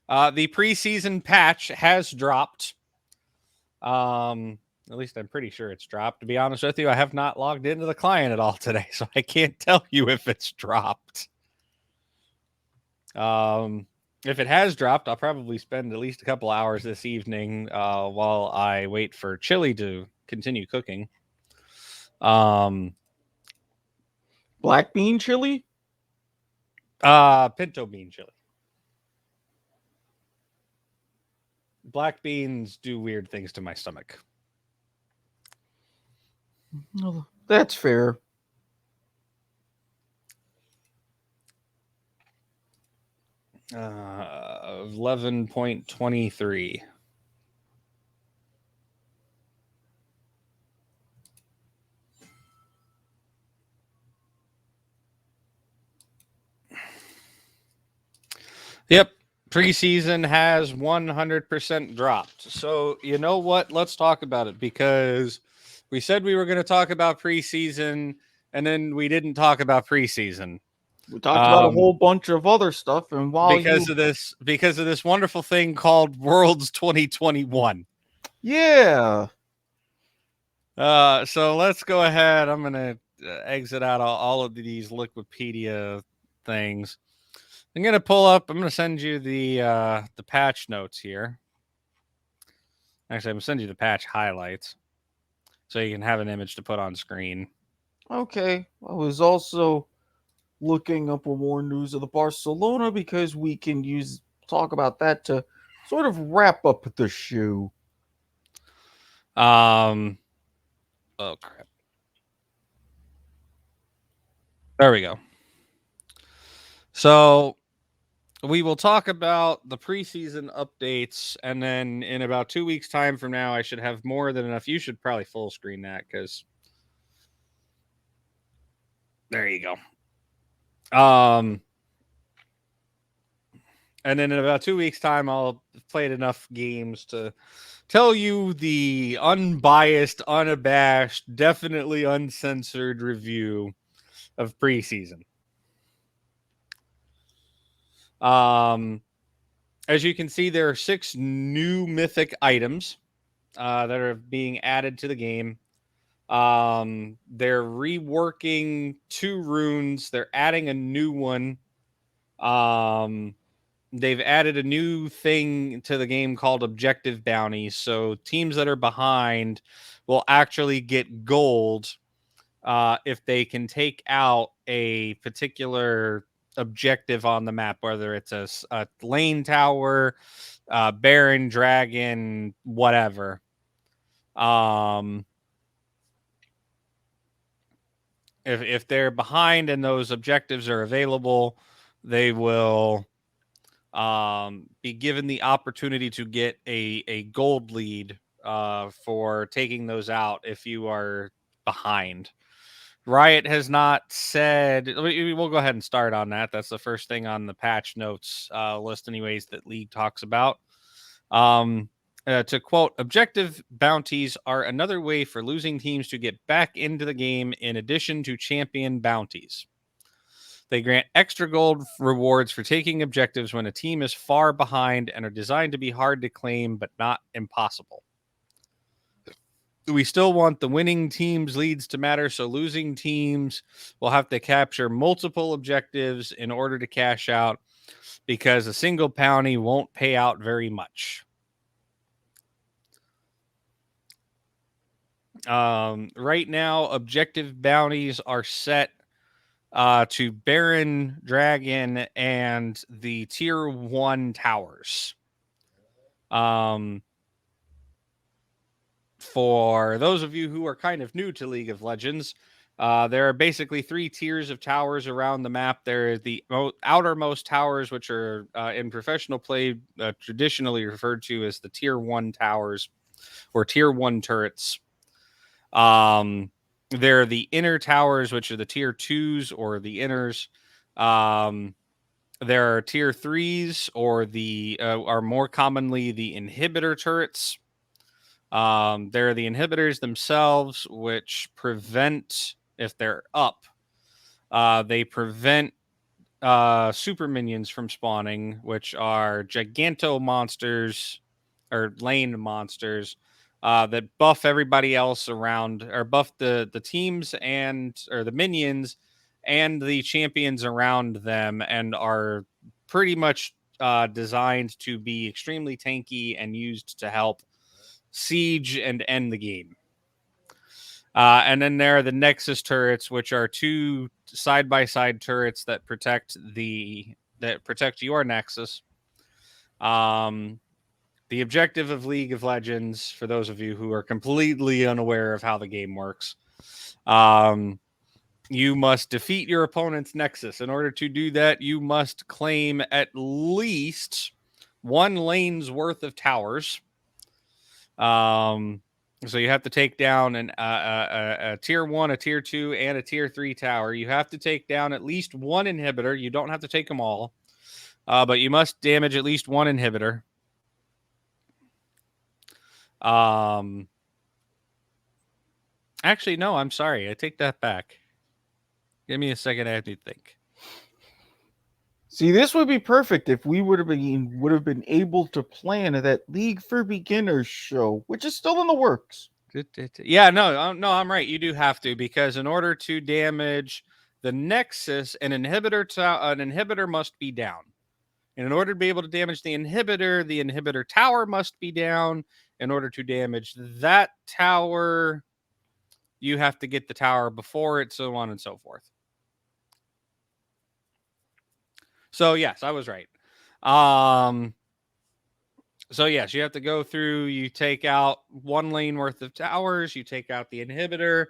the preseason patch has dropped. At least I'm pretty sure it's dropped. To be honest with you, I have not logged into the client at all today, so I can't tell you if it's dropped. If it has dropped, I'll probably spend at least a couple hours this evening while I wait for chili to continue cooking. Black bean chili? Pinto bean chili. Black beans do weird things to my stomach. Oh, that's fair. Uh, 11.23. Yep. Preseason has 100% dropped. So, you know what? Let's talk about it, because we said we were going to talk about preseason, and then we didn't talk about preseason. We talked about a whole bunch of other stuff, and while because of this wonderful thing called Worlds 2021. Yeah. So let's go ahead. I'm going to exit out all of these Liquipedia things. I'm going to send you the patch notes here. Actually, I'm going to send you the patch highlights so you can have an image to put on screen. Okay. I was also looking up more news of the Barcelona because we can talk about that to sort of wrap up the show. Oh crap. There we go. So we will talk about the preseason updates, and then in about 2 weeks' time from now, I should have more than enough. You should probably full screen that, because there you go. And then in about 2 weeks' time, I'll have played enough games to tell you the unbiased, unabashed, definitely uncensored review of preseason. As you can see, there are 6 new mythic items that are being added to the game. They're reworking 2 runes. They're adding a new one. They've added a new thing to the game called objective bounties. So teams that are behind will actually get gold if they can take out a particular objective on the map, whether it's a lane tower, Baron, Dragon, whatever. If they're behind and those objectives are available, they will be given the opportunity to get a gold lead for taking those out if you are behind. Riot has not said. We'll go ahead and start on that. That's the first thing on the patch notes list, anyways, that League talks about. To quote, objective bounties are another way for losing teams to get back into the game in addition to champion bounties. They grant extra gold rewards for taking objectives when a team is far behind and are designed to be hard to claim, but not impossible. We still want the winning team's leads to matter, so losing teams will have to capture multiple objectives in order to cash out, because a single bounty won't pay out very much. Right now, objective bounties are set to Baron, Dragon, and the tier 1 towers. For those of you who are kind of new to League of Legends, there are basically 3 tiers of towers around the map. There are the outermost towers, which are in professional play traditionally referred to as the tier 1 towers or tier 1 turrets. There are the inner towers, which are the tier 2s or the inners. There are tier 3s, or the are more commonly the inhibitor turrets. There are the inhibitors themselves, which prevent, if they're up, they prevent super minions from spawning, which are giganto monsters or lane monsters that buff everybody else around, or buff the teams or the minions and the champions around them, and are pretty much designed to be extremely tanky and used to help siege and end the game. And then there are the Nexus turrets, which are 2 side-by-side turrets that protect your Nexus. The objective of League of Legends, for those of you who are completely unaware of how the game works, you must defeat your opponent's Nexus. In order to do that, you must claim at least 1 lane's worth of towers. So you have to take down a tier 1, a tier 2, and a tier 3 tower. You have to take down at least 1 inhibitor. You don't have to take them all, but you must damage at least 1 inhibitor. Actually, no, I'm sorry. I take that back. Give me a second. I have to think. See, this would be perfect if we would have been able to plan that League for Beginners show, which is still in the works. Yeah, no, I'm right. You do have to, because in order to damage the Nexus, an inhibitor must be down. And in order to be able to damage the inhibitor tower must be down. In order to damage that tower, you have to get the tower before it, so on and so forth. So yes, I was right. So yes, you have to go through, you take out 1 lane worth of towers, you take out the inhibitor,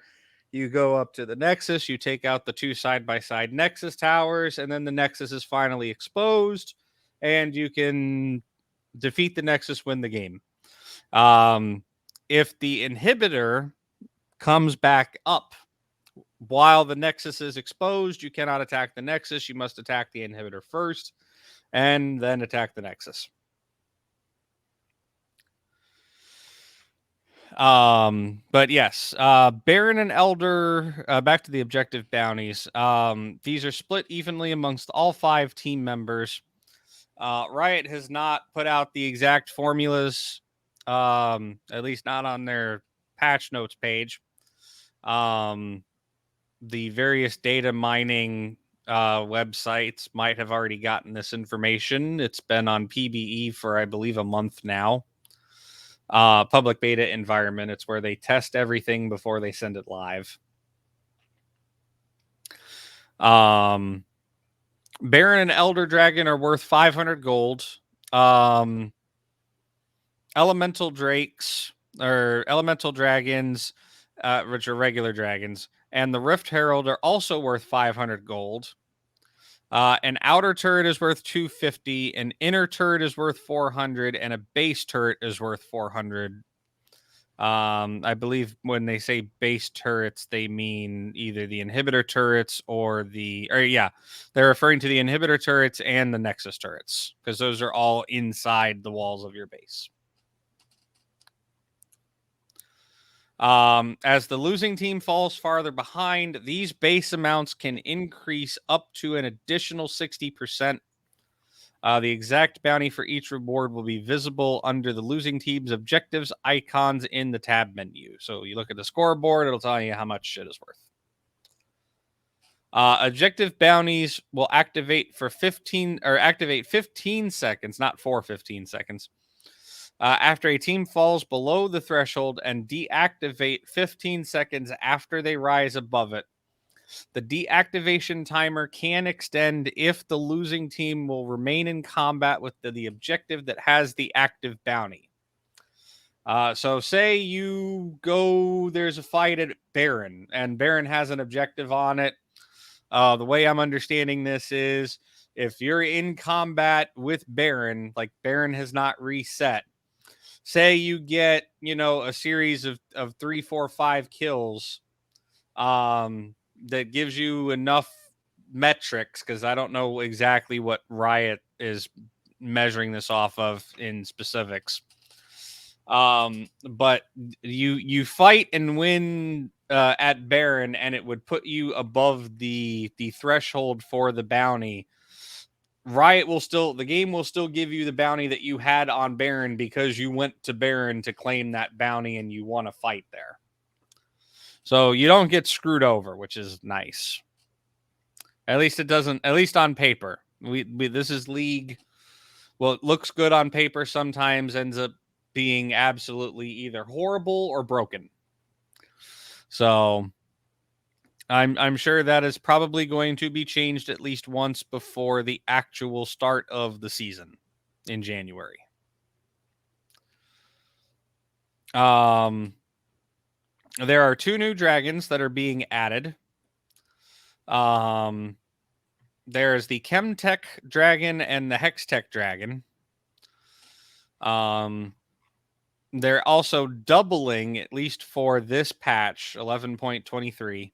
you go up to the Nexus, you take out the 2 side-by-side Nexus towers, and then the Nexus is finally exposed, and you can defeat the Nexus, win the game. If the inhibitor comes back up while the Nexus is exposed, you cannot attack the Nexus. You must attack the inhibitor first, and then attack the Nexus. But yes, Baron and Elder, back to the objective bounties. These are split evenly amongst all 5 team members. Riot has not put out the exact formulas, at least not on their patch notes page. The various data mining websites might have already gotten this information. It's been on PBE for, I believe, a month now. Public beta environment. It's where they test everything before they send it live. Baron and Elder Dragon are worth 500 gold. Elemental Drakes, or Elemental Dragons, which are regular dragons, and the Rift Herald are also worth 500 gold. An outer turret is worth 250, an inner turret is worth 400, and a base turret is worth 400. I believe when they say base turrets, they mean either the inhibitor turrets they're referring to the inhibitor turrets and the Nexus turrets, because those are all inside the walls of your base. As the losing team falls farther behind, these base amounts can increase up to an additional 60%. The exact bounty for each reward will be visible under the losing team's objectives icons in the tab menu. So you look at the scoreboard, it'll tell you how much shit is worth. Objective bounties will activate for 15 seconds, not for 15 seconds. After a team falls below the threshold and deactivate 15 seconds after they rise above it. The deactivation timer can extend if the losing team will remain in combat with the objective that has the active bounty. So say there's a fight at Baron, and Baron has an objective on it. The way I'm understanding this is if you're in combat with Baron, like Baron has not reset, say you get, a series of 3, 4, 5 kills, that gives you enough metrics, because I don't know exactly what Riot is measuring this off of in specifics. But you fight and win at Baron, and it would put you above the threshold for the bounty. The game will still give you the bounty that you had on Baron because you went to Baron to claim that bounty and you won a fight there. So you don't get screwed over, which is nice. At least it doesn't, at least on paper. This is League. Well, it looks good on paper, sometimes ends up being absolutely either horrible or broken. So I'm sure that is probably going to be changed at least once before the actual start of the season in January. There are 2 new dragons that are being added. There's the Chemtech dragon and the Hextech dragon. They're also doubling, at least for this patch, 11.23.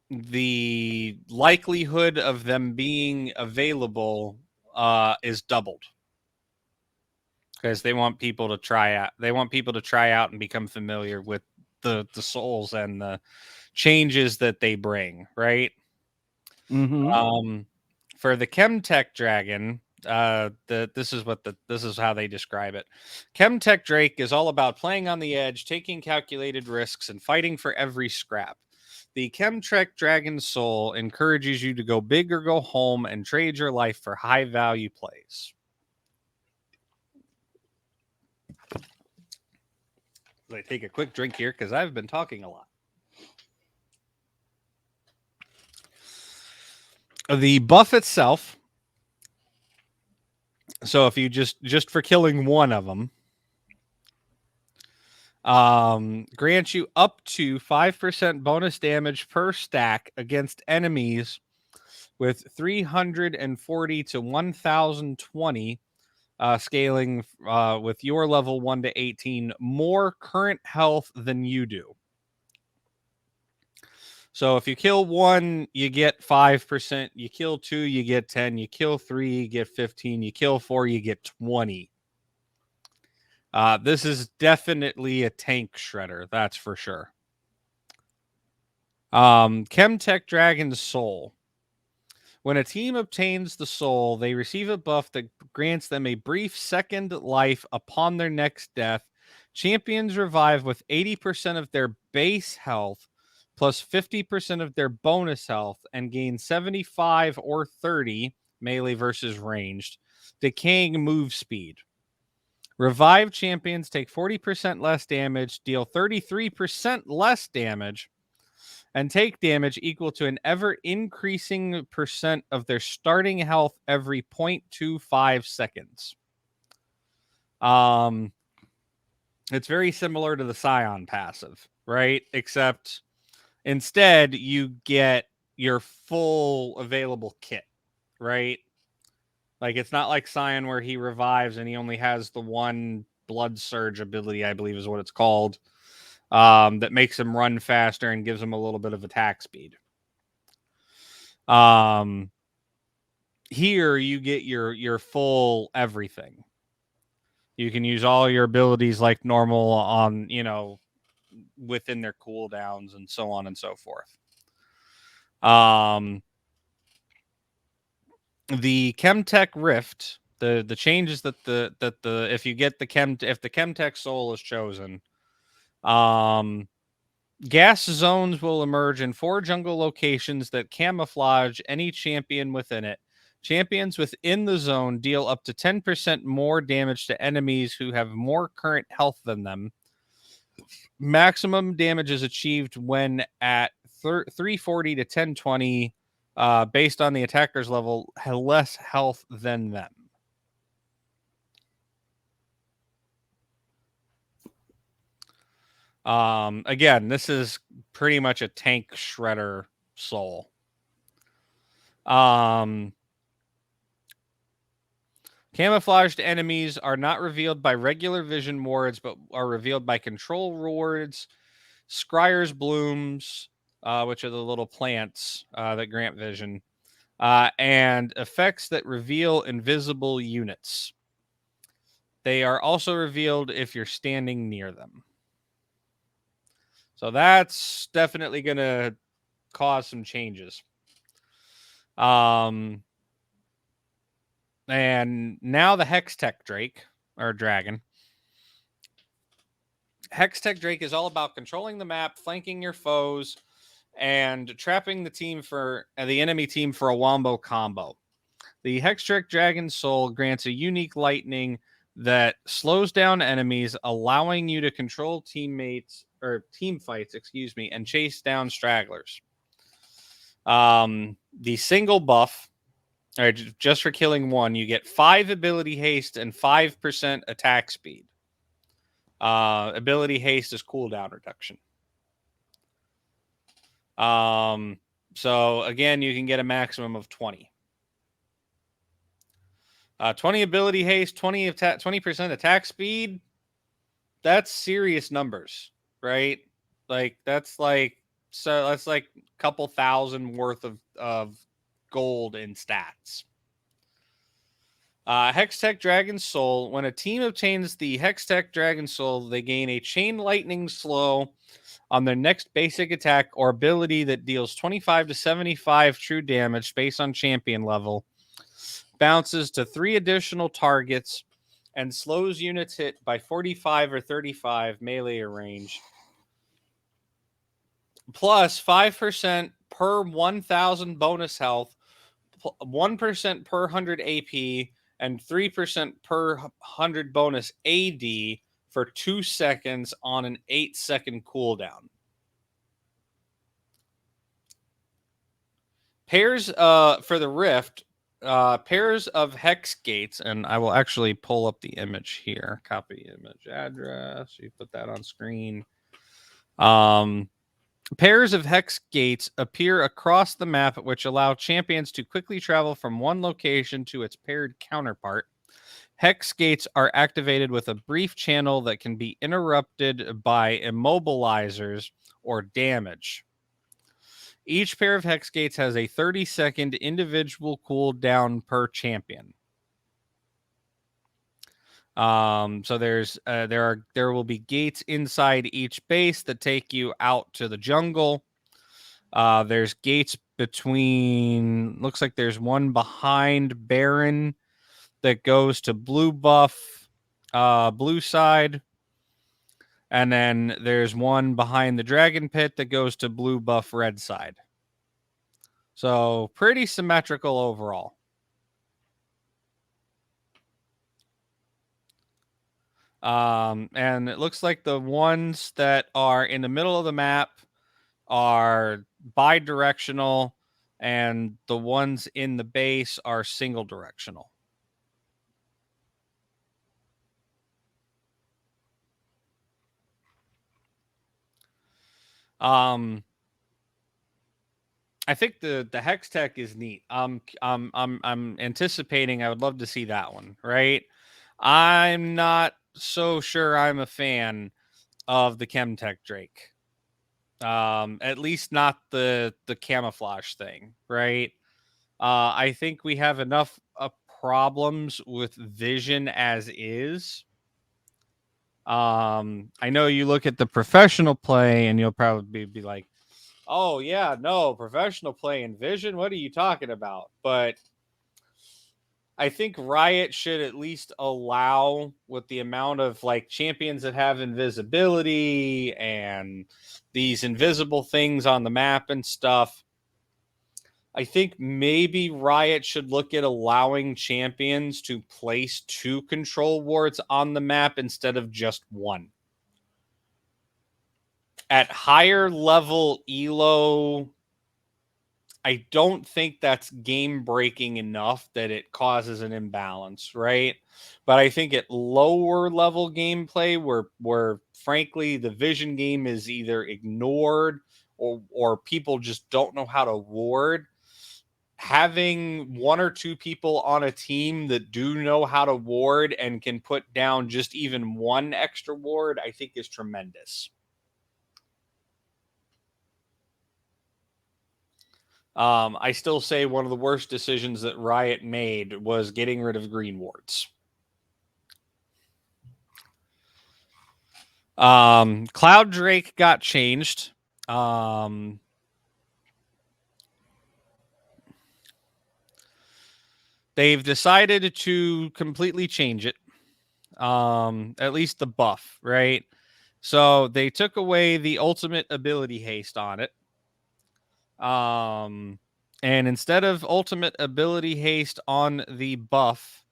The likelihood of them being available is doubled, because they want people to try out. They want people to try out and become familiar with the souls and the changes that they bring, right? Mm-hmm. For the Chemtech dragon, this is how they describe it. Chemtech Drake is all about playing on the edge, taking calculated risks, and fighting for every scrap. The Chemtech Dragon's soul encourages you to go big or go home and trade your life for high value plays. I take a quick drink here because I've been talking a lot. The buff itself. So if you just for killing one of them, grants you up to 5% bonus damage per stack against enemies with 340 to 1020 scaling with your level 1 to 18 more current health than you do. So if you kill 1, you get 5%. You kill 2, you get 10. You kill 3, you get 15. You kill 4, you get 20. This is definitely a tank shredder, that's for sure. Chemtech Dragon's Soul. When a team obtains the soul, they receive a buff that grants them a brief second life upon their next death. Champions revive with 80% of their base health plus 50% of their bonus health and gain 75 or 30 melee versus ranged decaying move speed. Revived champions take 40% less damage, deal 33% less damage, and take damage equal to an ever-increasing percent of their starting health every 0.25 seconds. It's very similar to the Scion passive, right? Except instead you get your full available kit, right? Like, it's not like Scion where he revives and he only has the one blood surge ability, I believe is what it's called, that makes him run faster and gives him a little bit of attack speed. Here you get your full everything. You can use all your abilities like normal on, within their cooldowns and so on and so forth. The Chemtech Rift, the changes that the if you get the Chemtech Soul is chosen, gas zones will emerge in 4 jungle locations that camouflage any champion within it. Champions within the zone deal up to 10% more damage to enemies who have more current health than them. Maximum damage is achieved when at 340 to 1020, based on the attacker's level, less health than them. Again, this is pretty much a tank shredder soul. Camouflaged enemies are not revealed by regular vision wards, but are revealed by control wards, Scryer's blooms, which are the little plants that grant vision, and effects that reveal invisible units. They are also revealed if you're standing near them. So that's definitely going to cause some changes. And now the Hextech Drake, or Dragon. Hextech Drake is all about controlling the map, flanking your foes, and trapping the enemy team for a wombo combo. The Hextech Dragon Soul grants a unique lightning that slows down enemies, allowing you to control team fights, and chase down stragglers. The single buff, or just for killing one, you get 5 ability haste and 5% attack speed. Ability haste is cooldown reduction. So again, you can get a maximum of 20. 20 ability haste, 20% attack speed. That's serious numbers, right? Like that's like a couple thousand worth of gold in stats. Hextech Dragon Soul. When a team obtains the Hextech Dragon Soul, they gain a Chain Lightning Slow on their next basic attack or ability that deals 25 to 75 true damage based on champion level. Bounces to 3 additional targets and slows units hit by 45 or 35 melee range. Plus 5% per 1,000 bonus health, 1% per 100 AP, and 3% per 100 bonus AD for 2 seconds on an 8-second cooldown. Pairs for the Rift, pairs of hex gates, and I will actually pull up the image here. Copy image address. You put that on screen. Pairs of hex gates appear across the map, which allow champions to quickly travel from one location to its paired counterpart. Hex gates are activated with a brief channel that can be interrupted by immobilizers or damage. Each pair of hex gates has a 30-second individual cooldown per champion. So there will be gates inside each base that take you out to the jungle. There's gates between. Looks like there's one behind Baron that goes to blue buff, blue side. And then there's one behind the Dragon Pit that goes to blue buff red side. So pretty symmetrical overall. And it looks like the ones that are in the middle of the map are bi-directional, and the ones in the base are single directional. I think the Hextech is neat. I'm anticipating. I would love to see that one. Right. I'm not so sure I'm a fan of the Chemtech Drake. At least not the camouflage thing. Right. I think we have enough problems with vision as is. I know you look at the professional play and you'll probably be like, oh yeah, no, professional play in Vision, what are you talking about? But I think Riot should at least allow, with the amount of like champions that have invisibility and these invisible things on the map and stuff, I think maybe Riot should look at allowing champions to place 2 control wards on the map instead of just 1. At higher level elo, I don't think that's game breaking enough that it causes an imbalance, right? But I think at lower level gameplay where frankly the Vision game is either ignored or people just don't know how to ward, having 1 or 2 people on a team that do know how to ward and can put down just even 1 extra ward, I think is tremendous. I still say one of the worst decisions that Riot made was getting rid of green wards. Cloud Drake got changed. They've decided to completely change it. At least the buff, right? So they took away the ultimate ability haste on it. And instead of ultimate ability haste on the buff,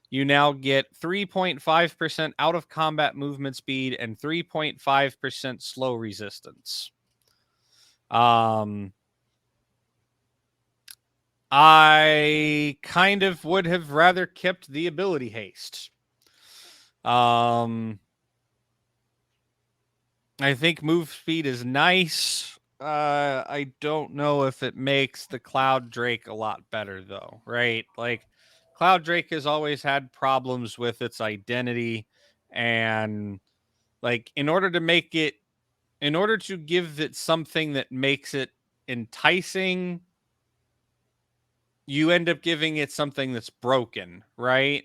you now get 3.5% out of combat movement speed and 3.5% slow resistance. I kind of would have rather kept the ability haste. I think move speed is nice. I don't know if it makes the Cloud Drake a lot better though, right? Like Cloud Drake has always had problems with its identity, and like in order to give it something that makes it enticing, you end up giving it something that's broken, right?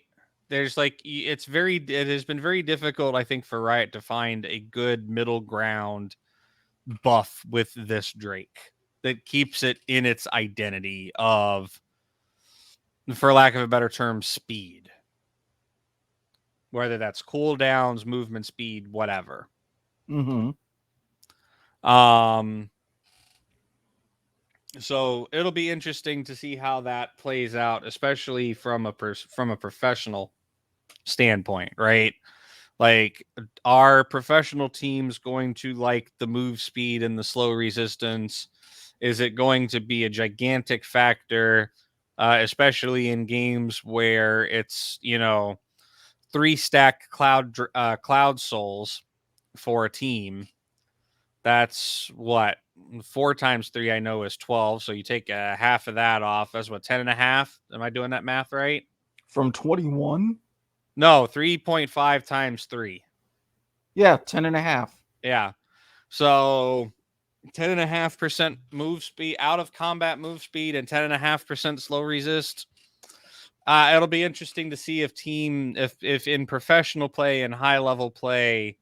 There's like it has been very difficult, I think, for Riot to find a good middle ground buff with this Drake that keeps it in its identity of, for lack of a better term, speed. Whether that's cooldowns, movement speed, whatever. Mm-hmm. So it'll be interesting to see how that plays out, especially from a professional standpoint, right? Like, are professional teams going to like the move speed and the slow resistance? Is it going to be a gigantic factor, especially in games where it's 3-stack cloud souls for a team? That's what 4 times 3 I know is 12. So you take half of that off. That's what, 10 and a half. Am I doing that math right? From 21? No, 3.5 times 3. Yeah, 10 and a half. Yeah. So 10.5% move speed, out of combat move speed, and 10.5% slow resist. It'll be interesting to see if in professional play and high level play,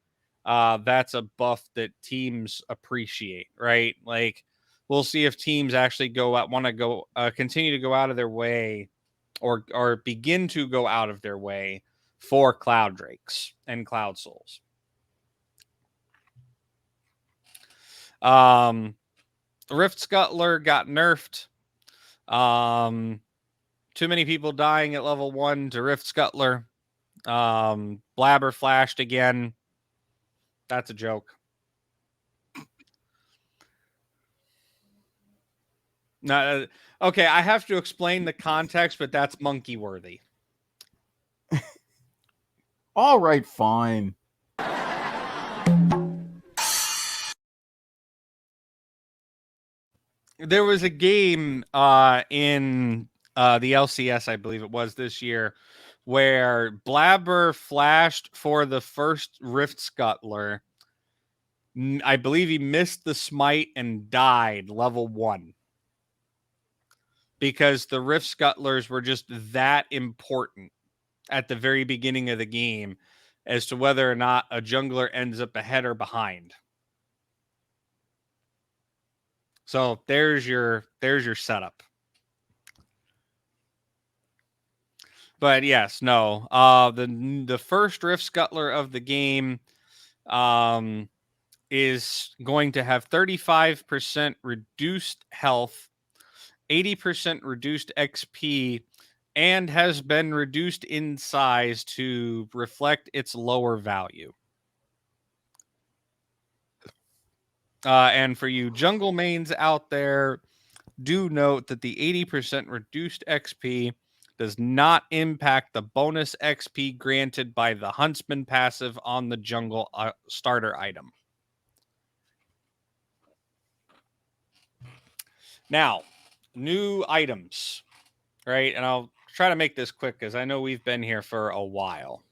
that's a buff that teams appreciate, right? Like, we'll see if teams actually continue to go out of their way, or begin to go out of their way for Cloud Drakes and Cloud Souls. Rift Scuttler got nerfed. Too many people dying at level 1 to Rift Scuttler. Blabber flashed again. That's a joke. No, okay, I have to explain the context, but that's monkey worthy. All right, fine. There was a game in the LCS, I believe it was this year, where Blabber flashed for the first Rift Scuttler. I believe he missed the smite and died level 1. Because the Rift Scuttlers were just that important at the very beginning of the game. as to whether or not a jungler ends up ahead or behind. So there's your setup. But yes, no. The first Rift Scuttler of the game is going to have 35% reduced health, 80% reduced XP, and has been reduced in size to reflect its lower value. And for you jungle mains out there, do note that the 80% reduced XP does not impact the bonus XP granted by the Huntsman passive on the jungle starter item. Now, new items, right? And I'll try to make this quick because I know we've been here for a while.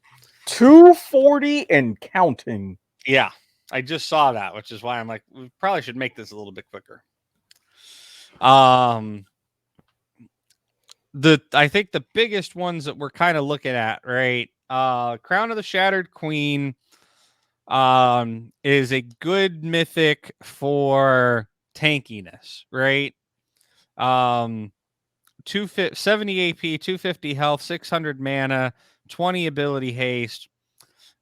240 and counting. Yeah, I just saw that, which is why I'm like, we probably should make this a little bit quicker. I think the biggest ones that we're kind of looking at, right? Crown of the Shattered Queen is a good mythic for tankiness, right? 70 AP, 250 health, 600 mana, 20 ability haste.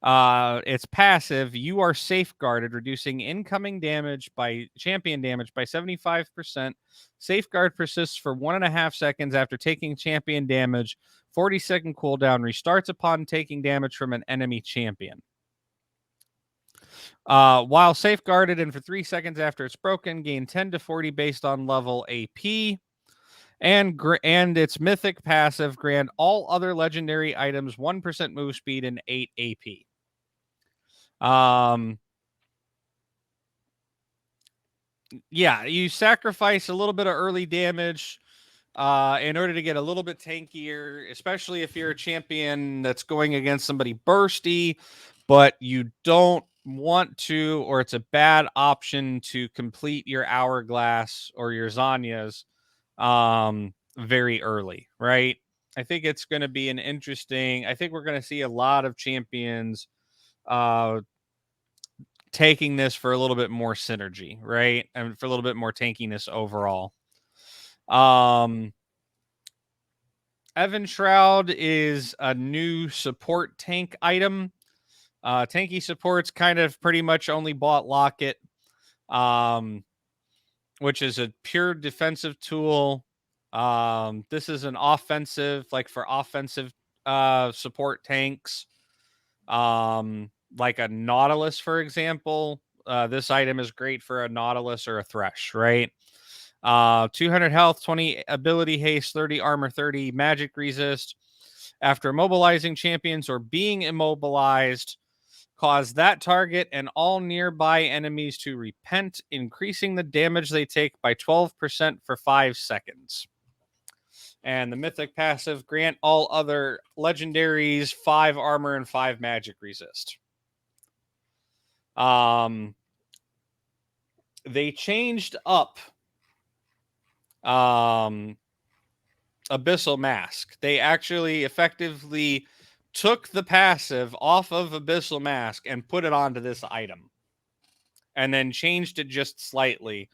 It's passive. You are safeguarded, reducing incoming damage by champion damage by 75%. Safeguard persists for 1.5 seconds after taking champion damage. 40-second cooldown, restarts upon taking damage from an enemy champion. While safeguarded and for 3 seconds after it's broken, gain 10 to 40 based on level AP. And its mythic passive, grant all other legendary items 1% move speed and 8 AP. Yeah, you sacrifice a little bit of early damage in order to get a little bit tankier, especially if you're a champion that's going against somebody bursty, but you don't want to, or it's a bad option to complete your hourglass or your Zanyas very early, right? I think it's going to be an interesting. I think we're going to see a lot of champions taking this for a little bit more synergy, right? And for a little bit more tankiness overall. Evan Shroud is a new support tank item. Tanky supports kind of pretty much only bought Locket, which is a pure defensive tool. This is an offensive, like for offensive support tanks. Like a Nautilus, for example. This item is great for a Nautilus or a Thresh, right? 200 health, 20 ability haste, 30 armor, 30 magic resist. After immobilizing champions or being immobilized, cause that target and all nearby enemies to repent, increasing the damage they take by 12% for 5 seconds. And the mythic passive, grant all other legendaries 5 armor and 5 magic resist. They changed up Abyssal Mask. They actually effectively took the passive off of Abyssal Mask and put it onto this item, and then changed it just slightly,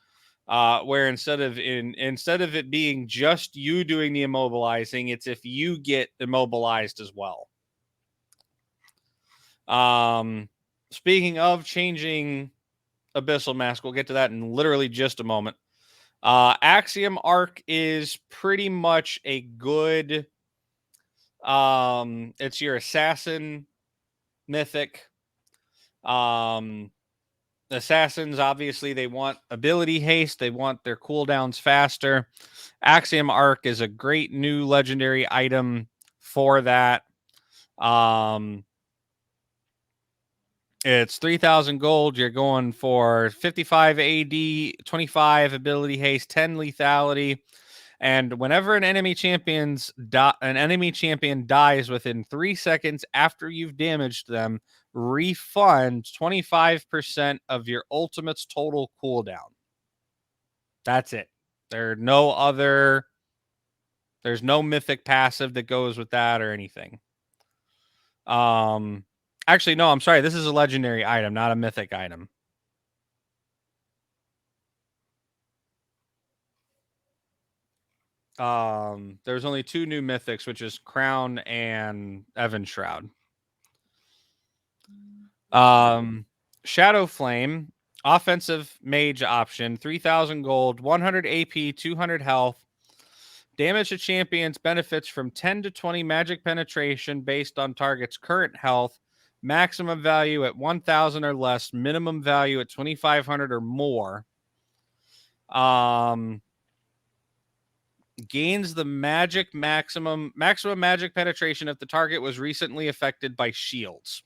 where instead of it being just you doing the immobilizing, it's if you get immobilized as well. Speaking of changing Abyssal Mask, we'll get to that in literally just a moment. Axiom Arc is pretty much a good, it's your assassin mythic. Assassins, obviously, they want ability haste. They want their cooldowns faster. Axiom Arc is a great new legendary item for that. It's 3,000 gold. You're going for 55 AD, 25 ability haste, 10 lethality. And whenever an enemy champion dies within 3 seconds after you've damaged them, refund 25% of your ultimate's total cooldown. That's it. There's no mythic passive that goes with that or anything. Actually, no, I'm sorry. This is a legendary item, not a mythic item. There's only 2 new mythics, which is Crown and Evan Shroud. Shadow Flame, offensive mage option, 3,000 gold, 100 AP, 200 health. Damage to champions benefits from 10 to 20 magic penetration based on target's current health. Maximum value at 1,000 or less. Minimum value at 2,500 or more. Gains the maximum magic penetration if the target was recently affected by shields.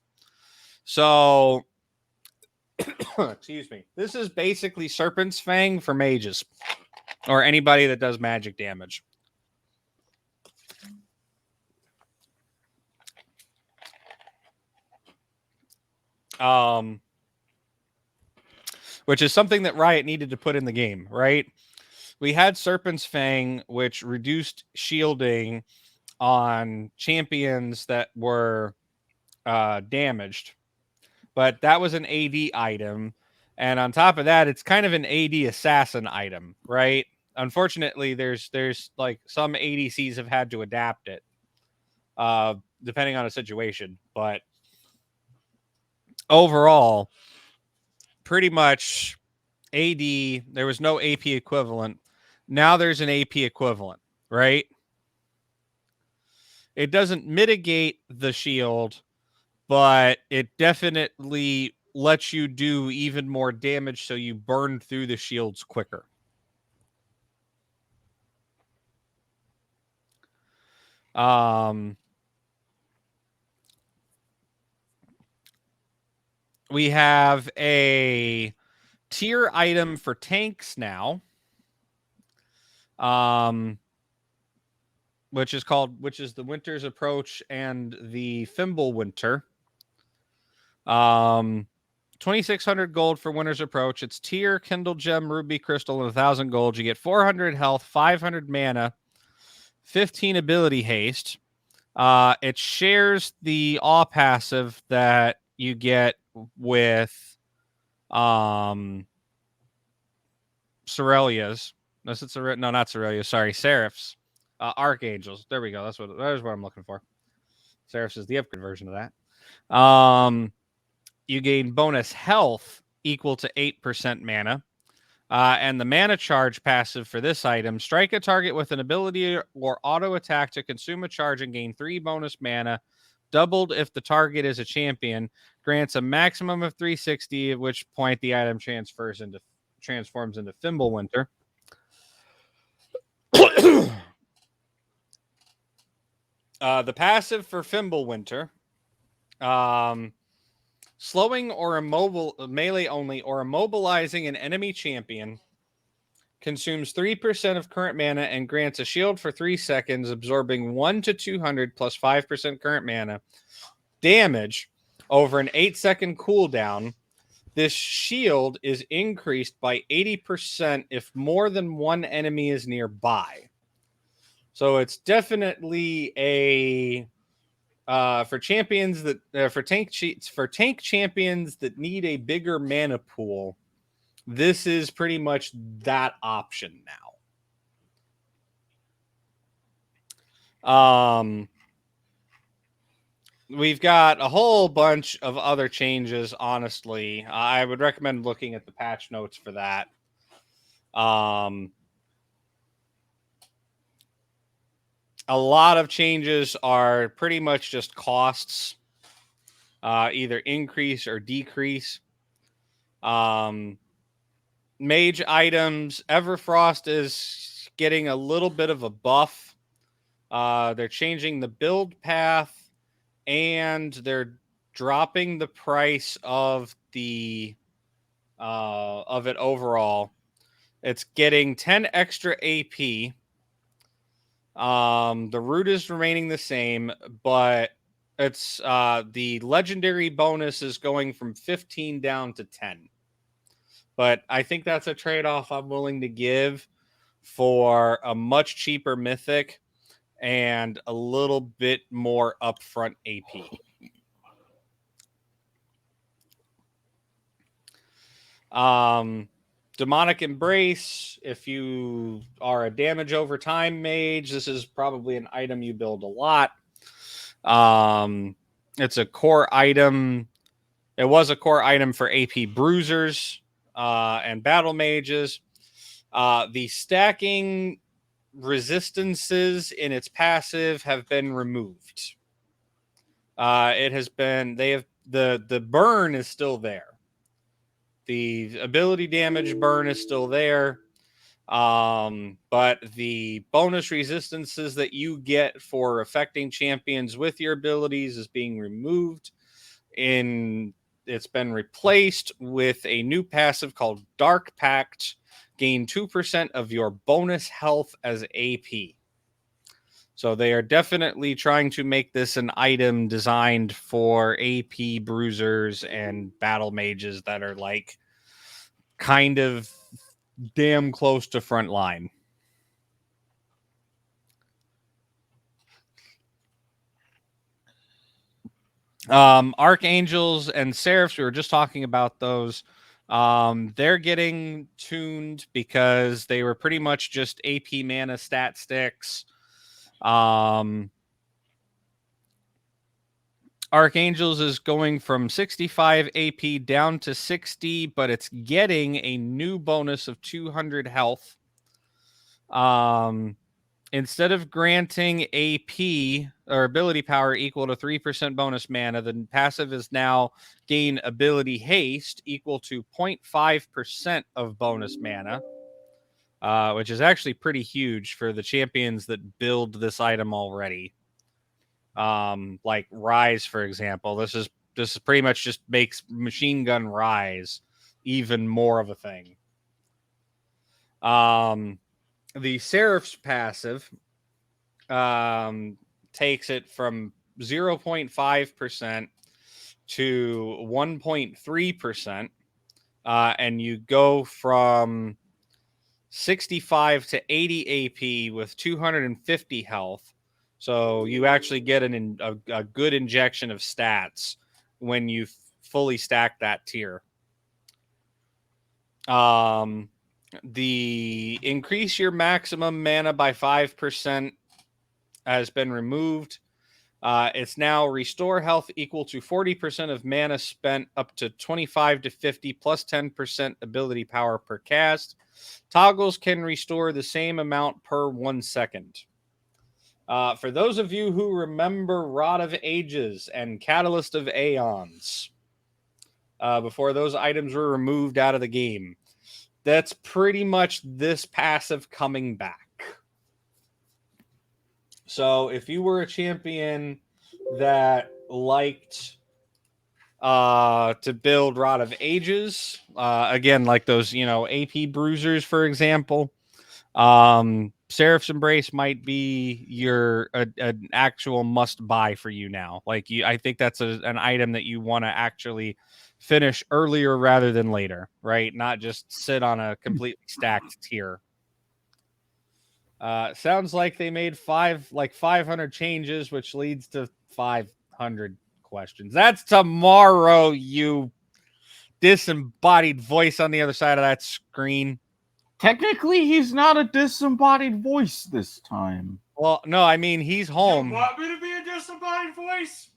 So, excuse me. This is basically Serpent's Fang for mages or anybody that does magic damage. Which is something that Riot needed to put in the game, right? We had Serpent's Fang, which reduced shielding on champions that were damaged, but that was an AD item. And on top of that, it's kind of an AD assassin item, right? Unfortunately, there's like some ADCs have had to adapt it, depending on a situation. But overall, pretty much AD, there was no AP equivalent. Now there's an AP equivalent, right? It doesn't mitigate the shield, but it definitely lets you do even more damage, so you burn through the shields quicker. We have a tier item for tanks now, which is the Winter's Approach and the Fimble Winter. 2,600 gold for Winter's Approach. It's tier, Kindle Gem, Ruby Crystal, and 1,000 gold. You get 400 health, 500 mana, 15 ability haste. It shares the awe passive that you get with Cerelia's. No, not Cerelia's. Sorry, Seraph's. Archangels. There we go. That is what I'm looking for. Seraph's is the upgrade version of that. You gain bonus health equal to 8% mana. And the mana charge passive for this item, strike a target with an ability or auto attack to consume a charge and gain 3 bonus mana, doubled if the target is a champion, grants a maximum of 360, at which point the item transforms into Fimble Winter. The passive for Fimble Winter, slowing or melee only or immobilizing an enemy champion, consumes 3% of current mana and grants a shield for 3 seconds, absorbing 1 to 200 plus 5% current mana damage over an 8-second cooldown. This shield is increased by 80% if more than one enemy is nearby. So it's definitely a for champions that for tank champions that need a bigger mana pool. This is pretty much that option now. We've got a whole bunch of other changes, honestly. I would recommend looking at the patch notes for that. A lot of changes are pretty much just costs, either increase or decrease. Mage items, Everfrost is getting a little bit of a buff. They're changing the build path, and they're dropping the price of the of it overall. It's getting 10 extra AP. The root is remaining the same, but it's the legendary bonus is going from 15 down to 10. But I think that's a trade-off I'm willing to give for a much cheaper mythic and a little bit more upfront AP. Demonic Embrace, if you are a damage over time mage, this is probably an item you build a lot. It's a core item. It was a core item for AP bruisers and battle mages. The stacking resistances in its passive have been removed. It has been, they have, the burn is still there. The ability damage burn is still there. But the bonus resistances that you get for affecting champions with your abilities is being removed. It's been replaced with a new passive called Dark Pact. Gain 2% of your bonus health as AP. So they are definitely trying to make this an item designed for AP bruisers and battle mages that are like kind of damn close to front line. Archangels and Seraphs, we were just talking about those. They're getting tuned because they were pretty much just AP mana stat sticks. Archangels is going from 65 AP down to 60, but it's getting a new bonus of 200 health. Instead of granting AP or ability power equal to 3% bonus mana, the passive is now gain ability haste equal to 0.5% of bonus mana, which is actually pretty huge for the champions that build this item already. Like Rise, for example. This is pretty much just makes Machine Gun Rise even more of a thing. The Seraph's passive takes it from 0.5% to 1.3%, and you go from 65 to 80 AP with 250 health. So you actually get a good injection of stats when you fully stack that tier. The increase your maximum mana by 5% has been removed. It's now restore health equal to 40% of mana spent up to 25 to 50 plus 10% ability power per cast. Toggles can restore the same amount per 1 second. For those of you who remember Rod of Ages and Catalyst of Aeons, before those items were removed out of the game, that's pretty much this passive coming back. So if you were a champion that liked to build Rod of Ages, again, like those, AP bruisers, for example, Seraph's Embrace might be an actual must buy for you now. I think that's an item that you want to actually finish earlier rather than later, right? Not just sit on a completely stacked tier. Sounds like they made 500 changes, which leads to 500 questions. That's tomorrow, you disembodied voice on the other side of that screen. Technically, he's not a disembodied voice this time. Well, no, I mean, he's home. You want me to be a disembodied voice?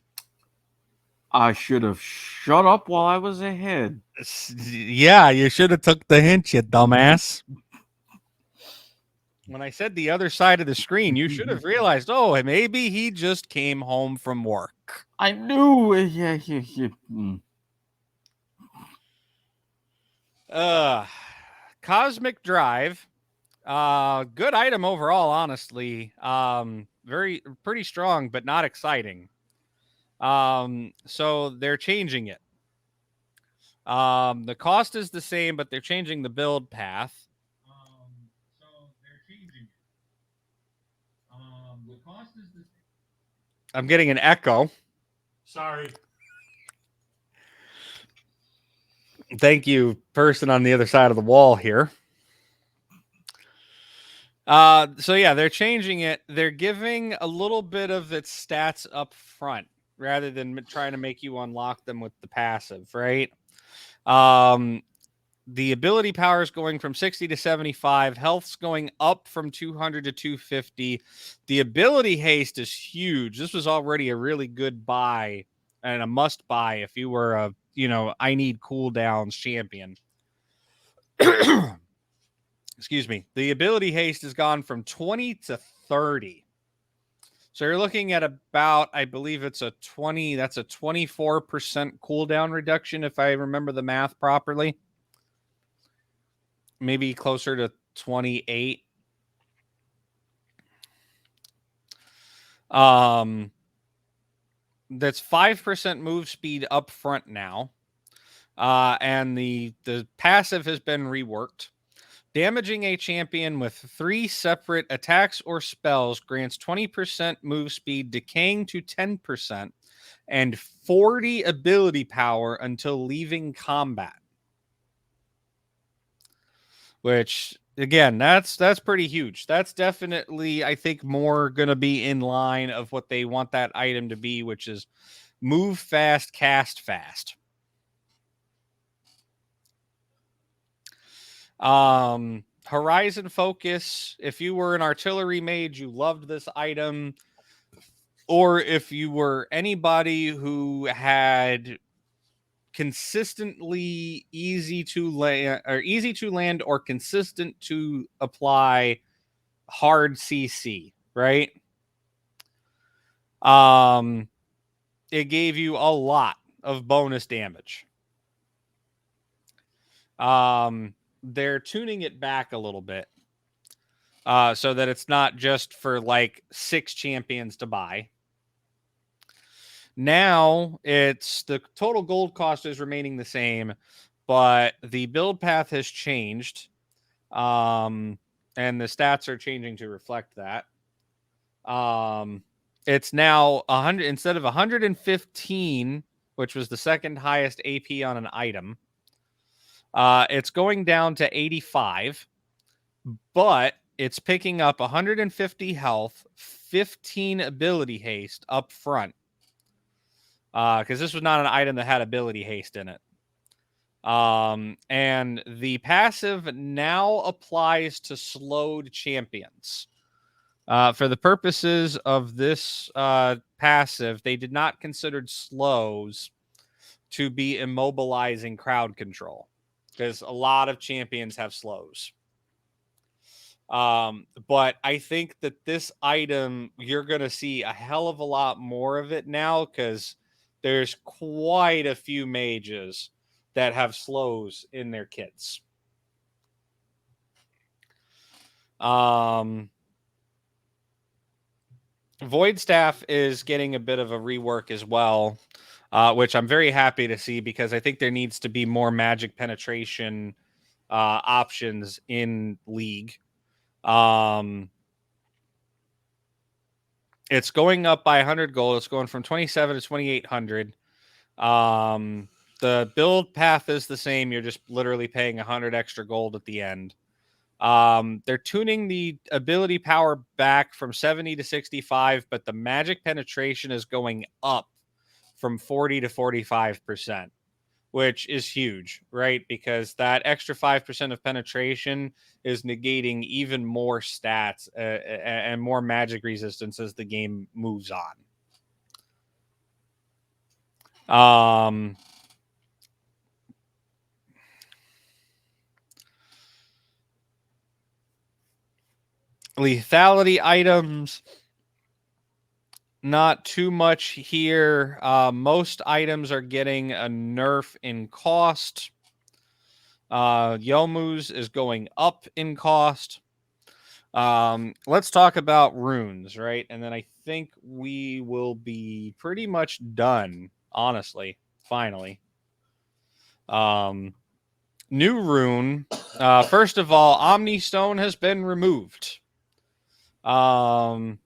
I should have shut up while I was ahead. Yeah, you should have took the hint, you dumbass. When I said the other side of the screen, you should have realized, oh, maybe he just came home from work. I knew. Cosmic Drive. Good item overall, honestly. Pretty strong, but not exciting. So they're changing it. The cost is the same, but they're changing the build path. I'm getting an echo. Sorry. Thank you, person on the other side of the wall here. So yeah, they're changing it. They're giving a little bit of its stats up front rather than trying to make you unlock them with the passive, right? the ability power is going from 60 to 75. Health's going up from 200 to 250. The ability haste is huge. This was already a really good buy and a must buy if you were a, I need cooldowns champion. Excuse me. The ability haste has gone from 20 to 30. So you're looking at about, I believe it's a 20, that's a 24% cooldown reduction if I remember the math properly. Maybe closer to 28. That's 5% move speed up front now. And the passive has been reworked. Damaging a champion with 3 separate attacks or spells grants 20% move speed, decaying to 10%, and 40 ability power until leaving combat. Which, again, that's pretty huge. That's definitely, I think, more going to be in line of what they want that item to be, which is move fast, cast fast. Horizon Focus. If you were an artillery mage, you loved this item. Or if you were anybody who had consistently easy to land or consistent to apply hard CC, right? It gave you a lot of bonus damage. They're tuning it back a little bit so that it's not just for like 6 champions to buy. Now it's the total gold cost is remaining the same, but the build path has changed. And the stats are changing to reflect that. It's now 100 instead of 115, which was the second highest AP on an item. It's going down to 85, but it's picking up 150 health, 15 ability haste up front. Because this was not an item that had ability haste in it. And the passive now applies to slowed champions. For the purposes of this passive, they did not consider slows to be immobilizing crowd control, because a lot of champions have slows. But I think that this item, you're going to see a hell of a lot more of it now, because there's quite a few mages that have slows in their kits. Void Staff is getting a bit of a rework as well, which I'm very happy to see, because I think there needs to be more magic penetration options in League. It's going up by 100 gold. It's going from 27 to 2,800. The build path is the same. You're just literally paying 100 extra gold at the end. They're tuning the ability power back from 70 to 65, but the magic penetration is going up from 40 to 45%, which is huge, right? Because that extra 5% of penetration is negating even more stats and more magic resistance as the game moves on. Lethality items, not too much here. Most items are getting a nerf in cost. Yomu's is going up in cost. Let's talk about runes, right? And then I think we will be pretty much done, honestly, finally. New rune. First of all, Omni Stone has been removed. The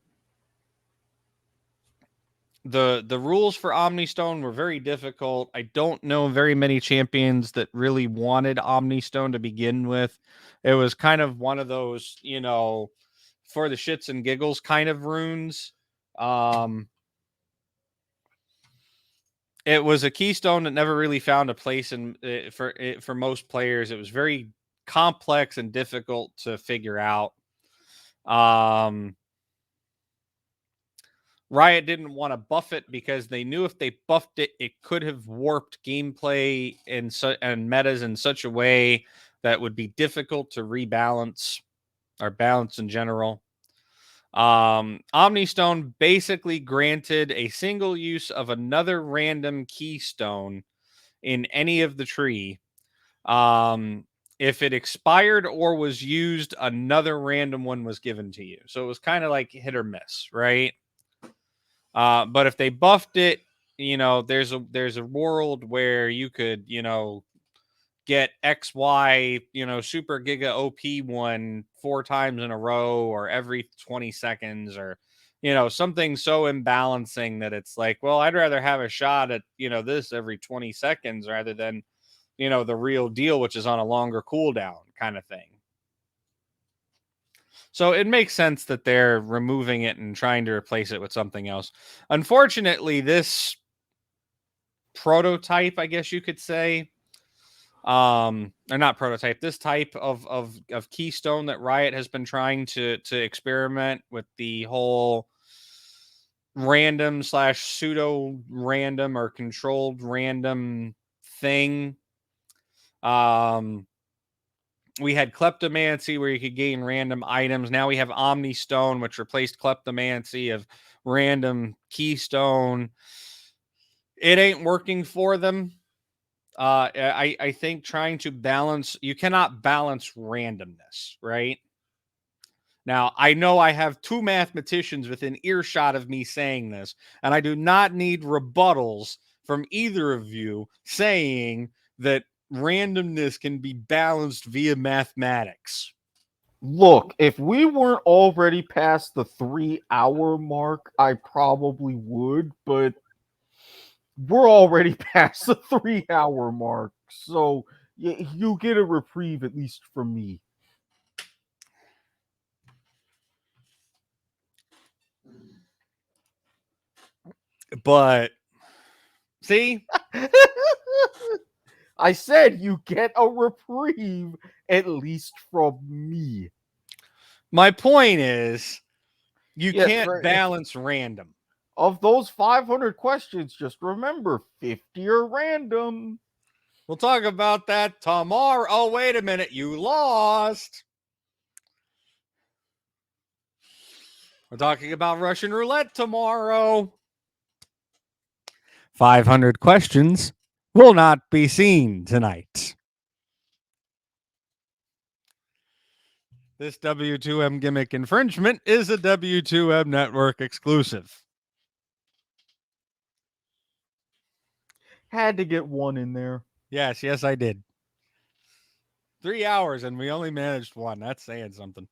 rules for Omni Stone were very difficult. I don't know very many champions that really wanted Omni Stone to begin with. It was kind of one of those, for the shits and giggles kind of runes. it was a keystone that never really found a place for most players. It was very complex and difficult to figure out. Riot didn't want to buff it because they knew if they buffed it, it could have warped gameplay and metas in such a way that would be difficult to rebalance or balance in general. Omnistone basically granted a single use of another random keystone in any of the tree. If it expired or was used, another random one was given to you. So it was kind of like hit or miss, right? But if they buffed it, there's a world where you could, get XY, super giga OP one 4 times in a row or every 20 seconds or, something so imbalancing that it's like, well, I'd rather have a shot at, this every 20 seconds rather than, the real deal, which is on a longer cooldown kind of thing. So it makes sense that they're removing it and trying to replace it with something else. Unfortunately, this prototype, I guess you could say, or not prototype, this type of keystone that Riot has been trying to experiment with, the whole random / pseudo random or controlled random thing. We had Kleptomancy where you could gain random items. Now we have Omnistone, which replaced Kleptomancy of random keystone. It ain't working for them. I think trying to balance, you cannot balance randomness, right? Now, I know I have 2 mathematicians within earshot of me saying this, and I do not need rebuttals from either of you saying that randomness can be balanced via mathematics. Look, if we weren't already past the 3-hour mark, I probably would, but we're already past the 3-hour mark, so you get a reprieve, at least from me. But see, I said you get a reprieve, at least from me. my point is, you Yes, can't balance random. Of those 500 questions, just remember 50 are random. We'll talk about that tomorrow. Oh, wait a minute. You lost. We're talking about Russian roulette tomorrow. 500 questions will not be seen tonight. This W2M gimmick infringement is a W2M network exclusive. Had to get one in there. Yes, I did. 3 hours and we only managed one. That's saying something.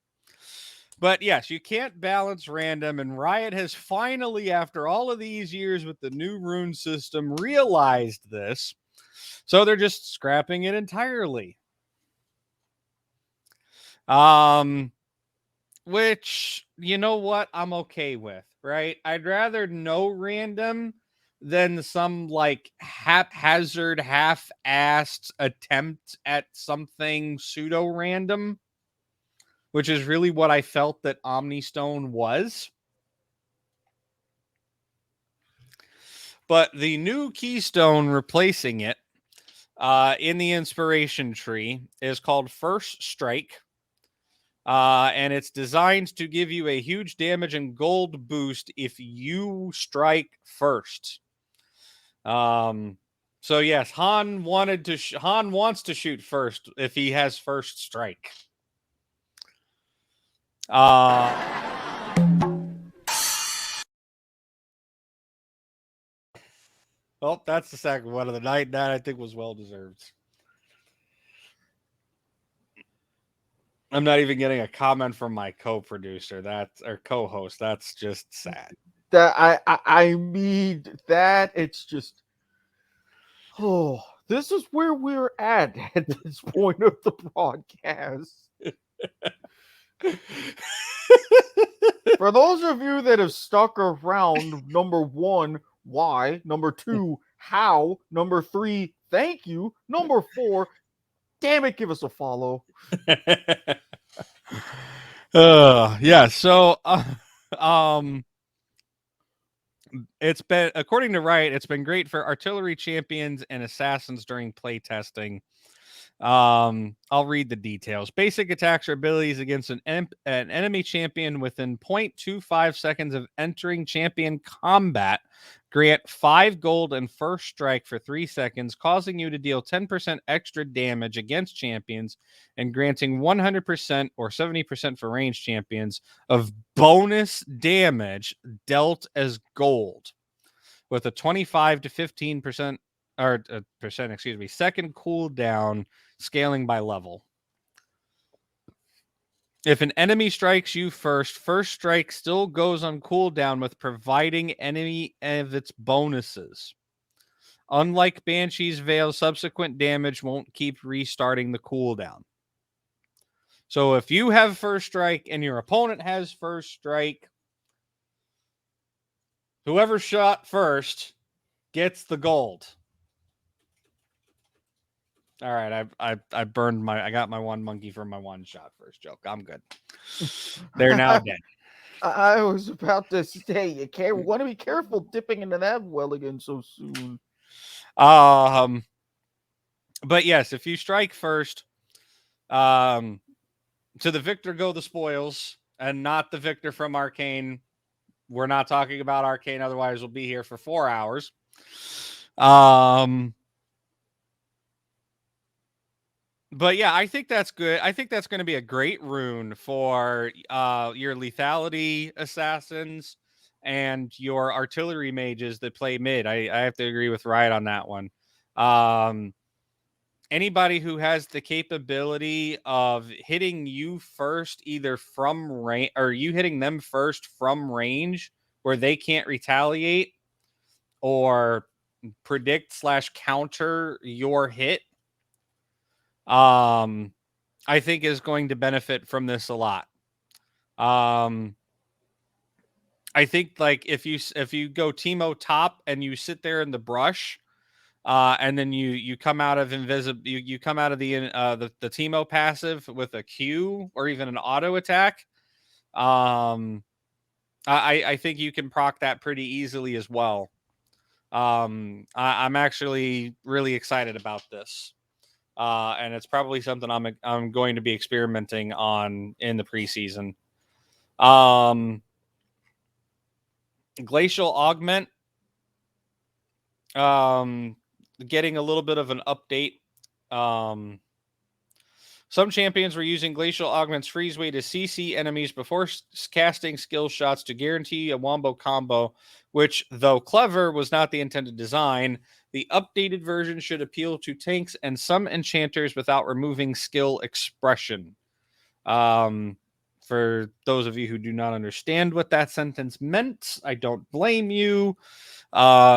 But yes, you can't balance random, and Riot has finally, after all of these years with the new rune system, realized this. So they're just scrapping it entirely. Which, you know what, I'm okay with, right? I'd rather no random than some like haphazard, half-assed attempt at something pseudo-random, which is really what I felt that Omnistone was. But the new keystone replacing it in the inspiration tree is called First Strike. And it's designed to give you a huge damage and gold boost if you strike first. So yes, Han wants to shoot first if he has first strike. Well, that's the second one of the night. That I think was well deserved. I'm not even getting a comment from my co-producer. Or co-host. That's just sad. That I mean that it's just, oh, this is where we're at this point of the broadcast. For those of you that have stuck around, number one, why? Number two, How? Number 3, thank you. Number 4, damn it, give us a follow. Yeah. So, it's been, according to Riot, it's been great for artillery champions and assassins during play testing. I'll read the details. Basic attacks or abilities against an enemy champion within 0.25 seconds of entering champion combat grant 5 gold and first strike for 3 seconds, causing you to deal 10% extra damage against champions and granting 100% or 70% for ranged champions of bonus damage dealt as gold with a 25 to 15% or percent, excuse me, second cooldown scaling by level. If an enemy strikes you first strike still goes on cooldown with providing any of its bonuses. Unlike Banshee's Veil, subsequent damage won't keep restarting the cooldown. So if you have first strike and your opponent has first strike, whoever shot first gets the gold. All right, I burned I got my one monkey for my one shot first joke. I'm good. They're now dead. I was about to say, you want to be careful dipping into that well again so soon. But yes, if you strike first, to the victor go the spoils, and not the victor from Arcane. We're not talking about Arcane, otherwise we'll be here for 4 hours. But yeah, I think that's good. I think that's going to be a great rune for your lethality assassins and your artillery mages that play mid. I have to agree with Riot on that one. Anybody who has the capability of hitting you first, either from range or you hitting them first from range where they can't retaliate or predict / counter your hit, I think is going to benefit from this a lot. I think like if you go Teemo top and you sit there in the brush, and then you come out of you come out of the Teemo passive with a Q or even an auto attack. I think you can proc that pretty easily as well. I'm actually really excited about this. And it's probably something I'm going to be experimenting on in the preseason. Glacial Augment, getting a little bit of an update. Some champions were using Glacial Augment's freeze way to CC enemies before casting skill shots to guarantee a wombo combo, which, though clever, was not the intended design. The updated version should appeal to tanks and some enchanters without removing skill expression. For those of you who do not understand what that sentence meant, I don't blame you.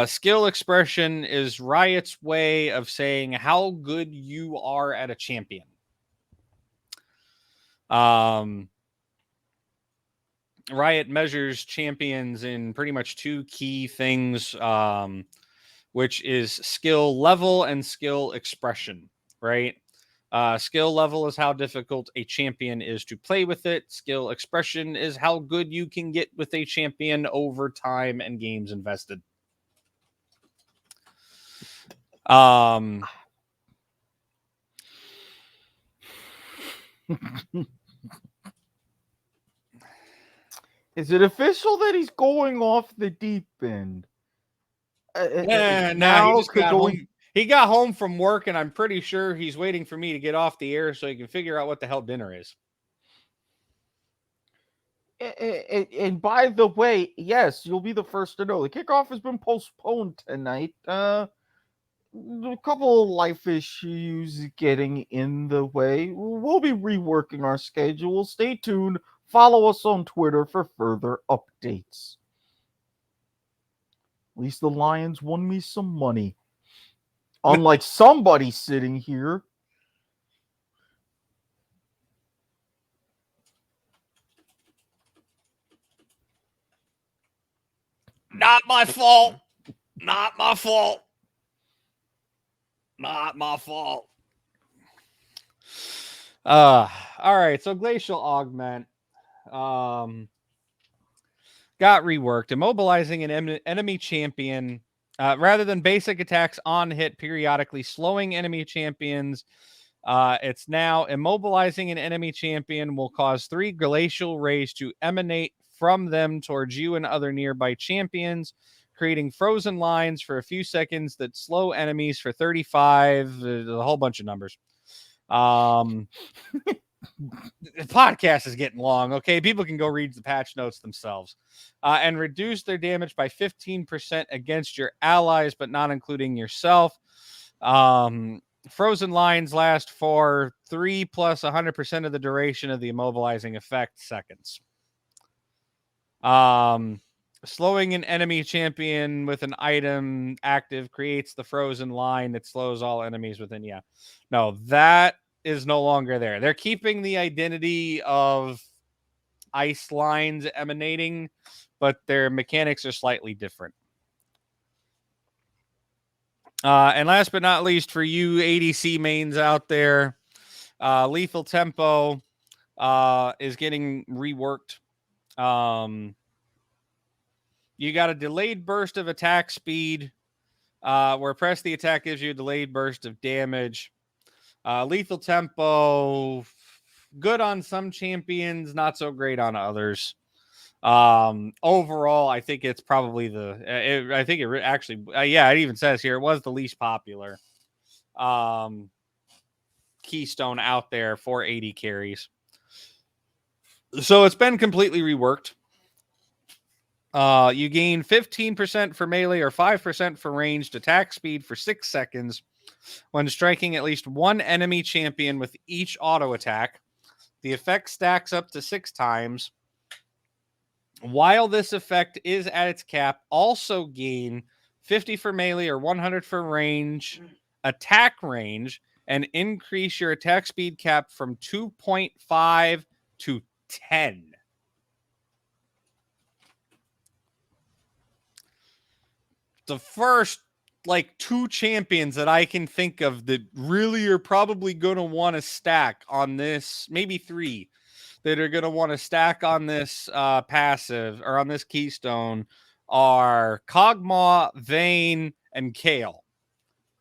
Skill expression is Riot's way of saying how good you are at a champion. Riot measures champions in pretty much 2 key things, which is skill level and skill expression, right? Skill level is how difficult a champion is to play with it. Skill expression is how good you can get with a champion over time and games invested. Is it official that he's going off the deep end? He got home from work, and I'm pretty sure he's waiting for me to get off the air so he can figure out what the hell dinner is. And by the way, yes, you'll be the first to know. The kickoff has been postponed tonight. A couple of life issues getting in the way. We'll be reworking our schedule. Stay tuned. Follow us on Twitter for further updates. At least the Lions won me some money. Unlike somebody sitting here. Not my fault. Not my fault. Not my fault. All right. So Glacial Augment got reworked, immobilizing an enemy champion rather than basic attacks on hit, periodically slowing enemy champions. It's now immobilizing an enemy champion will cause 3 glacial rays to emanate from them towards you and other nearby champions, creating frozen lines for a few seconds that slow enemies for 35. A whole bunch of numbers. The podcast is getting long. Okay, people can go read the patch notes themselves. And reduce their damage by 15% against your allies, but not including yourself. Frozen lines last for 3 plus 100% of the duration of the immobilizing effect seconds. Slowing an enemy champion with an item active creates the frozen line that slows all enemies within. Yeah. No, that is no longer there. They're keeping the identity of ice lines emanating, but their mechanics are slightly different. And last but not least, for you ADC mains out there, Lethal Tempo is getting reworked. You got a delayed burst of attack speed, where press the attack gives you a delayed burst of damage. Lethal Tempo, good on some champions, not so great on others. Overall, I think it's probably it even says here it was the least popular keystone out there for 80 carries. So it's been completely reworked. You gain 15% for melee or 5% for ranged attack speed for 6 seconds when striking at least one enemy champion with each auto attack. The effect stacks up to 6 times. While this effect is at its cap, also gain 50 for melee or 100 for range, attack range, and increase your attack speed cap from 2.5 to 10. The first like 2 champions that I can think of that really are probably going to want to stack on this, maybe 3 that are going to want to stack on this passive or on this keystone are Kog'Maw, Vayne, and Kale.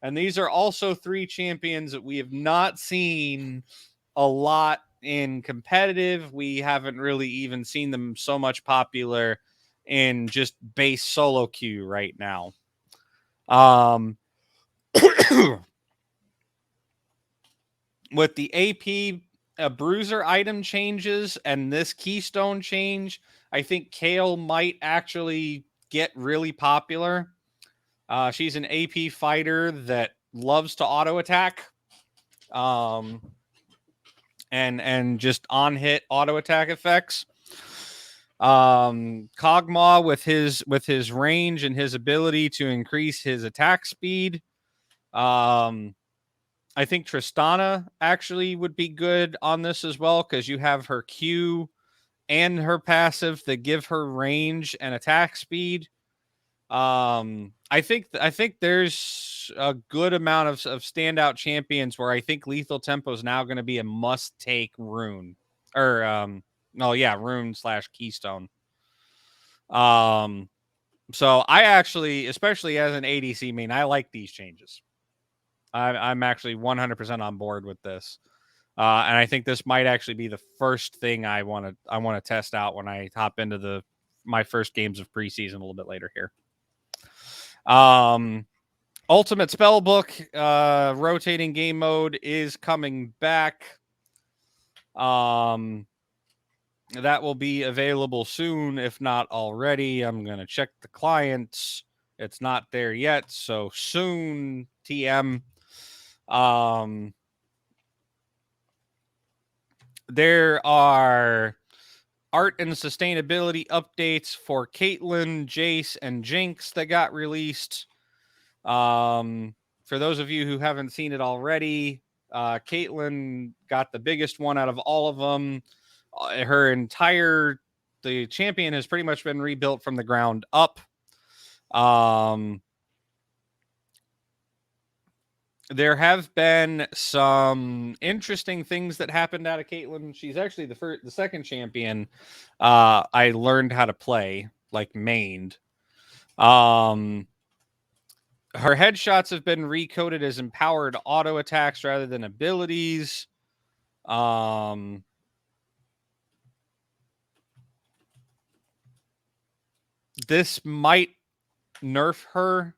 And these are also 3 champions that we have not seen a lot in competitive. We haven't really even seen them so much popular in just base solo queue right now. With the AP bruiser item changes and this keystone change, I think Kale might actually get really popular. She's an AP fighter that loves to auto attack, and just on hit auto attack effects. Kog'Maw with his range and his ability to increase his attack speed. I think Tristana actually would be good on this as well because you have her Q and her passive that give her range and attack speed. I think there's a good amount of standout champions where I think Lethal Tempo is now going to be a must-take rune. Or rune / keystone. So I actually, especially as an ADC main, I like these changes. I'm actually 100% on board with this. And I think this might actually be the first thing I want to test out when I hop into my first games of preseason a little bit later here. Ultimate Spellbook rotating game mode is coming back. That will be available soon, if not already. I'm going to check the clients. It's not there yet, so soon, TM. There are art and sustainability updates for Caitlyn, Jace, and Jinx that got released. For those of you who haven't seen it already, Caitlyn got the biggest one out of all of them. The champion has pretty much been rebuilt from the ground up. there have been some interesting things that happened out of Caitlyn. She's actually the second champion I learned how to play, like mained. Her headshots have been recoded as empowered auto attacks rather than abilities. This might nerf her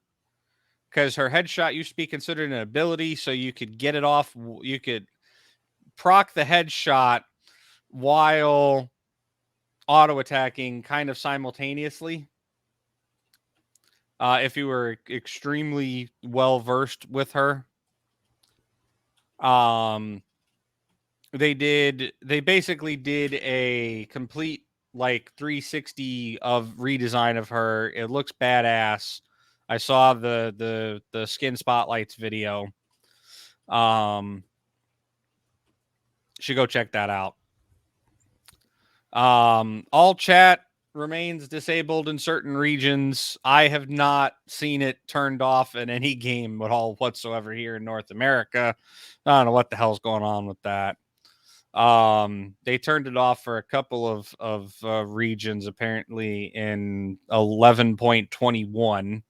because her headshot used to be considered an ability, so you could get it off. You could proc the headshot while auto attacking kind of simultaneously. If you were extremely well versed with her. They basically did a complete like 360 of redesign of her. It looks badass. I saw the skin spotlights video. Should go check that out. All chat remains disabled in certain regions. I have not seen it turned off in any game at all whatsoever here in North America. I don't know what the hell's going on with that. They turned it off for a couple of regions apparently in 11.21.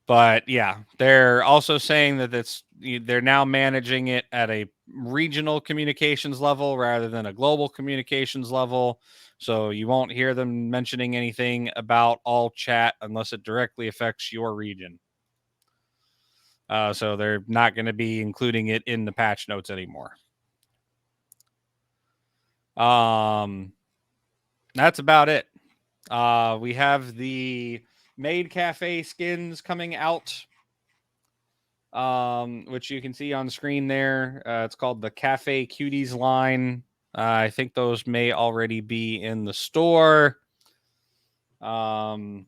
But yeah, they're also saying that they're now managing it at a regional communications level rather than a global communications level. So you won't hear them mentioning anything about all chat unless it directly affects your region. So they're not going to be including it in the patch notes anymore. That's about it. We have the Maid Cafe skins coming out, which you can see on screen there. It's called the Cafe Cuties line. I think those may already be in the store. Arcane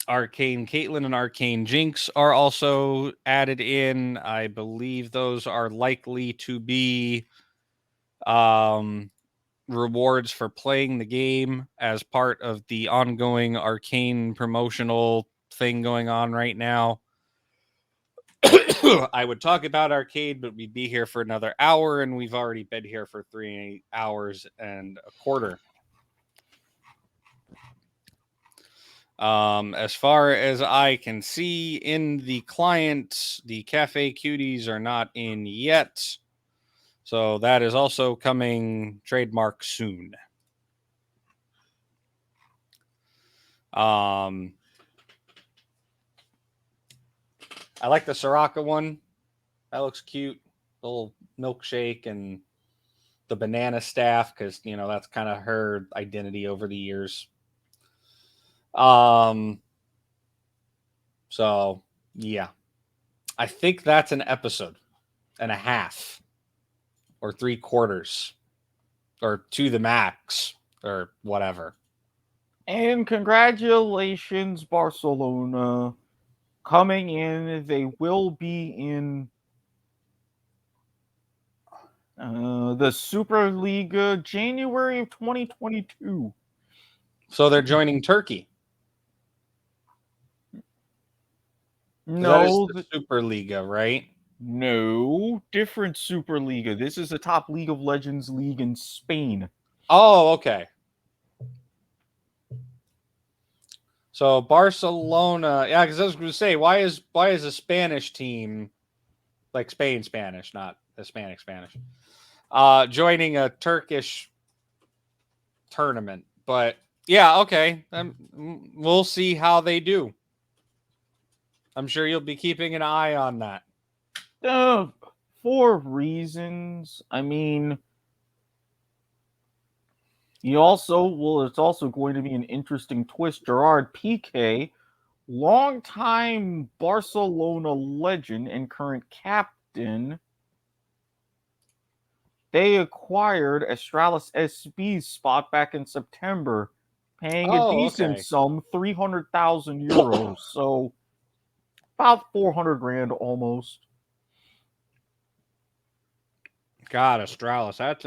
Caitlyn and Arcane Jinx are also added in. I believe those are likely to be rewards for playing the game as part of the ongoing Arcane promotional thing going on right now. I would talk about Arcade, but we'd be here for another hour, and we've already been here for 3 hours and a quarter. As far as I can see in the client, the Cafe Cuties are not in yet. So that is also coming trademark soon. I like the Soraka one. That looks cute. The little milkshake and the banana staff, because that's kind of her identity over the years. So yeah, I think that's an episode and a half, or 3/4, or to the max, or whatever. And congratulations, Barcelona. Coming in, they will be in the Superliga January of 2022. So they're joining Turkey. No, that is the Superliga, right? No, different Superliga. This is a top League of Legends league in Spain. Oh, okay. So Barcelona, yeah, because I was going to say, why is a Spanish team, like Spain Spanish, not Hispanic Spanish, joining a Turkish tournament? But yeah, okay, we'll see how they do. I'm sure you'll be keeping an eye on that. For reasons. I mean, it's also going to be an interesting twist. Gerard Piqué, longtime Barcelona legend and current captain, they acquired Astralis SB's spot back in September, paying a decent sum, 300,000 euros. So about 400 grand almost. God, Astralis, that's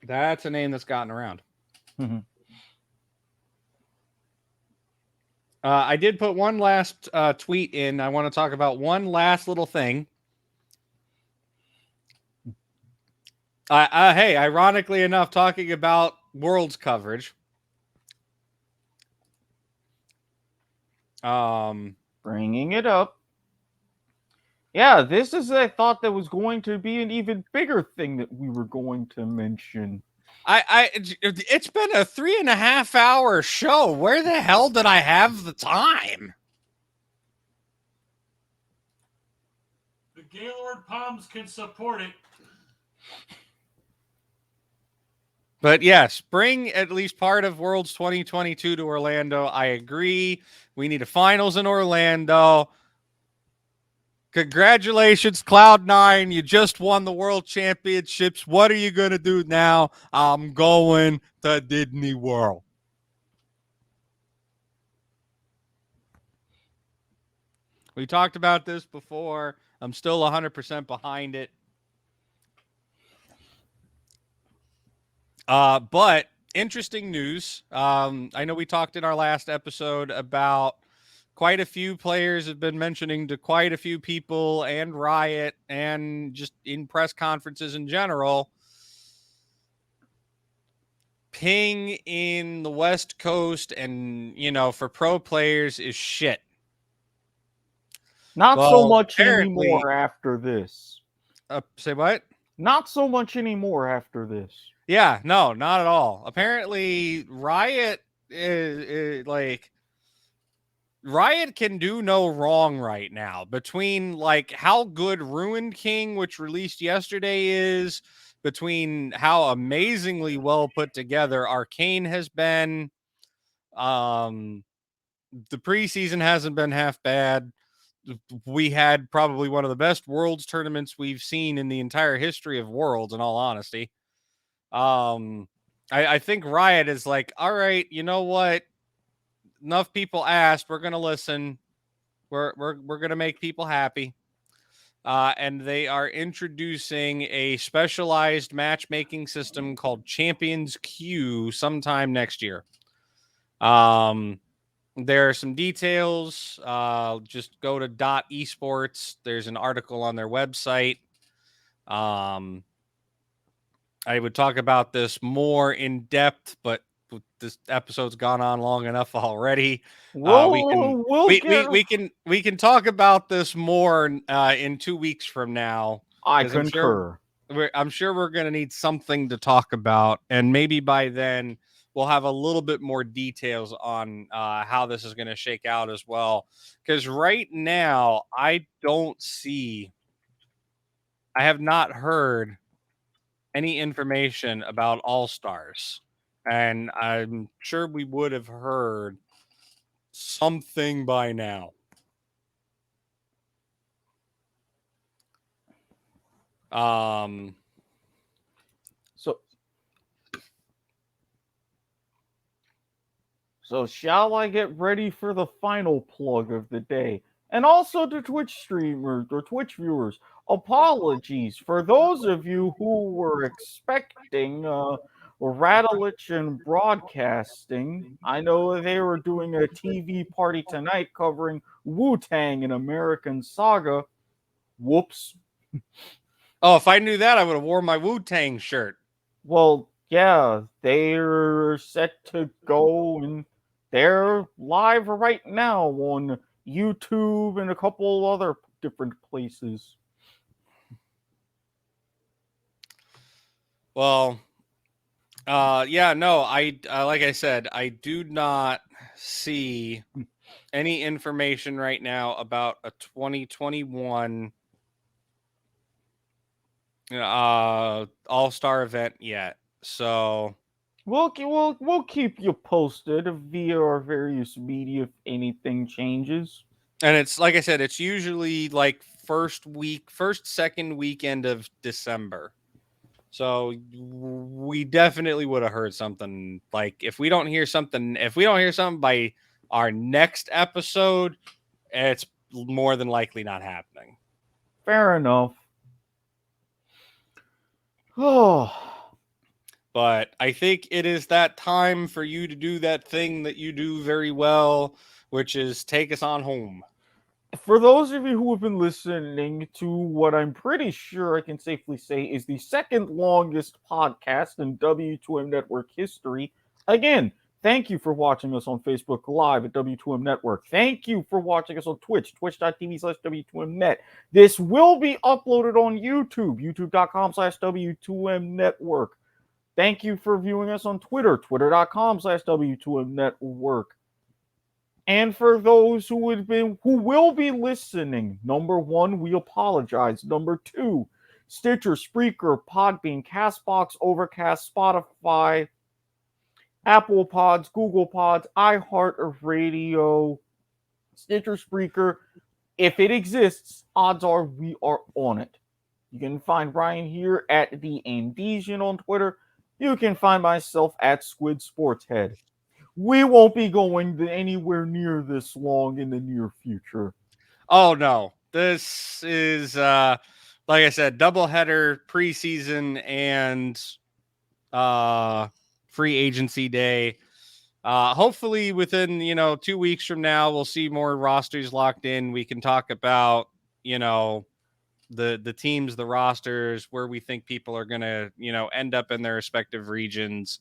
That's a name that's gotten around. Mhm. I did put one last tweet in. I want to talk about one last little thing. Hey, ironically enough, talking about Worlds coverage. Bringing it up. Yeah, this is, I thought, that was going to be an even bigger thing that we were going to mention. It's been a 3.5 hour show. Where the hell did I have the time? The Gaylord Palms can support it. But yes, bring at least part of Worlds 2022 to Orlando. I agree. We need a finals in Orlando. Congratulations, Cloud9. You just won the World Championships. What are you going to do now? I'm going to Disney World. We talked about this before. I'm still 100% behind it. But interesting news. I know we talked in our last episode about quite a few players have been mentioning to quite a few people and Riot and just in press conferences in general. Ping in the West Coast and, for pro players is shit. Not Well, so much apparently- anymore after this. Say what? Not so much anymore after this. Yeah, no, not at all. Apparently, Riot is like Riot can do no wrong right now between like how good Ruined King, which released yesterday, is, between how amazingly well put together Arcane has been. The preseason hasn't been half bad. We had probably one of the best Worlds tournaments we've seen in the entire history of Worlds, in all honesty. I think Riot is like, all right, you know what? Enough people asked. We're gonna listen. We're gonna make people happy. And they are introducing a specialized matchmaking system called Champions Queue sometime next year. There are some details. Just go to .esports. There's an article on their website. I would talk about this more in depth, but this episode's gone on long enough already. We can talk about this more in 2 weeks from now. I 'cause concur. I'm sure we're going to need something to talk about, and maybe by then we'll have a little bit more details on how this is going to shake out as well. Because right now, I have not heard any information about All Stars, and I'm sure we would have heard something by now. So shall I get ready for the final plug of the day? And also to Twitch streamers or Twitch viewers, apologies for those of you who were expecting Radulich and Broadcasting. I know they were doing a TV party tonight covering Wu-Tang and American Saga. Whoops. Oh, if I knew that, I would have worn my Wu-Tang shirt. Well, yeah, they're set to go, and they're live right now on YouTube and a couple other different places. Well, yeah, no, I like I said, I do not see any information right now about a 2021 All-Star event yet. So We'll keep you posted via our various media if anything changes. and it's like I said, it's usually like second weekend of December. So we definitely would have heard something. Like if we don't hear something by our next episode, it's more than likely not happening. Fair enough. Oh. But I think it is that time for you to do that thing that you do very well, which is take us on home. For those of you who have been listening to what I'm pretty sure I can safely say is the second longest podcast in W2M Network history, again, thank you for watching us on Facebook Live at W2M Network. Thank you for watching us on Twitch, twitch.tv/W2Mnet. This will be uploaded on YouTube, youtube.com/W2M Network. Thank you for viewing us on Twitter, twitter.com/W2M Network. And for those who will be listening, number one, we apologize. Number two, Stitcher, Spreaker, Podbean, Castbox, Overcast, Spotify, Apple Pods, Google Pods, iHeartRadio, Stitcher, Spreaker. If it exists, odds are we are on it. You can find Bryan here at the Andesian on Twitter. You can find myself at Squid Sportshead. We won't be going anywhere near this long in the near future. Oh no, this is like I said, doubleheader, preseason, and free agency day. Hopefully within 2 weeks from now, we'll see more rosters locked in. We can talk about the teams, the rosters, where we think people are gonna end up in their respective regions.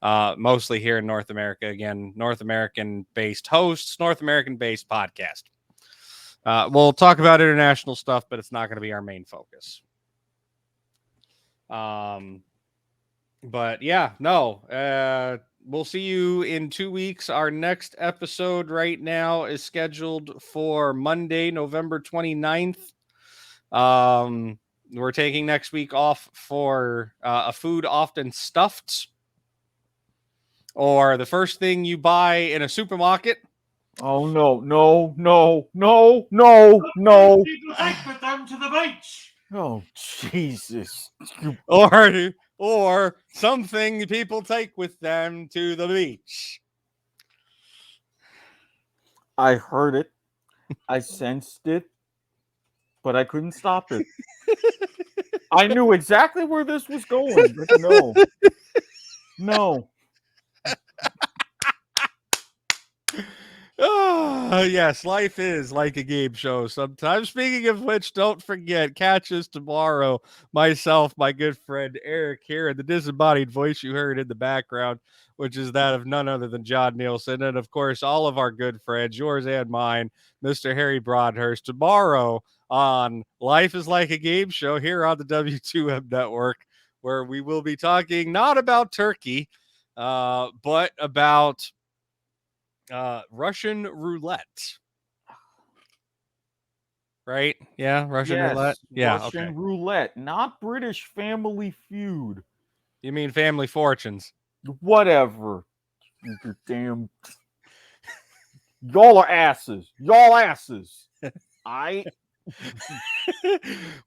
Mostly here in North America. Again, North American-based hosts, North American-based podcast. We'll talk about international stuff, but it's not going to be our main focus. But yeah, no. We'll see you in 2 weeks. Our next episode right now is scheduled for Monday, November 29th. We're taking next week off for a food often stuffed, or the first thing you buy in a supermarket. Oh no, no, no, no, no, no. People take with them to the beach. Oh Jesus. Or something people take with them to the beach. I heard it. I sensed it. But I couldn't stop it. I knew exactly where this was going, but no. No. Oh, yes, life is like a game show sometimes. Speaking of which, don't forget, catch us tomorrow. Myself, my good friend Eric here, and the disembodied voice you heard in the background, which is that of none other than John Nielsen. And of course, all of our good friends, yours and mine, Mr. Harry Broadhurst, tomorrow on Life is Like a Game Show here on the W2M Network, where we will be talking not about Turkey, but about Russian roulette. Right? Yeah, Russian roulette. Yeah, Russian okay. roulette, not British Family Feud. You mean Family Fortunes? Whatever. You damn. Y'all are asses. Y'all asses.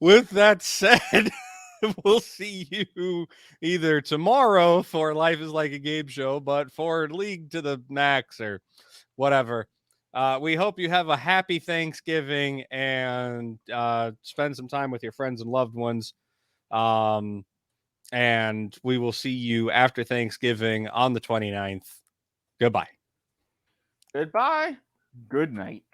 With that said, we'll see you either tomorrow for Life is Like a Game Show, but for League to the Max or whatever. We hope you have a happy Thanksgiving and spend some time with your friends and loved ones. And we will see you after Thanksgiving on the 29th. Goodbye. Goodbye. Good night.